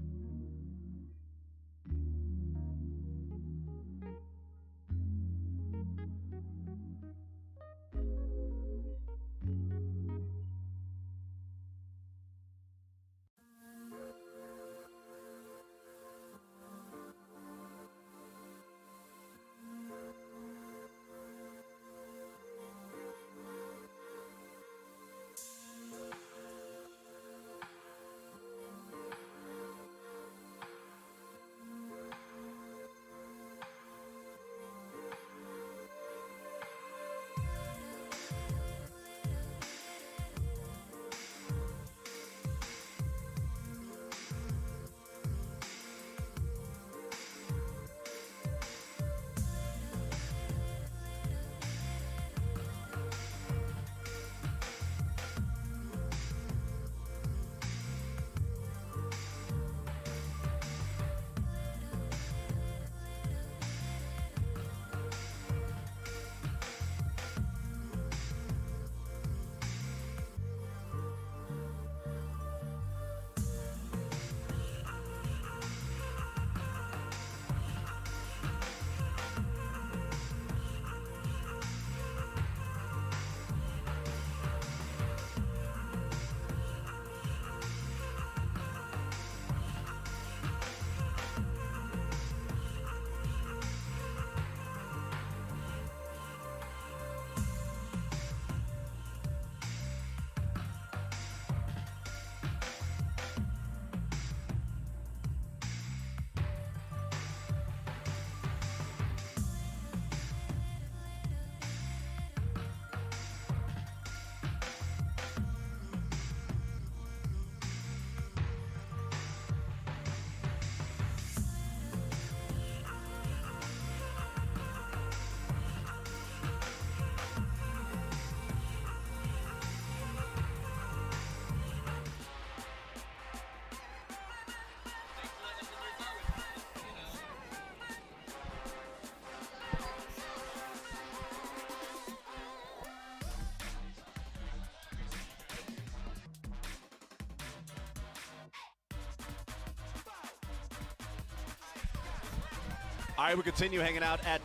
All right, we continue hanging out at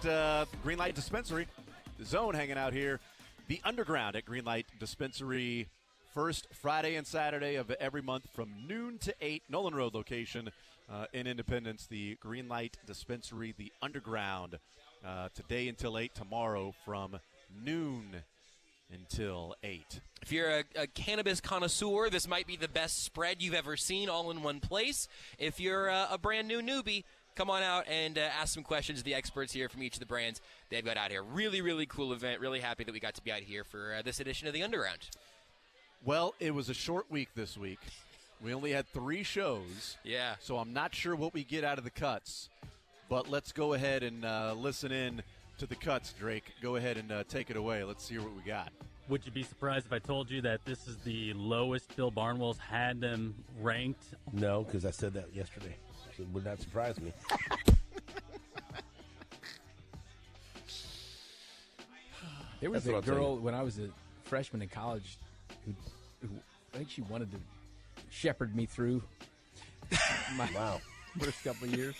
Greenlight Dispensary. The Zone hanging out here. The Underground at Greenlight Dispensary. First Friday and Saturday of every month from noon to 8. Nolan Road location in Independence. The Greenlight Dispensary, the Underground. Today until 8. Tomorrow from noon until 8.
If you're a cannabis connoisseur, this might be the best spread you've ever seen all in one place. If you're a brand new newbie, come on out and ask some questions to the experts here from each of the brands they've got out here. Really, really cool event. Really happy that we got to be out here for this edition of the Underground.
Well, it was a short week this week. We only had 3 shows.
Yeah.
So I'm not sure what we get out of the cuts. But let's go ahead and listen in to the cuts, Drake. Go ahead and take it away. Let's see what we got.
Would you be surprised if I told you that this is the lowest Bill Barnwell's had them ranked?
No, because I said that yesterday. So it would not surprise me.
There was
That's what
a
I'll tell
girl
you.
when I was a freshman in college who I think she wanted to shepherd me through my first couple of years.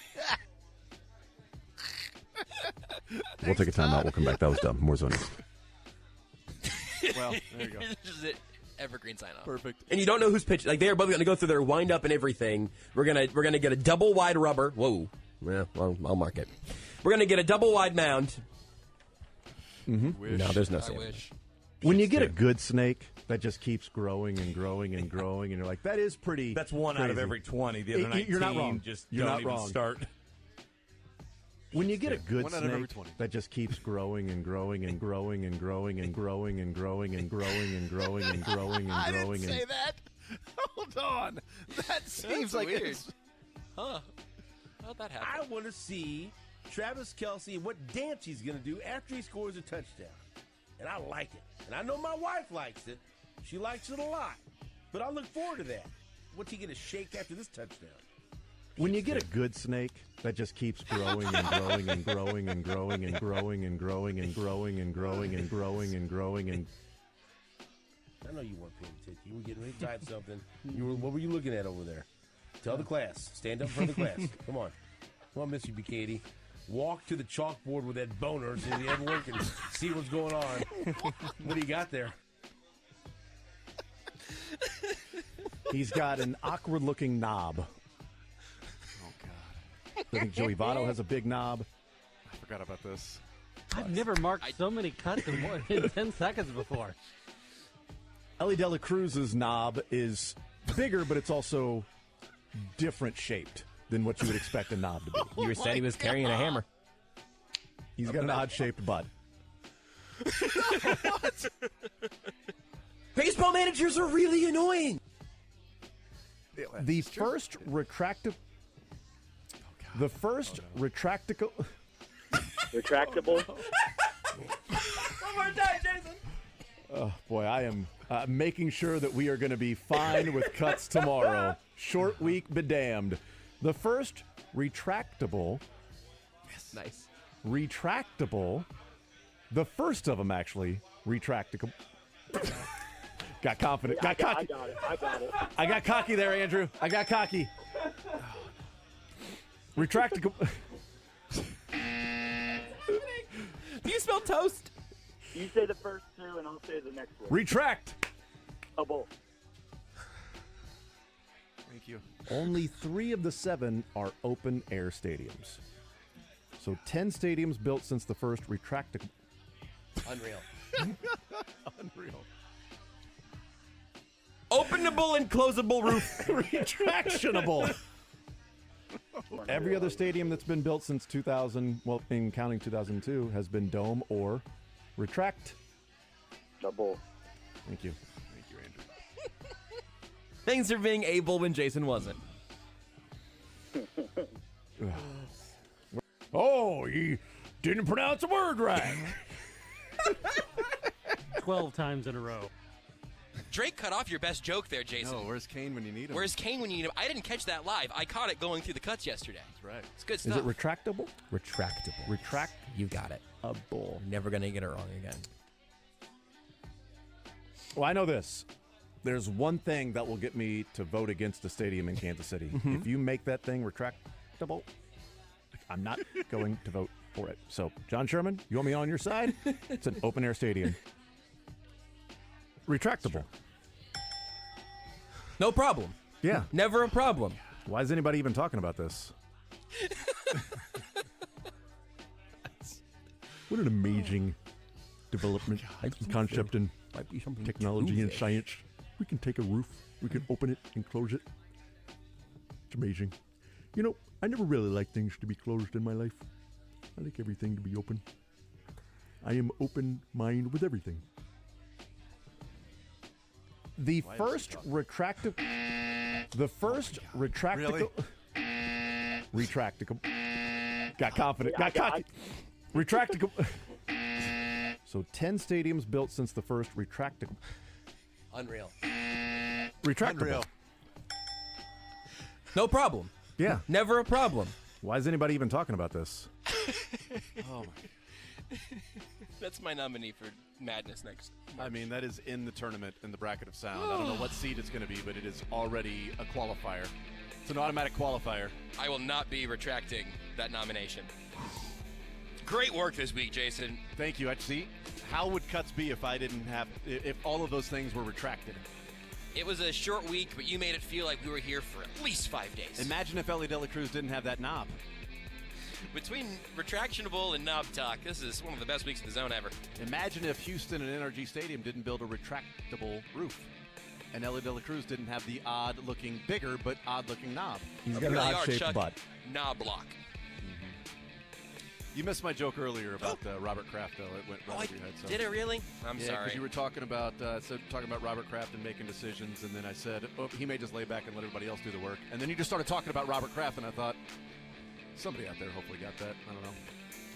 We'll take a timeout. We'll come back. That was dumb. More Zone.
Well, there you go.
This is it. Evergreen sign off.
Perfect.
And you don't know who's pitching. Like, they're both going to go through their wind up and everything. We're gonna get a double wide rubber. Whoa. Yeah, well, I'll mark it. We're going to get a double wide mound.
Mm-hmm.
No, there's no
I
sandwich.
wish.
When you get a good snake that just keeps growing and growing and growing, and you're like, that is pretty.
That's one out of
crazy.
every 20. The other 19
You're not wrong.
just
You're
don't
not
even
wrong.
start.
When you get a good
1 out of every
snake
20.
that just keeps growing and growing and growing and growing and growing and growing and growing and growing and growing and
I
growing
didn't say
and
that. Hold on. That seems like
weird.
it's...
Huh. How'd that happen?
I want to see Travis Kelce and what dance he's going to do after he scores a touchdown. And I like it. And I know my wife likes it. She likes it a lot. But I look forward to that. What's he going to shake after this touchdown?
When you get a good snake that just keeps growing and growing and growing and growing and growing and growing and growing and growing and growing and growing and
I know you weren't paying attention. You were getting ready to type something. What were you looking at over there? Tell the class. Stand up in front of the class. Come on. Come on, Missy B. Katie. Walk to the chalkboard with that boner so everyone can see what's going on. What do you got there?
he's got an awkward-looking knob.
Oh, God.
I think Joey Votto has a big knob.
I forgot about this.
I've never marked so many cuts in more than 10 seconds before.
Ellie De La Cruz's knob is bigger, but it's also different shaped than what you would expect a knob to be.
You said he was carrying a hammer.
He's got an odd-shaped butt.
What?
Baseball managers are really annoying.
The first retractable. The first retractable.
Retractable.
One more time, Jason.
Oh, boy, I am making sure that we are going to be fine with cuts tomorrow. Short week, be damned. The first retractable.
Yes. Nice.
Retractable. The first of them, actually, retractable. Got confident. Got cocky.
I got it.
I got cocky there, Andrew. I got cocky. Retractable.
Do you smell toast?
You say the first two, and I'll say the next one.
Retract.
Double.
Thank you.
Only 3 of the 7 are open-air stadiums. So 10 stadiums built since the first retractable.
Unreal.
Unreal.
Openable and closable roof.
Retractionable. Every other stadium that's been built since 2000, well, in counting 2002, has been dome or retract.
Double.
Thank you.
Thank you, Andrew.
Thanks for being able when Jason wasn't.
Oh, you didn't pronounce a word right.
12 times in a row.
Drake cut off your best joke there, Jason.
No, where's Kane when you need him?
Where's Kane when you need him? I didn't catch that live. I caught it going through the cuts yesterday.
That's right.
It's good
Is
stuff.
it retractable?
Retractable.
Retract.
You got it.
A bull.
Never going to get it wrong again.
Well, I know this. There's one thing that will get me to vote against the stadium in Kansas City.
Mhm.
If you make that thing retractable, I'm not going to vote for it. So, John Sherman, you want me on your side? It's an open-air stadium. Retractable.
No problem.
Yeah.
Never a problem.
Why is anybody even talking about this? What an amazing development, concept, and technology and science. We can take a roof, we can open it and close it. It's amazing. You know, I never really liked things to be closed in my life. I like everything to be open. I am open mind with everything. The first retractable.
Really?
Retractable. Got confident. Got cocky. Retractable. So 10 stadiums built since the first retractable.
Unreal.
Retractable.
Unreal.
No problem.
Yeah.
Never a problem.
Why is anybody even talking about this?
Oh my!
That's my nominee for Madness next.
I mean, that is in the tournament in the bracket of sound. I don't know what seed it's going to be, but it is already a qualifier. It's an automatic qualifier.
I will not be retracting that nomination. Great work this week, Jason.
Thank you. See, how would cuts be if if all of those things were retracted?
It was a short week, but you made it feel like we were here for at least 5 days.
Imagine if Ellie De La Cruz didn't have that knob.
Between retractionable and knob talk, this is one of the best weeks in the zone ever.
Imagine if Houston and NRG Stadium didn't build a retractable roof, and Ellie De La Cruz didn't have the odd-looking, bigger but odd-looking knob.
He's got an odd-shaped
Chuck,
butt.
Knob block.
You missed my joke earlier about Robert Kraft, though. It went right over your head. So.
Did it really? I'm sorry.
because you were talking about Robert Kraft and making decisions, and then I said, he may just lay back and let everybody else do the work. And then you just started talking about Robert Kraft, and I thought, somebody out there hopefully got that. I don't know.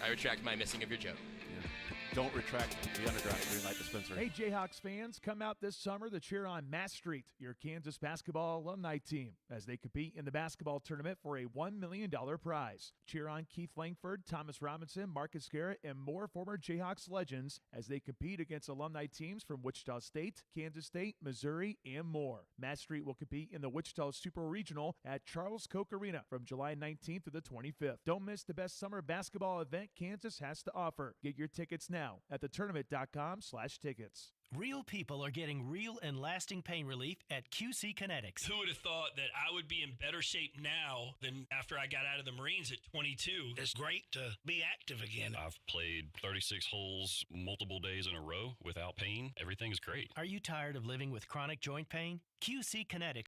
I retract my missing of your joke.
Yeah. Don't retract the underground Green Light Dispensary.
Hey, Jayhawks fans, come out this summer to cheer on Mass Street, your Kansas basketball alumni team, as they compete in the basketball tournament for a $1 million prize. Cheer on Keith Langford, Thomas Robinson, Marcus Garrett, and more former Jayhawks legends as they compete against alumni teams from Wichita State, Kansas State, Missouri, and more. Mass Street will compete in the Wichita Super Regional at Charles Koch Arena from July 19th to the 25th. Don't miss the best summer basketball event Kansas has to offer. Get your tickets now at thetournament.com/tickets.
Real people are getting real and lasting pain relief at QC Kinetics.
Who would have thought that I would be in better shape now than after I got out of the Marines at 22?
It's great to be active again.
I've played 36 holes multiple days in a row without pain. Everything is great.
Are you tired of living with chronic joint pain? QC Kinetics